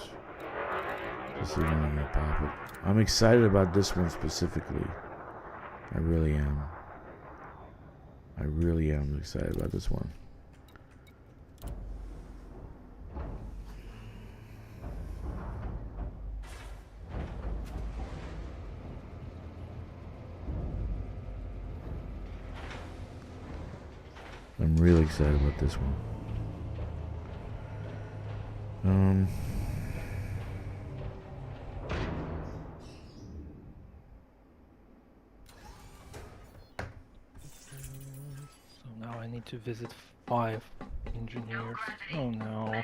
to see when they're gonna pop it. I'm excited about this one specifically. I really am. I really am excited about this one. I'm really excited about this one. So now I need to visit 5 engineers. Oh no.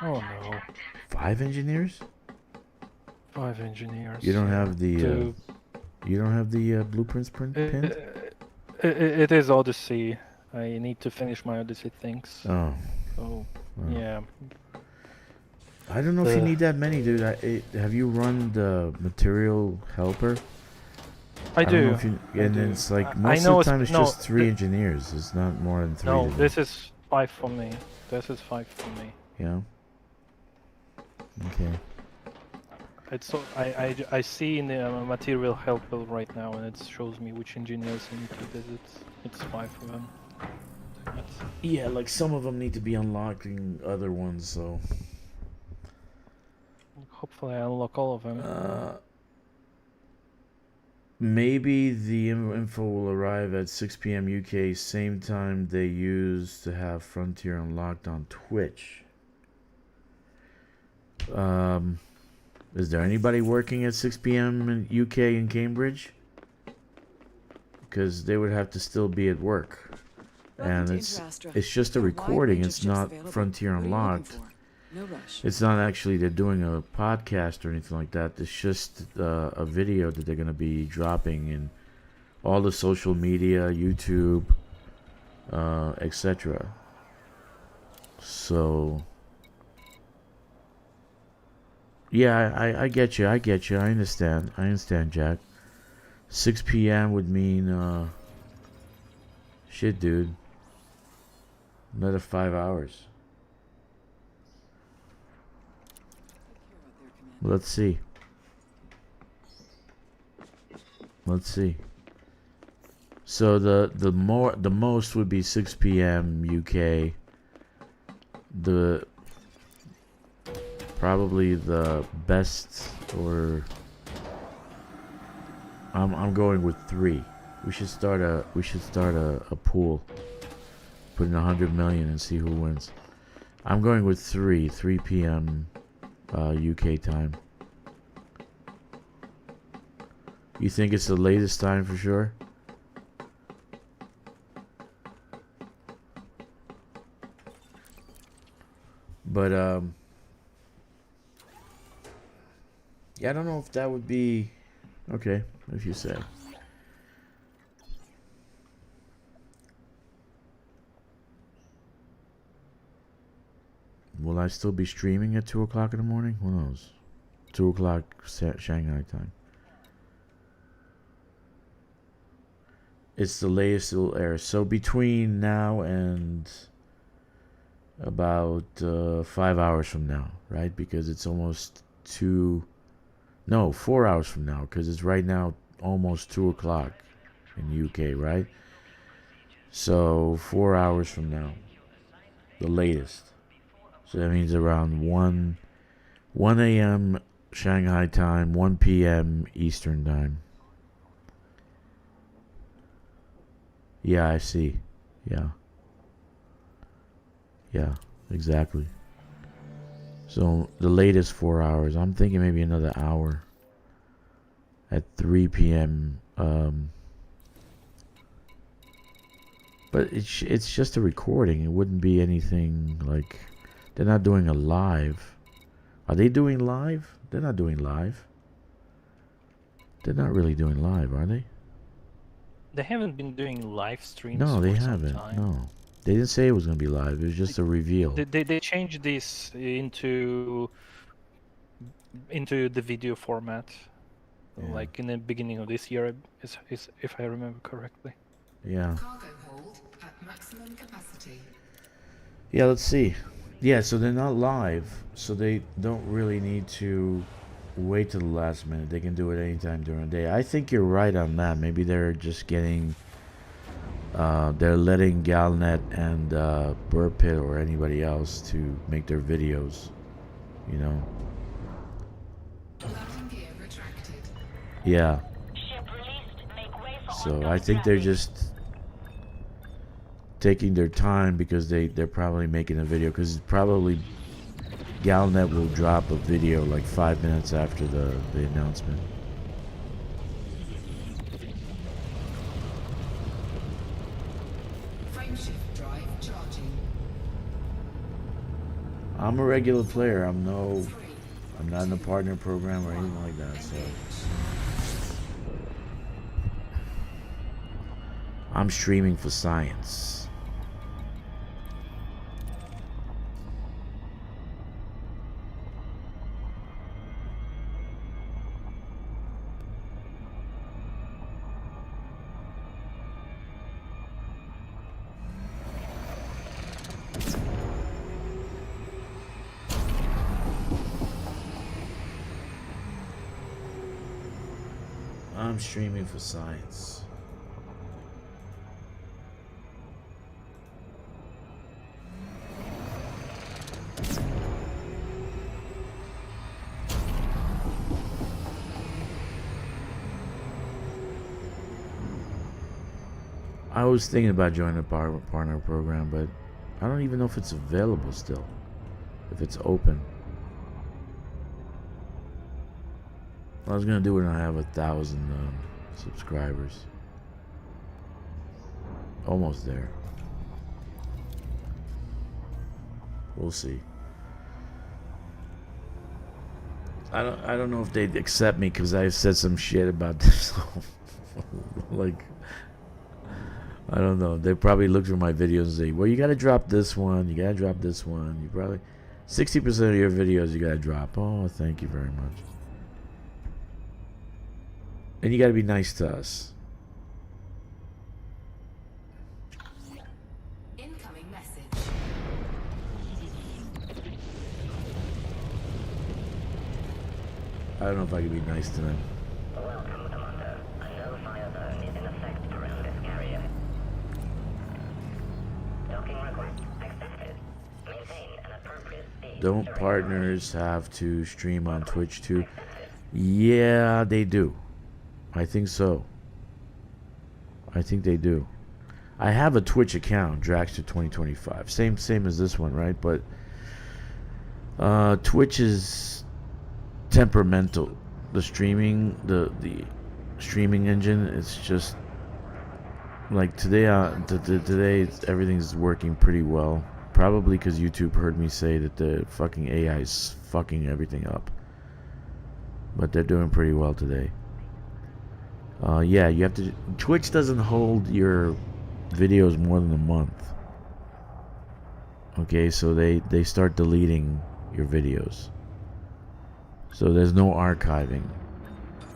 Oh no. 5 engineers? 5 engineers. You don't have the to- you don't have the blueprints pinned? It is Odyssey. I need to finish my Odyssey things. Oh. So, Oh. yeah. I don't know if you need that many, dude. Have you run the material helper? I don't know do. if you, I and do. it's like I most know of the time it's no, just 3 engineers. It's not more than 3. No, to do. this is 5 for me. This is 5 for me. Yeah. Okay. It's so I see in the material helper right now, and it shows me which engineers I need to visit. It's 5 of them. Yeah, like some of them need to be unlocking other ones, so. Hopefully, I unlock all of them. Maybe the info will arrive at 6 p.m. UK, same time they used to have Frontier unlocked on Twitch. Is there anybody working at 6 p.m. in UK in Cambridge? Because they would have to still be at work. And it's just a recording. It's not Frontier unlocked. No rush. It's not actually they're doing a podcast or anything like that. It's just a video that they're going to be dropping in all the social media, YouTube, etc. So, yeah, I get you. I get you. I understand. I understand, Jack. 6 p.m. would mean, shit, dude. Another 5 hours. Let's see. Let's see. So the most would be 6 p.m. UK. Probably the best, or I'm going with 3. We should start a pool. Put in 100 million and see who wins. I'm going with 3 p.m. UK time. You think it's the latest time for sure? But yeah, I don't know if that would be okay, if you say. Will I still be streaming at 2 o'clock in the morning? Who knows? 2 o'clock Shanghai time. It's the latest it will air. So between now and about 5 hours from now, right? Because it's almost 4 hours from now. Because it's right now almost 2 o'clock in UK, right? So 4 hours from now, the latest. So that means around 1 a.m. Shanghai time, 1 p.m. Eastern time. Yeah, I see. Yeah. Yeah, exactly. So the latest 4 hours. I'm thinking maybe another hour at 3 p.m. But it's just a recording. It wouldn't be anything like... They're not doing a live. Are they doing live? They're not doing live. They're not really doing live, are they? They haven't been doing live streams. No, they for some haven't. time. No. They didn't say it was going to be live. It was just a reveal. They changed this into the video format, Yeah. like in the beginning of this year, is if I remember correctly. Yeah. Cargo hold at maximum capacity. Yeah, let's see. Yeah, so they're not live, so they don't really need to wait till the last minute. They can do it anytime during the day. I think you're right on that. Maybe they're just getting... they're letting Galnet and Burpit or anybody else to make their videos, you know? Landing gear retracted. Yeah. Ship released. Make way for So unknown I think they're traffic. just taking their time because they're probably making a video, because probably Galnet will drop a video like 5 minutes after the announcement. Frameshift drive charging. I'm a regular player. I'm not in a 3, partner program or anything like that. So I'm streaming for science. I'm streaming for science. I was thinking about joining a partner program, but I don't even know if it's available still. If it's open. I was gonna do it when I have 1,000 subscribers. Almost there. We'll see. I don't know if they'd accept me because I said some shit about this. Like, I don't know. They probably look through my videos and say, well, you gotta drop this one, you gotta drop this one. You probably 60% of your videos you gotta drop. Oh, thank you very much. And you gotta be nice to us. incoming message. I don't know if I can be nice to them. Welcome, Commander. A no-fire zone is in effect around this carrier. Docking request accepted. Maintain an appropriate speed. Don't partners have to stream on Twitch too? Yeah, they do. I think so. I think they do. I have a Twitch account, Dragster2025. Same as this one, right? But Twitch is temperamental. The streaming streaming engine, it's just like today today everything's working pretty well. Probably because YouTube heard me say that the fucking AI is fucking everything up. But they're doing pretty well today. Yeah, you have to... Twitch doesn't hold your videos more than a month. Okay, so they start deleting your videos. So there's no archiving.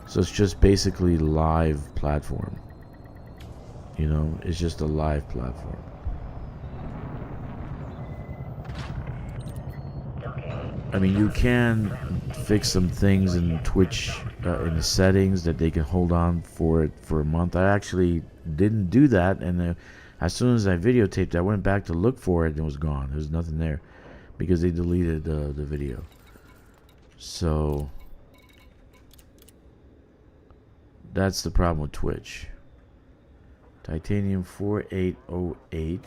So it's just basically live platform. You know, it's just a live platform. I mean, you can fix some things in Twitch in the settings that they can hold on for it for a month. I actually didn't do that, and as soon as I videotaped, I went back to look for it and it was gone. There was nothing there because they deleted the video. So that's the problem with Twitch. Titanium 4808,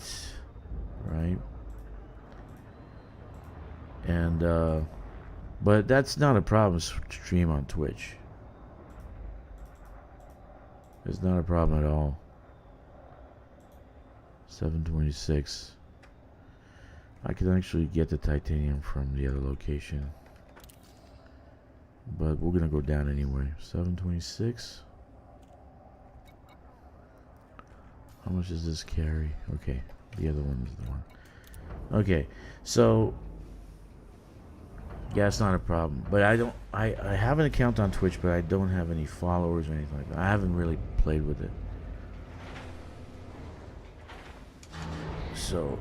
right? And but that's not a problem to stream on Twitch. It's not a problem at all. 726. I can actually get the titanium from the other location, but we're gonna go down anyway. 726. How much does this carry? Okay, the other one is the one. Okay, so yeah, it's not a problem. But I have an account on Twitch, but I don't have any followers or anything like that. I haven't really played with it. So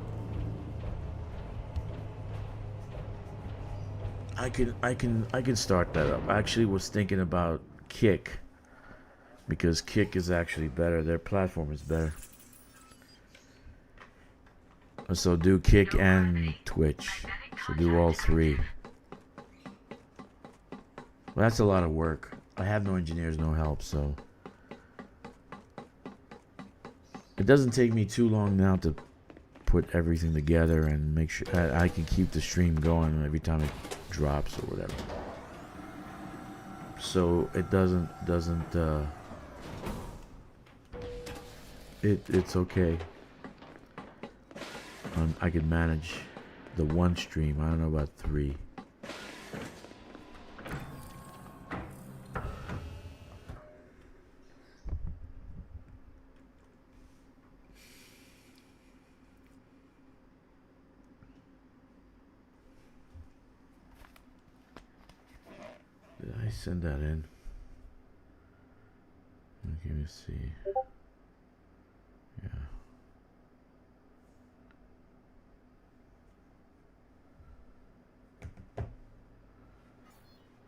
I can start that up. I actually was thinking about Kick, because Kick is actually better. Their platform is better. So do Kick and Twitch. So do all three. Well, that's a lot of work. I have no engineers, no help, so it doesn't take me too long now to put everything together and make sure I can keep the stream going every time it drops or whatever. So it doesn't it's okay. I can manage the one stream. I don't know about three. Did I send that in? Let me see. Yeah.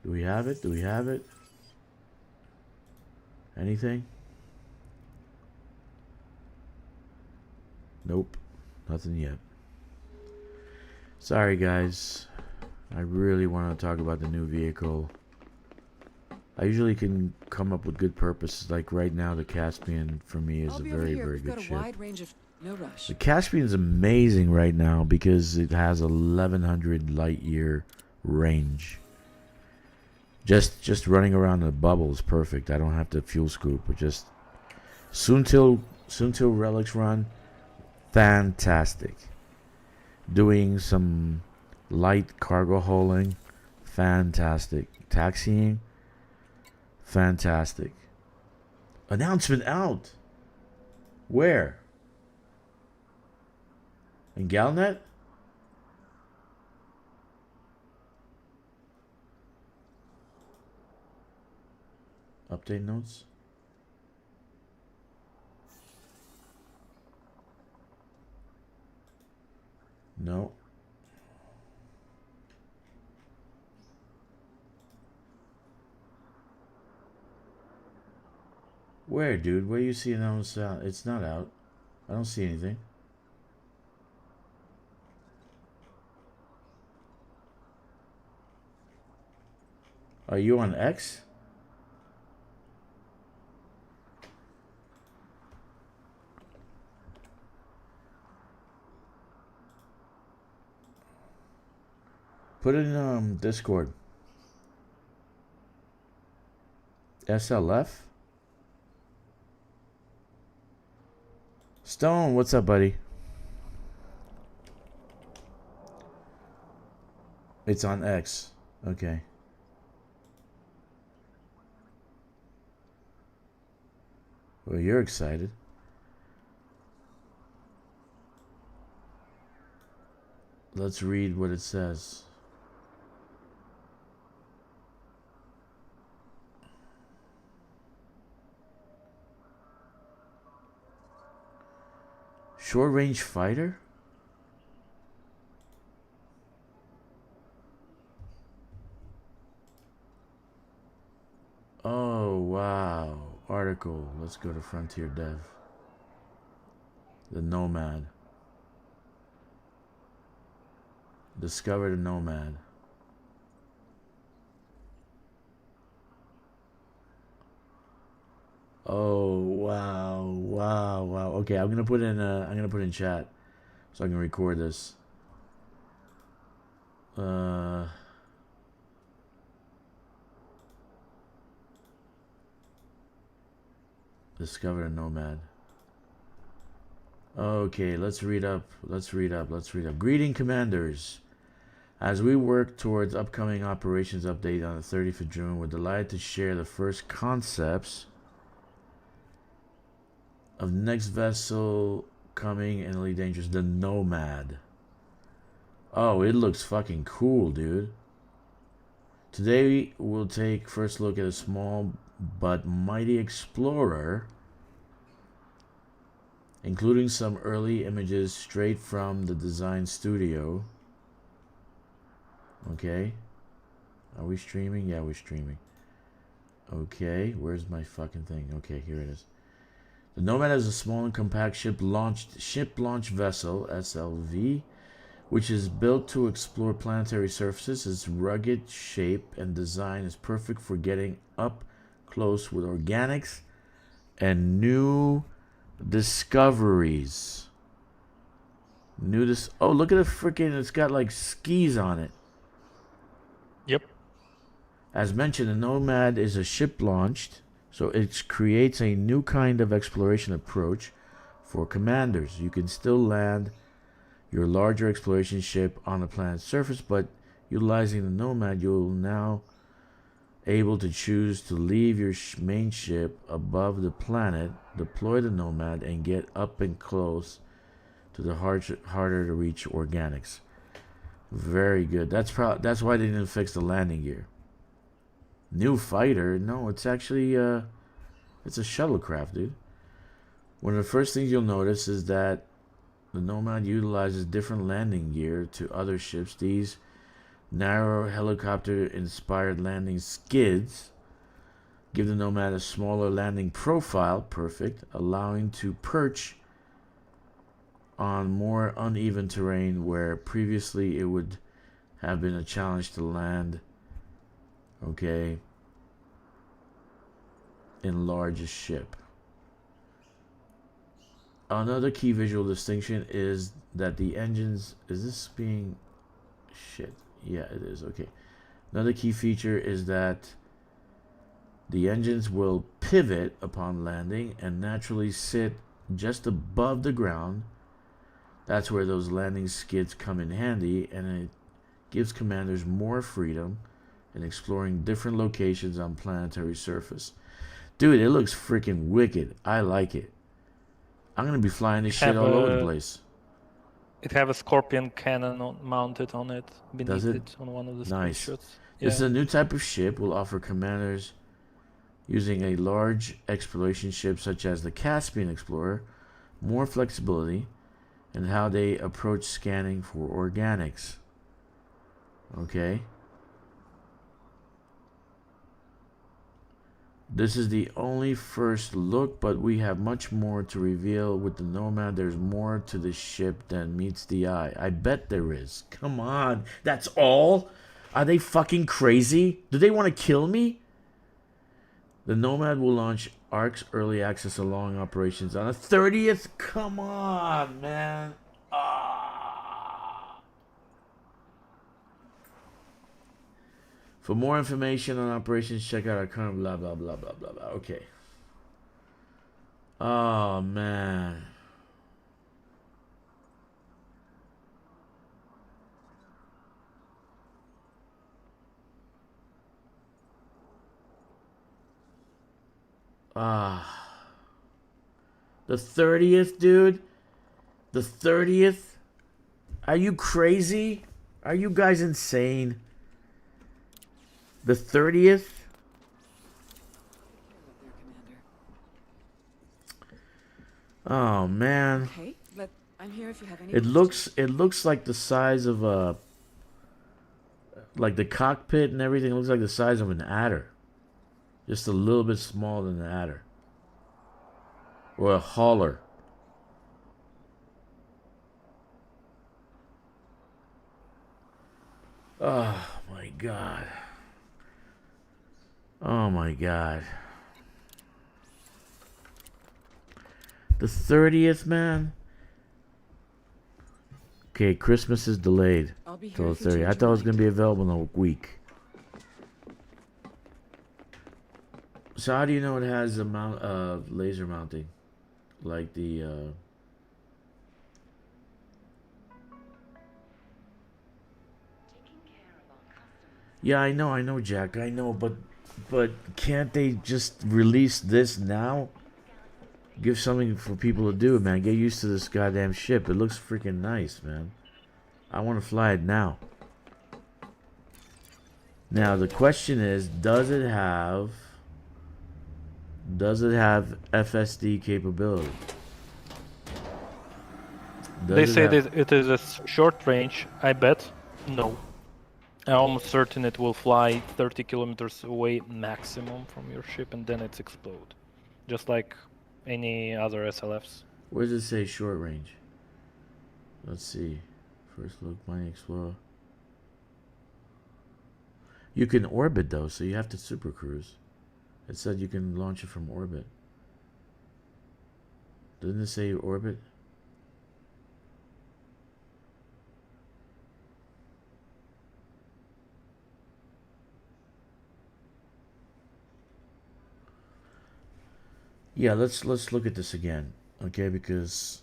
Do we have it? Do we have it? Anything? Nope. Nothing yet. Sorry, guys. I really want to talk about the new vehicle. I usually can come up with good purposes. Like right now, the Caspian for me is I'll a be over very, here. very We've good got a ship. wide range of no rush. The Caspian is amazing right now because it has 1100 light year range. Just running around in a bubble is perfect. I don't have to fuel scoop. But just soon till relics run, fantastic. Doing some light cargo hauling, fantastic. Taxiing, fantastic. Announcement out. Where? In Galnet? Update notes? No. Where, dude? Where you see announced out? It's not out. I don't see anything. Are you on X? Put it in Discord. SLF? Stone, what's up, buddy? It's on X. Okay. Well, you're excited. Let's read what it says. Short range fighter? Oh, wow. Article. Let's go to Frontier Dev. The Nomad. Discover the Nomad. Oh, wow. Wow, wow. Okay, I'm gonna put in chat so I can record this. Discover a Nomad. Okay, let's read up. Greeting, commanders. As we work towards upcoming operations update on the 30th of June, we're delighted to share the first concepts of next vessel coming and Elite Dangerous, the Nomad. Oh, it looks fucking cool, dude. Today we'll take first look at a small but mighty explorer, including some early images straight from the design studio. Okay. Are we streaming? Yeah, we're streaming. Okay, where's my fucking thing? Okay, here it is. The Nomad is a small and compact ship launch vessel, SLV, which is built to explore planetary surfaces. Its rugged shape and design is perfect for getting up close with organics and new discoveries. Oh, look at the freaking, it's got like skis on it. Yep. As mentioned, the Nomad is a ship launched, so it creates a new kind of exploration approach for commanders. You can still land your larger exploration ship on the planet's surface, but utilizing the Nomad, you'll now able to choose to leave your main ship above the planet, deploy the Nomad, and get up and close to the harder to reach organics. Very good. That's why they didn't fix the landing gear. New fighter? No, it's actually it's a shuttlecraft, dude. One of the first things you'll notice is that the Nomad utilizes different landing gear to other ships. These narrow helicopter-inspired landing skids give the Nomad a smaller landing profile, perfect, allowing to perch on more uneven terrain where previously it would have been a challenge to land, okay, in largest ship. Another key visual distinction is that the engines, is this being shit? Yeah, it is. Okay. Another key feature is that the engines will pivot upon landing and naturally sit just above the ground. That's where those landing skids come in handy, and it gives commanders more freedom in exploring different locations on planetary surface. Dude, it looks freaking wicked. I like it. I'm gonna be flying this shit all over the place. It have a Scorpion cannon mounted on it, beneath it on one of the nice screenshots. This is a new type of ship. Will offer commanders using a large exploration ship such as the Caspian Explorer more flexibility in how they approach scanning for organics. Okay. This is the only first look, but we have much more to reveal with the Nomad. There's more to the ship than meets the eye. I bet there is. Come on. That's all? Are they fucking crazy? Do they want to kill me? The Nomad will launch ARC's early access along operations on the 30th. Come on, man. For more information on operations, check out our current blah, blah, blah, blah, blah, blah. Okay. Oh, man. The 30th, dude? The 30th? Are you crazy? Are you guys insane? The 30th? Oh, man. Okay, I'm here if you have any It questions. looks like the size of a, like the cockpit and everything looks like the size of an adder. Just a little bit smaller than an adder. Or a hauler. Oh my god. Oh my god. The 30th, man? Okay, Christmas is delayed I'll be here till the if you 30th. change I your thought it was mind. going to be available in a week. So how do you know it has a laser mounting? Like the... Yeah, I know, Jack. I know, but can't they just release this now? Give something for people to do, man. Get used to this goddamn ship. It looks freaking nice, man. I want to fly it now. Now the question is, does it have FSD capability? They Does it say have... that it is a short range. I bet no. I'm almost certain it will fly 30 kilometers away maximum from your ship and then it's explode. Just like any other SLFs. Where does it say short range? Let's see. First look, mining explorer. You can orbit though, so you have to super cruise. It said you can launch it from orbit. Didn't it say orbit? Yeah, let's look at this again, okay? Because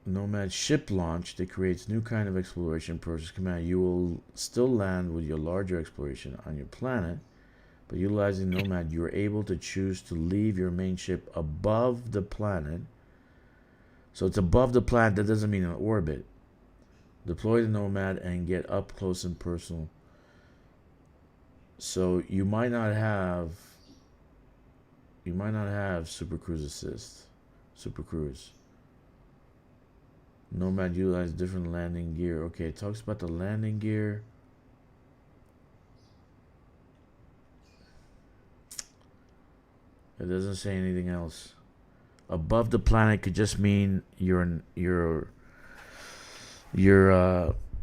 Nomad ship launch that creates new kind of exploration process command. You will still land with your larger exploration on your planet, but utilizing Nomad, you are able to choose to leave your main ship above the planet. So it's above the planet. That doesn't mean in orbit. Deploy the Nomad and get up close and personal. So you might not have Super Cruise Assist. Super Cruise. Nomad utilize different landing gear. Okay, it talks about the landing gear. It doesn't say anything else. Above the planet could just mean you're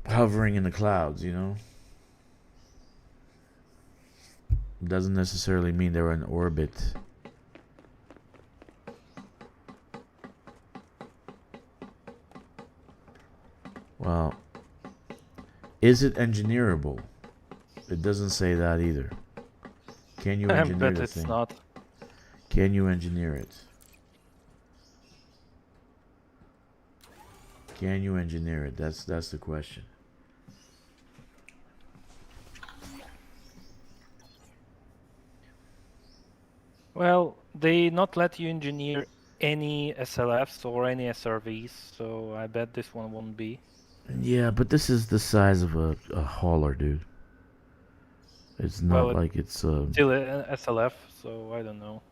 hovering in the clouds, you know? Doesn't necessarily mean they're in orbit. Well, is it engineerable? It doesn't say that either. Can you I engineer bet the it's thing? not. Can you engineer it? Can you engineer it? That's the question. Well, they not let you engineer any SLFs or any SRVs, so I bet this one won't be. Yeah, but this is the size of a hauler, dude. It's not Well, like it's still an SLF, so I don't know.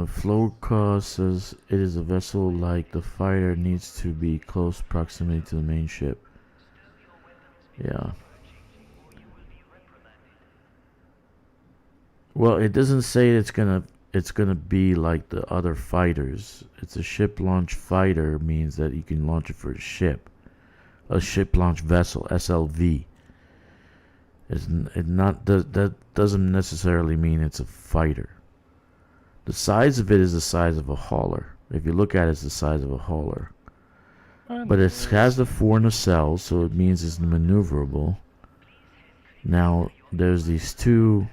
Flowcar says it is a vessel like the fighter needs to be close proximity to the main ship. Yeah. Well, it doesn't say it's gonna be like the other fighters. It's a ship launch fighter means that you can launch it for a ship launch vessel, SLV. That doesn't necessarily mean it's a fighter. The size of it is the size of a hauler. If you look at it, it's the size of a hauler. But it has the 4 nacelles, so it means it's maneuverable. Now there's these two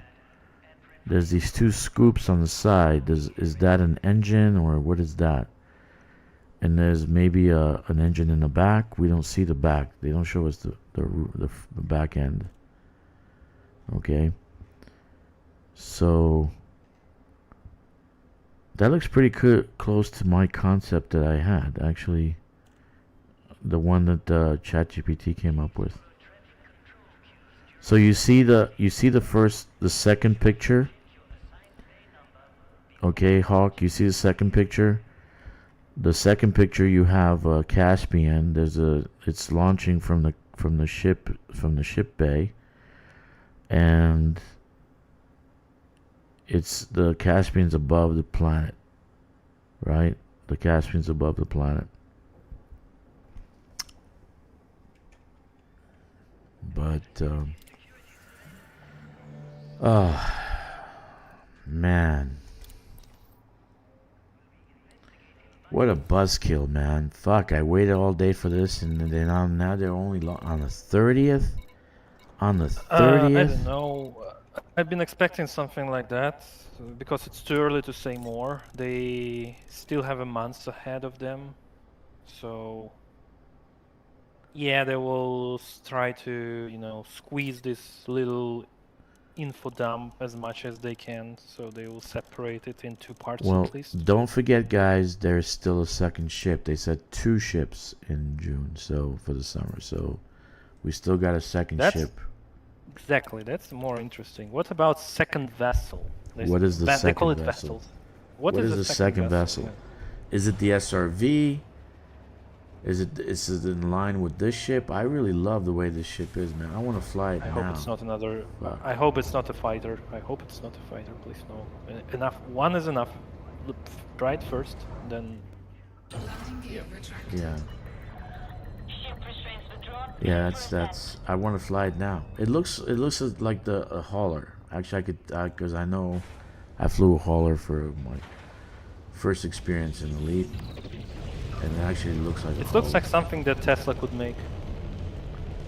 scoops on the side. Is that an engine or what is that? And there's maybe an engine in the back. We don't see the back. They don't show us the back end. Okay. So that looks pretty close to my concept that I had, actually. The one that ChatGPT came up with. So you see the second picture. Okay, Hawk, you see the second picture? The second picture you have Caspian. It's launching from the ship bay, and it's the Caspian's above the planet, right? The Caspian's above the planet. But oh man, what a buzzkill, man! Fuck, I waited all day for this, and then now they're only on the 30th. On the 30th. I don't know. I've been expecting something like that because it's too early to say more. They still have a month ahead of them, so yeah, they will try to, squeeze this little info dump as much as they can. So they will separate it in two parts Well, at least. don't forget, guys, there's still a second ship. They said 2 ships in June, so for the summer. So we still got a second ship. Exactly, that's more interesting. What about second vessel? What is the They call it second vessel? vessels. What is the second vessel? Yeah. Is it the SRV? Is it in line with this ship? I really love the way this ship is, man. I want to fly it I now. hope it's not another. Fuck. I hope it's not a fighter. I hope it's not a fighter. Please no. Enough. One is enough. Try it first, then. Landing gear retracted. Yeah. Ship restraints withdrawn. Yeah, that's. I want to fly it now. It looks like a hauler. Actually, I could, because I know, I flew a hauler for my first experience in Elite, and it actually looks like. It looks like something that Tesla could make.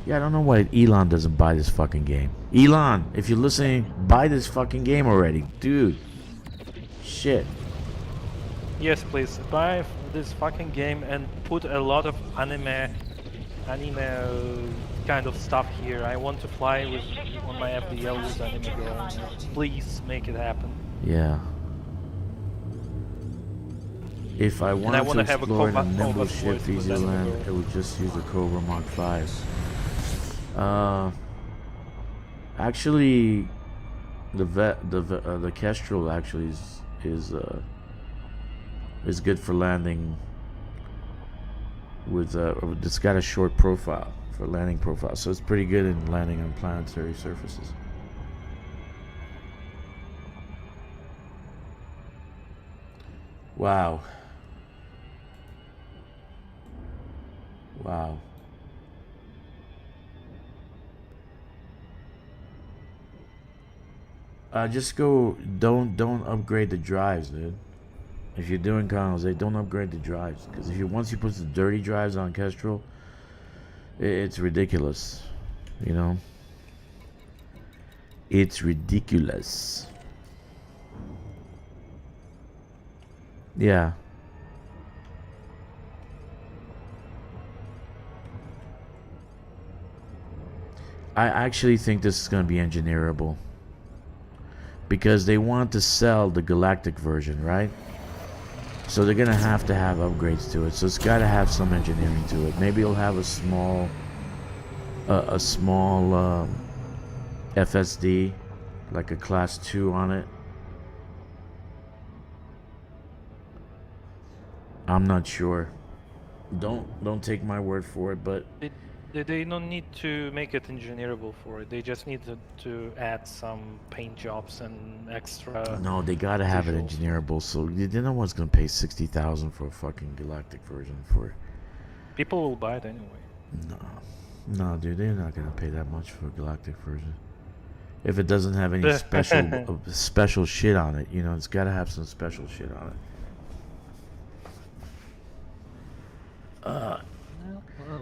Yeah, I don't know why Elon doesn't buy this fucking game. Elon, if you're listening, buy this fucking game already, dude. Shit. Yes, please buy this fucking game and put a lot of anime kind of stuff here. I want to fly on my FDL with anime girl. Please make it happen. Yeah. If I wanted wanna to have a explore in a combat nimble voice ship with Enemy Easyland, Girl. it would just use a Cobra Mark 5. Actually, the Kestrel actually is good for landing. With it's got a short profile for landing profile, so it's pretty good in landing on planetary surfaces. Wow. Wow. Just go. Don't upgrade the drives, dude. If you're doing colonization, don't upgrade the drives, because once you put the dirty drives on Kestrel, it's ridiculous. You know. It's ridiculous. Yeah. I actually think this is going to be engineerable, because they want to sell the galactic version, right? So they're going to have upgrades to it. So it's got to have some engineering to it. Maybe it'll have a small FSD, like a class 2 on it. I'm not sure. Don't take my word for it, but They don't need to make it engineerable for it. They just need to add some paint jobs and extra. no, they gotta have it visuals. engineerable. So no one's gonna pay 60,000 for a fucking galactic version for. People will buy it anyway. No, dude, they're not gonna pay that much for a galactic version. If it doesn't have any special shit on it, it's gotta have some special shit on it.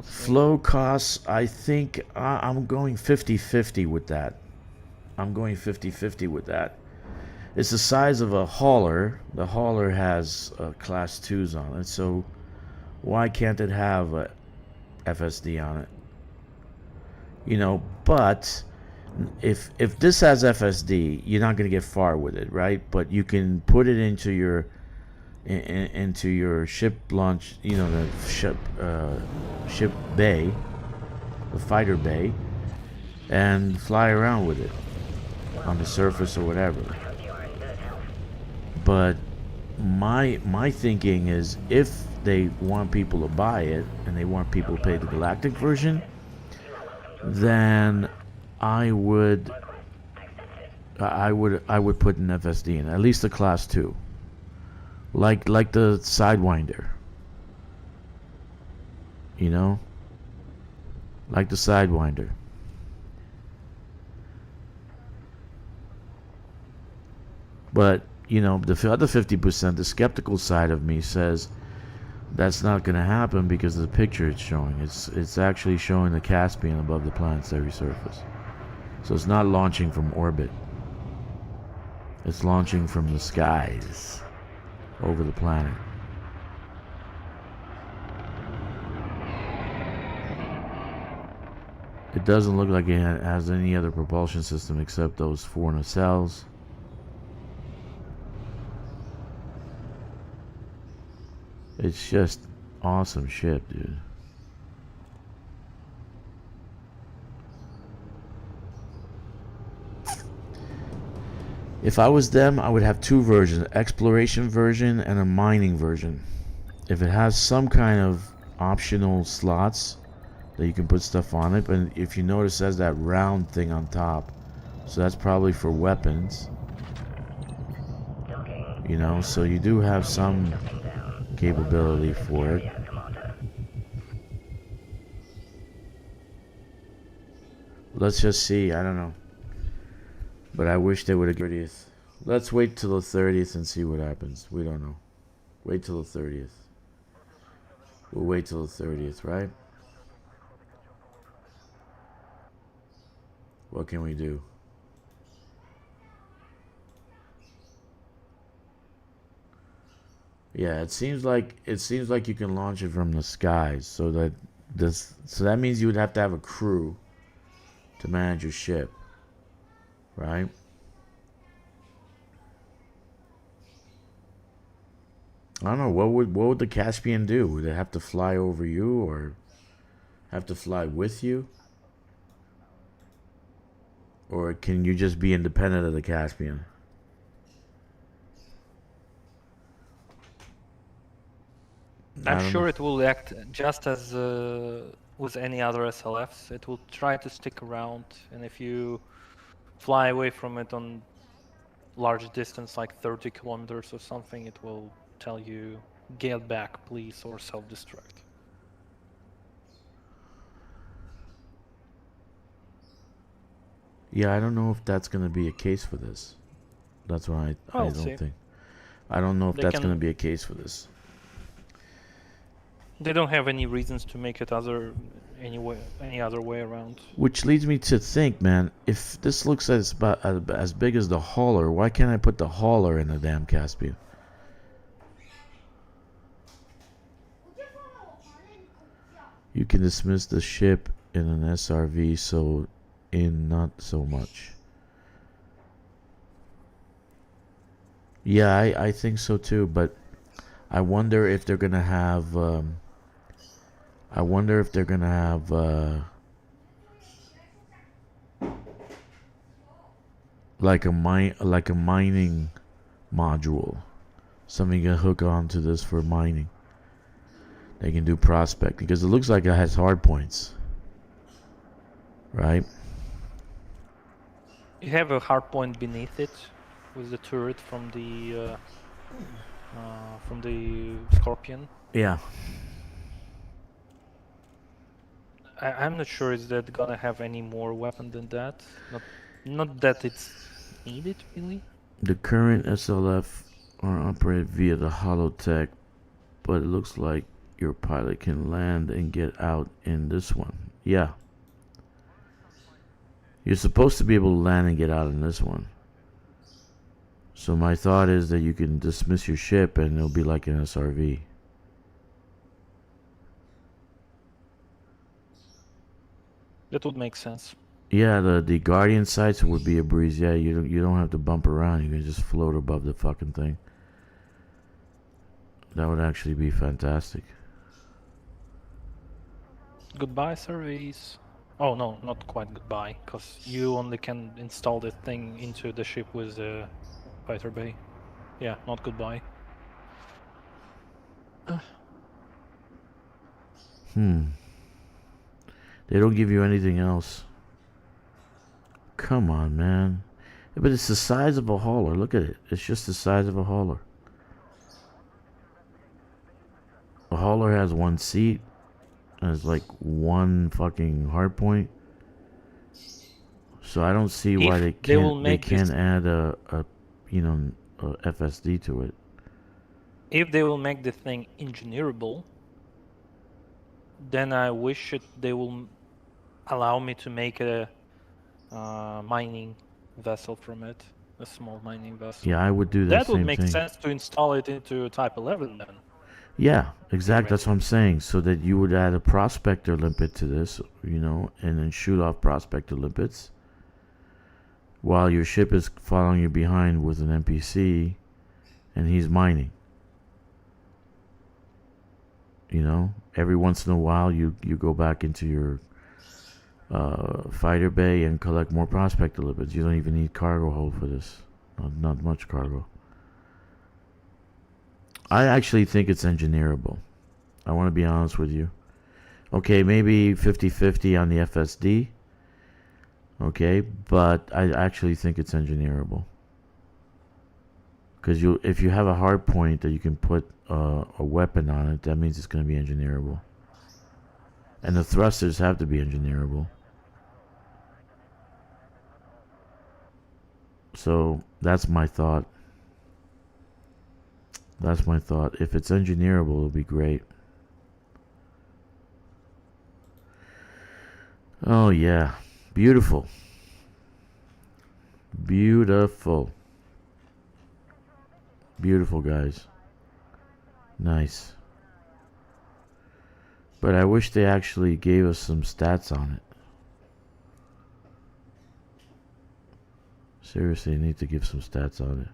Flow costs, I think I'm going 50-50 with that. It's the size of a hauler. The hauler has class 2s on it, so why can't it have a FSD on it? But if this has FSD, you're not going to get far with it, right? But you can put it into your ship launch, the ship bay, the fighter bay, and fly around with it on the surface or whatever. But my thinking is, if they want people to buy it and they want people to pay the galactic version, then I would put an FSD in, at least a class 2, like the Sidewinder, you know, like the Sidewinder. But you know, the other 50%, the skeptical side of me says that's not going to happen because of the picture it's showing. It's actually showing the Caspian above the planetary surface. So it's not launching from orbit. It's launching from the skies over the planet. It doesn't look like it has any other propulsion system except those 4 nacelles. It's just awesome shit, dude. If I was them, I would have 2 versions, exploration version and a mining version. If it has some kind of optional slots that you can put stuff on it, but if you notice it has that round thing on top, so that's probably for weapons. You know, so you do have some capability for it. Let's just see, I don't know. But I wish they would have 30th. Let's wait till the 30th and see what happens. We don't know. Wait till the 30th. We'll wait till the 30th, right? What can we do? Yeah, it seems like you can launch it from the skies, so that means you would have to have a crew to manage your ship, right? I don't know, what would the Caspian do? Would it have to fly over you or have to fly with you? Or can you just be independent of the Caspian? I'm sure it will act just as with any other SLFs. It will try to stick around, and if you fly away from it on large distance, like 30 kilometers or something, it will tell you, get back, please, or self-destruct. Yeah, I don't know if that's going to be a case for this. That's what I don't think. I don't know if that's going to be a case for this. They don't have any reasons to make it any other way around. Which leads me to think, man, if this looks as big as the hauler, why can't I put the hauler in the damn Caspian? You can dismiss the ship in an SRV, so in not so much. Yeah, I think so too, but I wonder if they're gonna have like a mining module, something you can hook onto this for mining. They can do prospecting because it looks like it has hard points, right? You have a hard point beneath it with the turret from the Scorpion. Yeah. I'm not sure is that gonna have any more weapon than that. Not that it's needed really. The current SLF are operated via the holotech, but it looks like your pilot can land and get out in this one. Yeah. You're supposed to be able to land and get out in this one. So my thought is that you can dismiss your ship and it'll be like an SRV. That would make sense. Yeah, the Guardian sites would be a breeze. Yeah, you don't have to bump around. You can just float above the fucking thing. That would actually be fantastic. Goodbye, surveys. Oh no, not quite goodbye, because you only can install the thing into the ship with the fighter bay. Yeah, not goodbye. They don't give you anything else. Come on, man. Yeah, but it's the size of a hauler. Look at it. It's just the size of a hauler. A hauler has one seat. Has like one fucking hard point. So I don't see why If they will they make can't this, add a FSD to it. if they will make the thing engineerable, then I wish they will allow me to make a mining vessel from it, a small mining vessel. Yeah, I would do That would same make thing. sense to install it into Type 11 then. Yeah, exactly. That's what I'm saying. So that you would add a prospector limpet to this, and then shoot off prospector limpets while your ship is following you behind with an NPC and he's mining. Every once in a while you go back into your fighter bay and collect more prospector lipids. You don't even need cargo hold for this. Not much cargo. I actually think it's engineerable. I want to be honest with you. Okay, maybe 50-50 on the FSD. Okay, but I actually think it's engineerable. Because if you have a hard point that you can put a weapon on it, that means it's going to be engineerable. And the thrusters have to be engineerable. So that's my thought. That's my thought. If it's engineerable, it'll be great. Oh yeah, beautiful. Beautiful. Beautiful, guys. Nice. But I wish they actually gave us some stats on it. Seriously, I need to give some stats on it.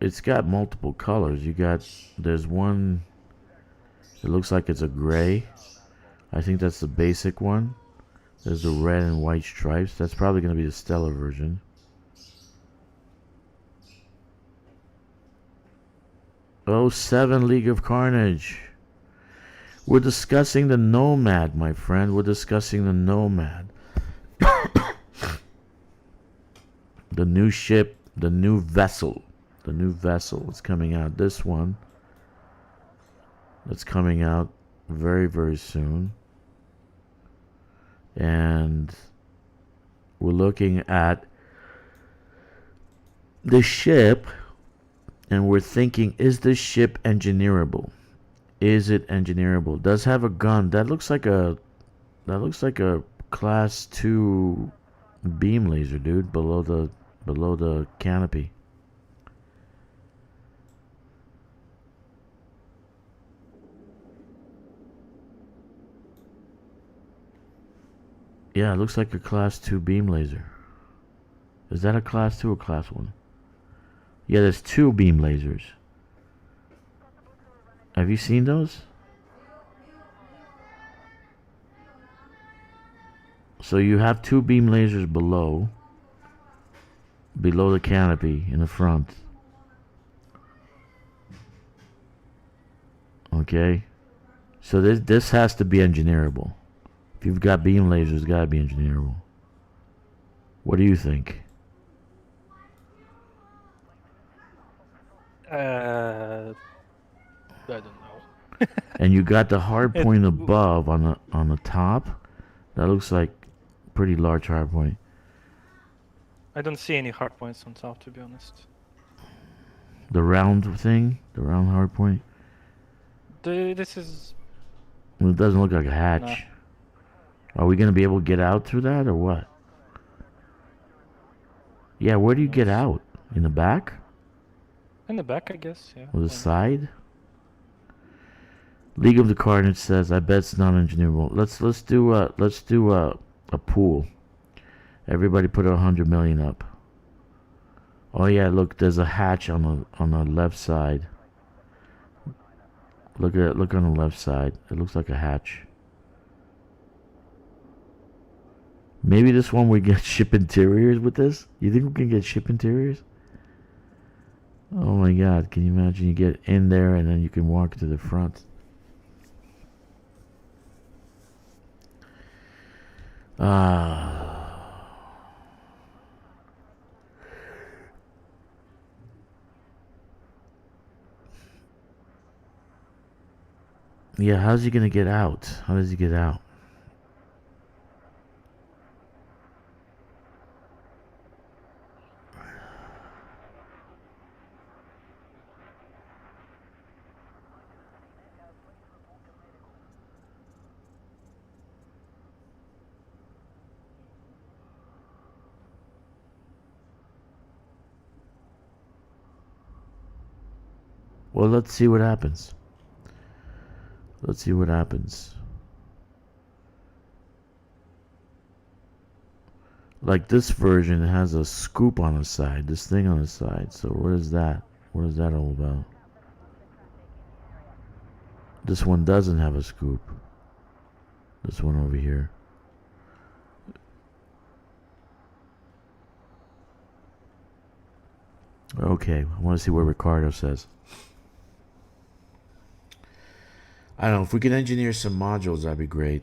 It's got multiple colors. There's one, it looks like it's a gray. I think that's the basic one. There's the red and white stripes. That's probably going to be the stellar version. Oh, 7 League of Carnage. We're discussing the Nomad, my friend. We're discussing the Nomad. The new ship, the new vessel. The new vessel is coming out. This one. That's coming out very, very soon. And we're looking at the ship, and we're thinking, is this ship engineerable? Is it engineerable? It does have a gun. That looks like a class 2 beam laser, dude, below the canopy. Yeah, it looks like a class 2 beam laser. Is that a class 2 or class 1? Yeah, there's 2 beam lasers. Have you seen those? So you have 2 beam lasers below the canopy in the front. Okay? So this has to be engineerable. If you've got beam lasers, it's got to be engineerable. What do you think? I don't know. And you got the hard point above on the top. That looks like pretty large hard point. I don't see any hard points on top, to be honest. The round thing, the round hard point. This is... Well, it doesn't look like a hatch. Nah. Are we gonna be able to get out through that or what? Yeah, where do you get out? In the back? In the back, I guess, yeah. Or the side? League of the Carnage says, I bet it's not engineerable. Let's do a pool. Everybody put 100 million up. Oh yeah, look, there's a hatch on the left side. Look on the left side. It looks like a hatch. Maybe this one we get ship interiors with this? You think we can get ship interiors? Oh my god, can you imagine you get in there and then you can walk to the front? Yeah, how's he gonna get out? How does he get out? Well, let's see what happens. Let's see what happens. Like this version has a scoop on the side, this thing on the side. So what is that? What is that all about? This one doesn't have a scoop. This one over here. Okay, I want to see what Ricardo says. I don't know, if we can engineer some modules, that'd be great.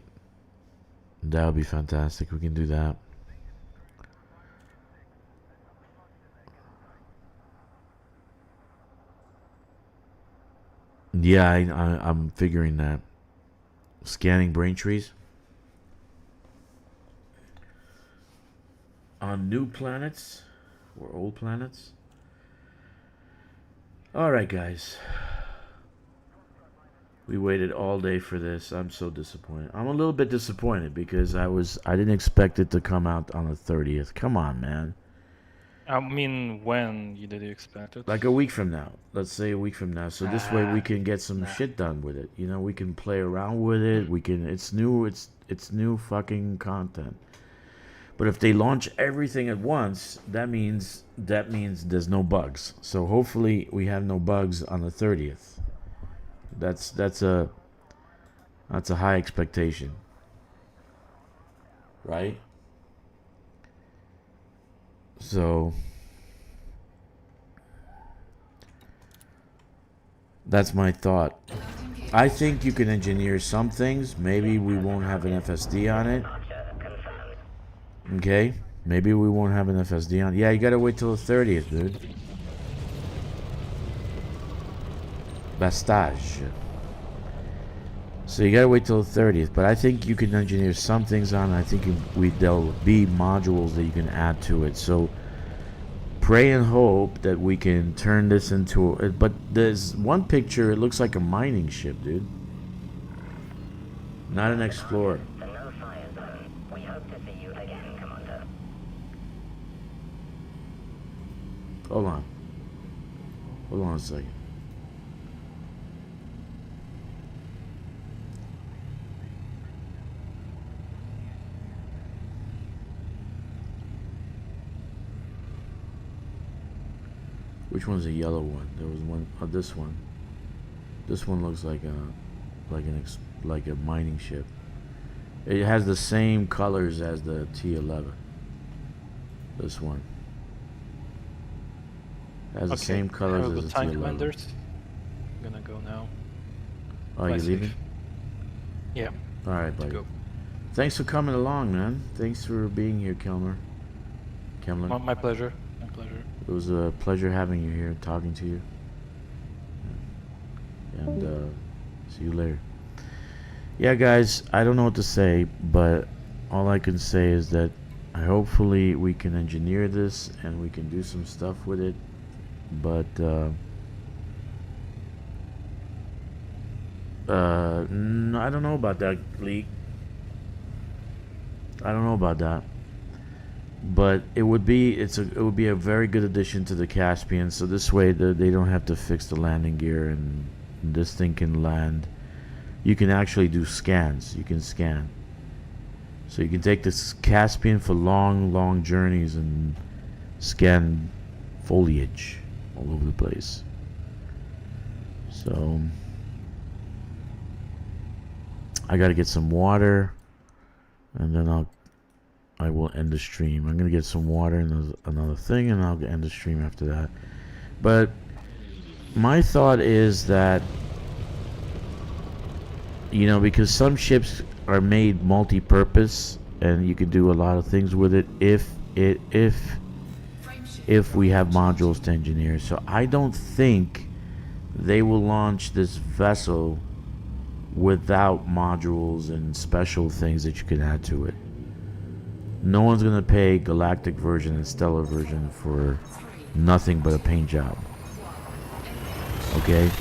That would be fantastic. We can do that. Yeah, I'm figuring that. Scanning brain trees. On new planets or old planets. Alright, guys. We waited all day for this. I'm so disappointed. I'm a little bit disappointed because I didn't expect it to come out on the 30th. Come on, man. I mean, when did you expect it? Like a week from now. Let's say a week from now. So this way we can get some shit done with it. You know, we can play around with it. We can it's new fucking content. But if they launch everything at once, that means there's no bugs. So hopefully we have no bugs on the 30th. That's a high expectation. Right? So that's my thought. I think you can engineer some things. Maybe we won't have an FSD on it. Okay? Maybe we won't have an FSD on it. Yeah, you gotta wait till the 30th, dude. Bastage. So you gotta wait till the 30th, but I think you can engineer some things on it. I think there'll be modules that you can add to it. So pray and hope that we can turn this into but there's one picture, it looks like a mining ship, dude. Not an explorer. The no-fire zone. We hope to see you again, Commander. Hold on a second. Which one's a yellow one? There was one. Oh, this one. This one looks like a mining ship. It has the same colors as the T11. This one has the same colors as the tank T11. commanders. I'm gonna go now. Oh, you leaving? Yeah. All right, buddy. Go. Thanks for coming along, man. Thanks for being here, Kemler. My pleasure. My pleasure. It was a pleasure having you here, talking to you. And see you later. Yeah, guys, I don't know what to say, but all I can say is that hopefully we can engineer this and we can do some stuff with it. But no, I don't know about that, League. I don't know about that. But it would be a very good addition to the Caspian. So this way they don't have to fix the landing gear and this thing can land. You can actually do scans. You can scan. So you can take this Caspian for long journeys and scan foliage all over the place. So I gotta get some water and then I'll I will end the stream. I'm gonna get some water and another thing, and I'll end the stream after that. But my thought is that, you know, because some ships are made multi-purpose and you can do a lot of things with it if we have modules to engineer. So I don't think they will launch this vessel without modules and special things that you can add to it. No one's gonna pay galactic version and stellar version for nothing but a paint job. Okay?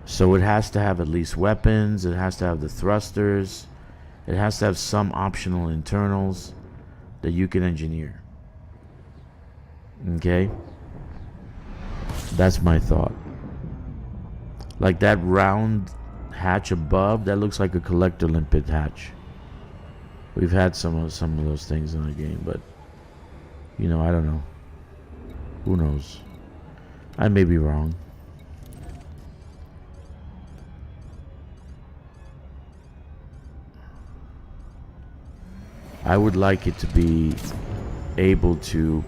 So it has to have at least weapons, it has to have the thrusters, it has to have some optional internals that you can engineer. Okay? That's my thought. Like that round hatch above, that looks like a collector limpet hatch. We've had some of those things in the game, but you know, I don't know. Who knows? I may be wrong. I would like it to be able to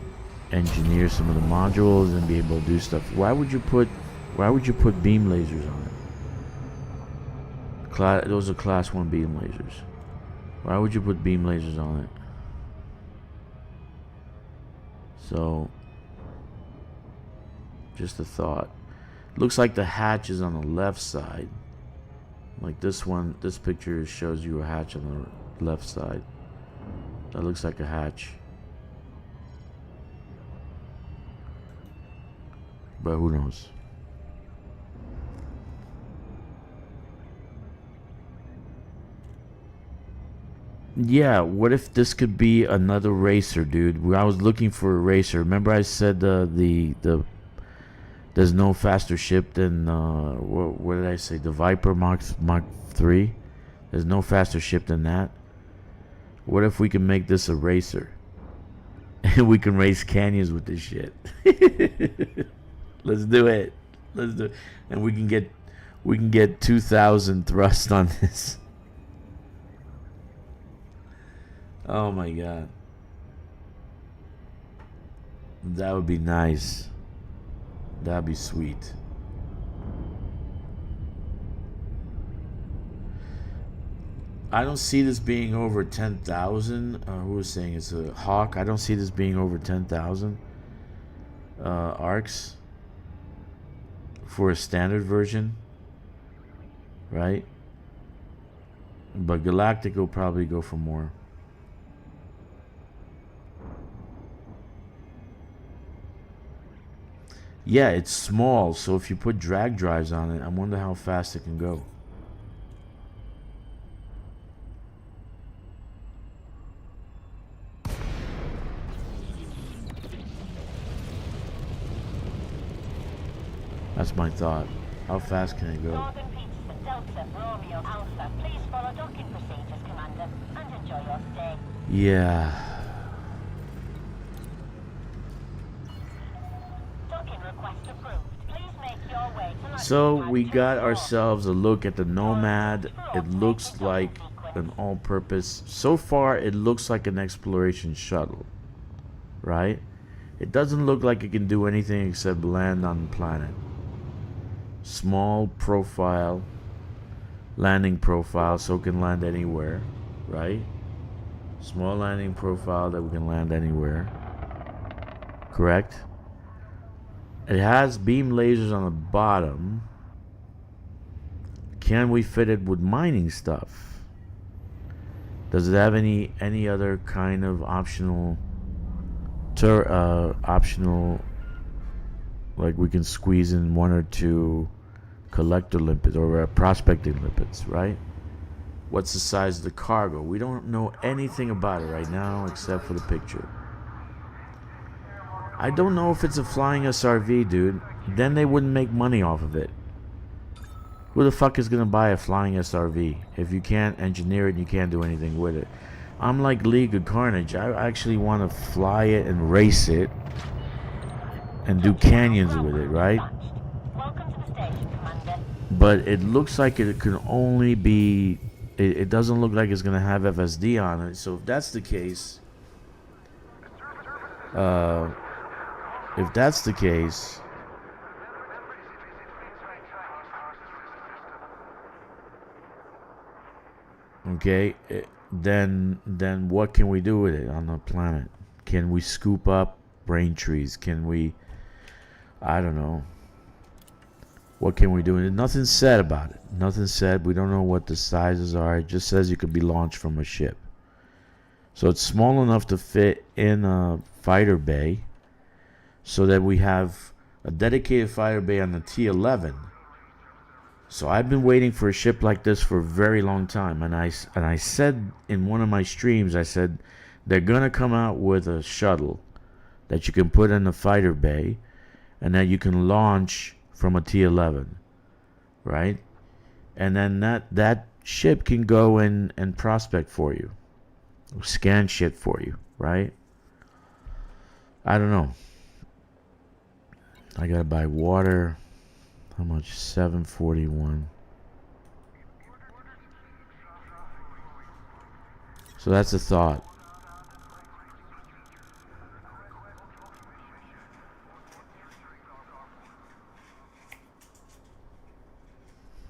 engineer some of the modules and be able to do stuff. Why would you put beam lasers on it? Those are class 1 beam lasers. Why would you put beam lasers on it? So, just a thought. Looks like the hatch is on the left side. Like this one, this picture shows you a hatch on the left side. That looks like a hatch. But who knows? Yeah, what if this could be another racer, dude? I was looking for a racer. Remember I said the there's no faster ship than what did I say? The Viper Mark 3. There's no faster ship than that. What if we can make this a racer? And we can race canyons with this shit. Let's do it. Let's do it. And we can get 2,000 thrust on this. Oh my god. That would be nice. That'd be sweet. I don't see this being over 10,000. Who was saying it's a Hawk? I don't see this being over 10,000 arcs for a standard version, right? But Galactic will probably go for more. Yeah, it's small, so if you put drag drives on it, I wonder how fast it can go. That's my thought. How fast can it go? Northern Peterson, Delta, Romeo, Alpha, please follow docking procedures, Commander, and enjoy your stay. Yeah. Docking request approved. Please make your way to So we got ourselves a look at the Nomad. It looks like an all-purpose. So far, it looks like an exploration shuttle, right? It doesn't look like it can do anything except land on the planet. Small profile, landing profile, so it can land anywhere, right? Small landing profile that we can land anywhere. Correct? It has beam lasers on the bottom. Can we fit it with mining stuff? Does it have any other kind of optional like we can squeeze in 1 or 2 collector limpets or prospecting limpets, right? What's the size of the cargo? We don't know anything about it right now except for the picture. I don't know if it's a flying SRV, dude. Then they wouldn't make money off of it. Who the fuck is gonna buy a flying SRV if you can't engineer it and you can't do anything with it? I'm like League of Carnage. I actually want to fly it and race it and do canyons with it, right? Welcome to the station, Commander. But it looks like it can only be it doesn't look like it's gonna have FSD on it. So if that's the case, uh, if that's the case, okay, then what can we do with it on the planet? Can we scoop up brain trees? Can we? I don't know. What can we do? And nothing's said about it. Nothing said. We don't know what the sizes are. It just says you could be launched from a ship. So it's small enough to fit in a fighter bay, so that we have a dedicated fighter bay on the T-11. So I've been waiting for a ship like this for a very long time, and I said in one of my streams, I said they're gonna come out with a shuttle that you can put in the fighter bay, and that you can launch from a T-11, right? And then that ship can go in and prospect for you, scan shit for you, right? I don't know. I gotta buy water. How much? $7.41. So that's a thought.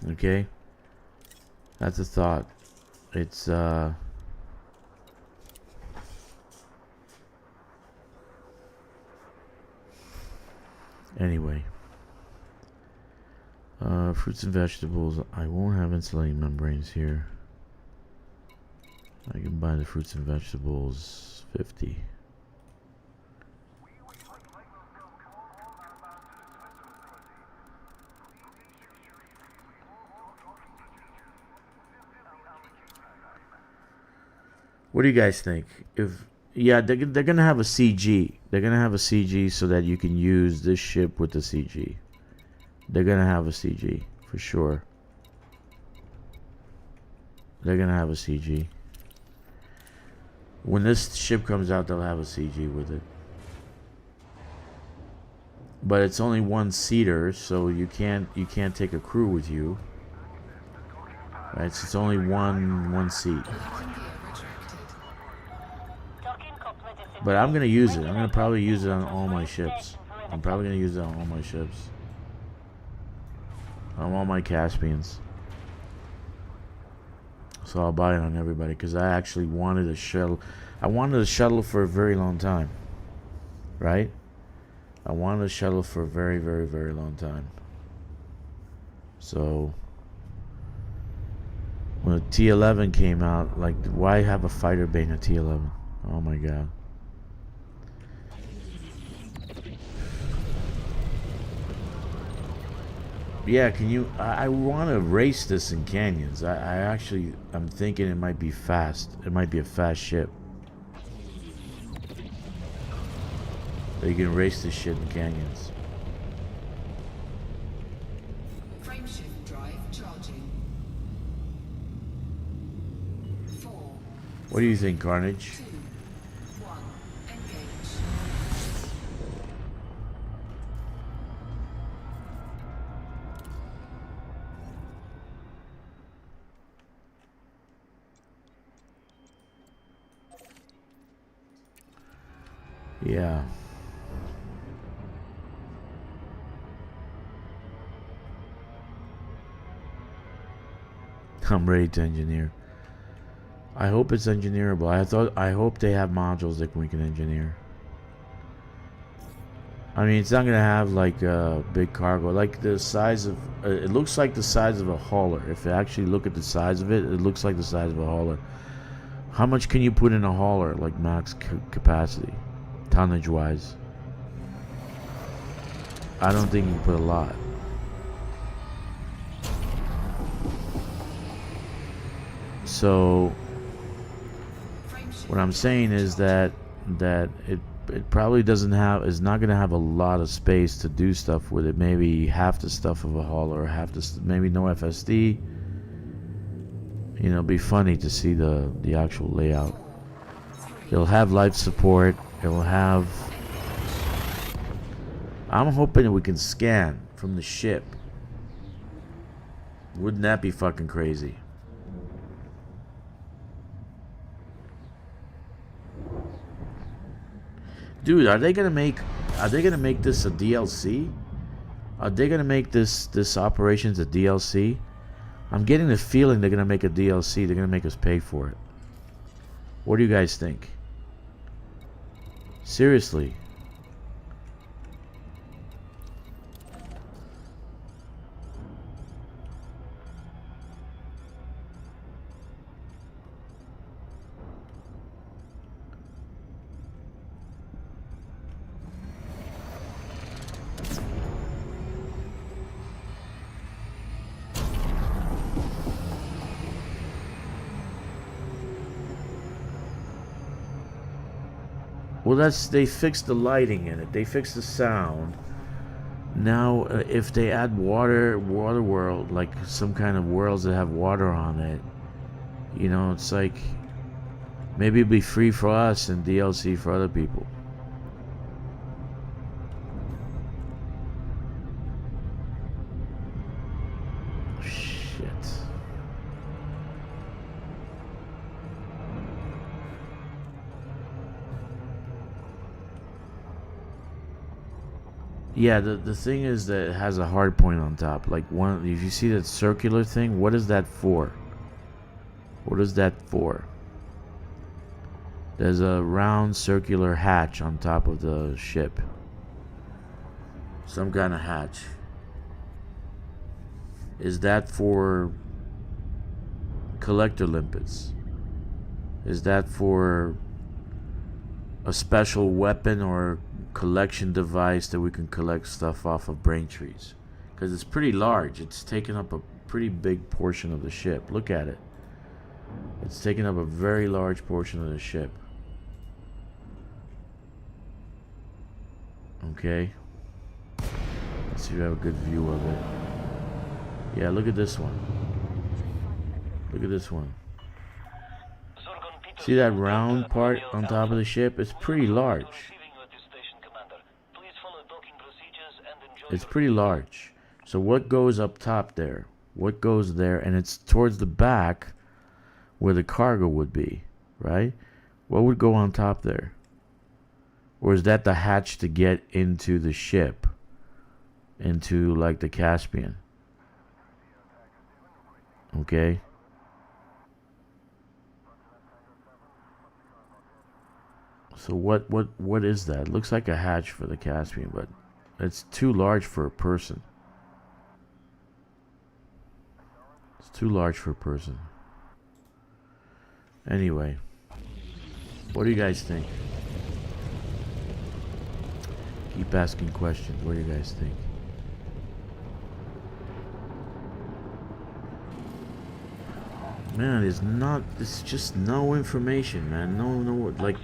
Okay, that's a thought. It's anyway. Fruits and vegetables. I won't have insulating membranes here. I can buy the fruits and vegetables 50. What do you guys think? If yeah, they're gonna have a CG. They're gonna have a CG so that you can use this ship with the CG. They're gonna have a CG for sure. They're gonna have a CG. When this ship comes out, they'll have a CG with it. But it's only one seater, so you can't take a crew with you. Right? So it's only one seat. Landing gear retracted. But I'm gonna use it. I'm gonna probably use it on all my ships. I'm probably gonna use it on all my ships. On all my Caspians. So I'll buy it on everybody because I actually wanted a shuttle. I wanted a shuttle for a very long time. Right? I wanted a shuttle for a very, very, very long time. So when the T-11 came out, like, why have a fighter bay in a T-11? Oh my god. Yeah, can you... I want to race this in canyons. I'm thinking it might be fast. It might be a fast ship. So you can race this shit in canyons. Frame shift drive charging. 4, What do you think, Carnage? 2, 1. Engage. Yeah. I'm ready to engineer. I hope it's engineerable. I hope they have modules that we can engineer. I mean, it's not gonna have like a big cargo, like the size of. It looks like the size of a hauler. If you actually look at the size of it, it looks like the size of a hauler. How much can you put in a hauler, like max capacity, tonnage wise? I don't think you can put a lot. So what I'm saying is that it probably doesn't have, is not going to have a lot of space to do stuff with it. Maybe half the stuff of a hauler, or half the maybe no FSD. You know, it'd be funny to see the actual layout. It'll have life support. It'll have. I'm hoping that we can scan from the ship. Wouldn't that be fucking crazy? Dude, are they gonna make this a DLC? Are they gonna make this operations a DLC? I'm getting the feeling they're gonna make a DLC. They're gonna make us pay for it. What do you guys think? Seriously. Well, they fixed the lighting in it. They fixed the sound. Now, if they add water world, like some kind of worlds that have water on it, you know, it's like maybe it'd be free for us and DLC for other people. Shit. Yeah, the thing is that it has a hard point on top. Like if you see that circular thing, what is that for? What is that for? There's a round circular hatch on top of the ship. Some kind of hatch. Is that for collector limpets? Is that for a special weapon or collection device that we can collect stuff off of brain trees? Because it's pretty large. It's taking up a pretty big portion of the ship. Look at it. It's taking up a very large portion of the ship. Okay. Let's see if we have a good view of it. Yeah, look at this one. Look at this one. See that round part on top of the ship? It's pretty large. It's pretty large. So what goes up top there? What goes there? And it's towards the back where the cargo would be, right? What would go on top there? Or is that the hatch to get into the ship? Into like the Caspian? Okay. So what is that? It looks like a hatch for the Caspian, but it's too large for a person. It's too large for a person. Anyway, what do you guys think? Keep asking questions. What do you guys think? Man, it's just no information, man. No, like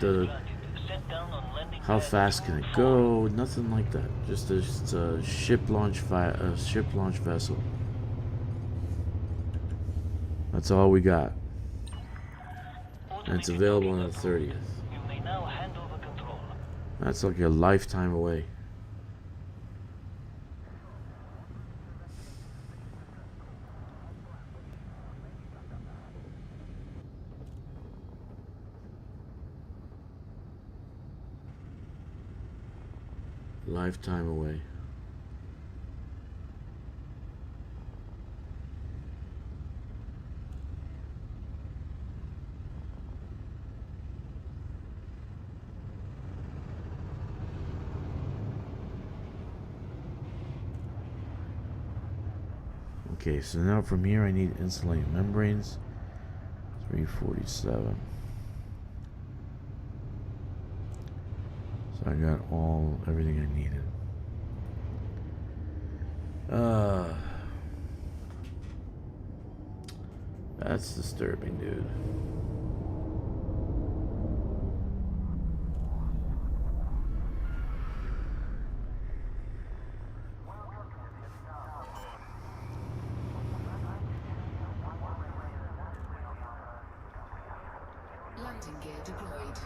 how fast can it go? Nothing like that. Just a ship launch vessel. That's all we got. And it's available on the 30th. That's like a lifetime away. Lifetime away. Okay, so now from here I need insulating membranes. 347. So I got everything I needed. That's disturbing, dude. Landing gear deployed.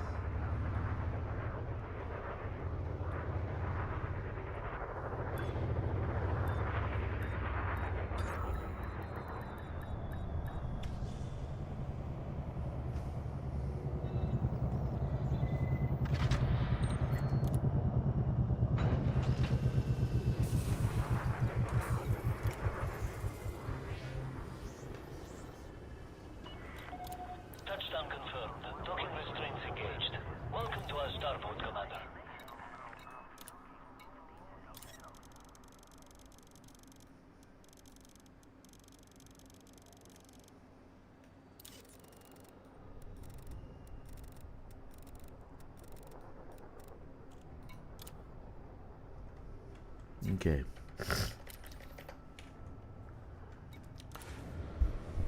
Okay.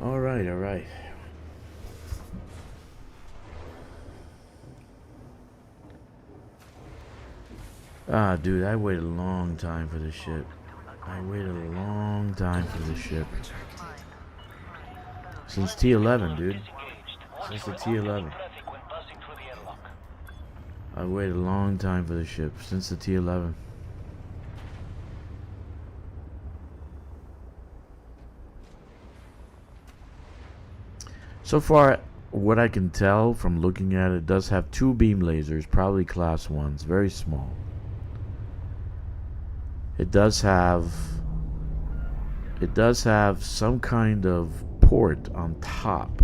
All right, all right. Ah, dude, I waited a long time for this shit. I waited a long time for this shit. Since T11, dude. Since the T11. I waited a long time for this ship. Since the T11. So far, what I can tell from looking at it, does have 2 beam lasers, probably class 1s, very small. It does have some kind of port on top,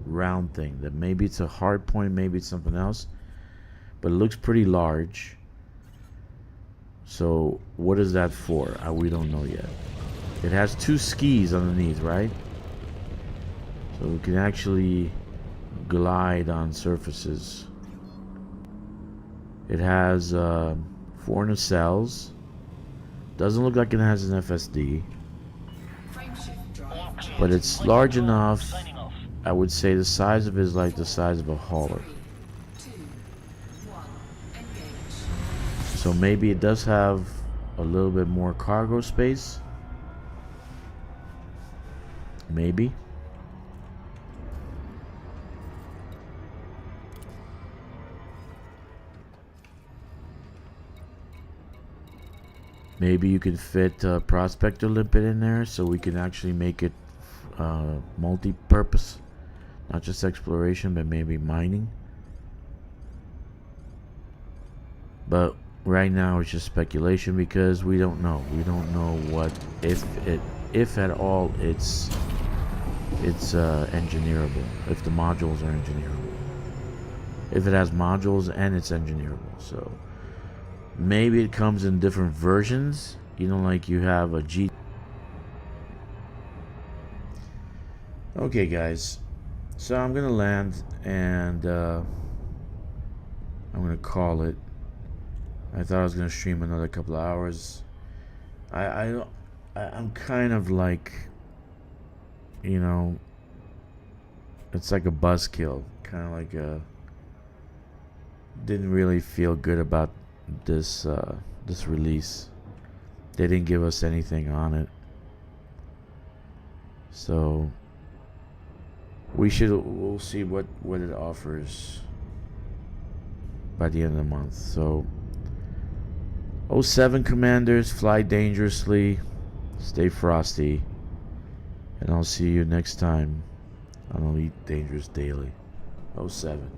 round thing, that maybe it's a hard point, maybe it's something else, but it looks pretty large. So what is that for? We don't know yet. It has 2 skis underneath, right? So we can actually glide on surfaces. It has 4 nacelles. Doesn't look like it has an FSD, but it's large enough. I would say the size of it is like the size of a hauler. So maybe it does have a little bit more cargo space. Maybe. Maybe you could fit a prospector limpet in there, so we can actually make it multi-purpose, not just exploration, but maybe mining. But right now it's just speculation because we don't know. We don't know what, if at all it's engineerable. If the modules are engineerable. If it has modules and it's engineerable, so. Maybe it comes in different versions, you know, like you have a G. Okay, guys, so I'm gonna land and I'm gonna call it. I thought I was gonna stream another couple of hours. I'm kind of like, you know, it's like a buzzkill, kind of like a. Didn't really feel good about this release. They didn't give us anything on it, so we'll see what it offers by the end of the month. So 07 commanders, fly dangerously, stay frosty, and I'll see you next time on Elite Dangerous Daily. 07.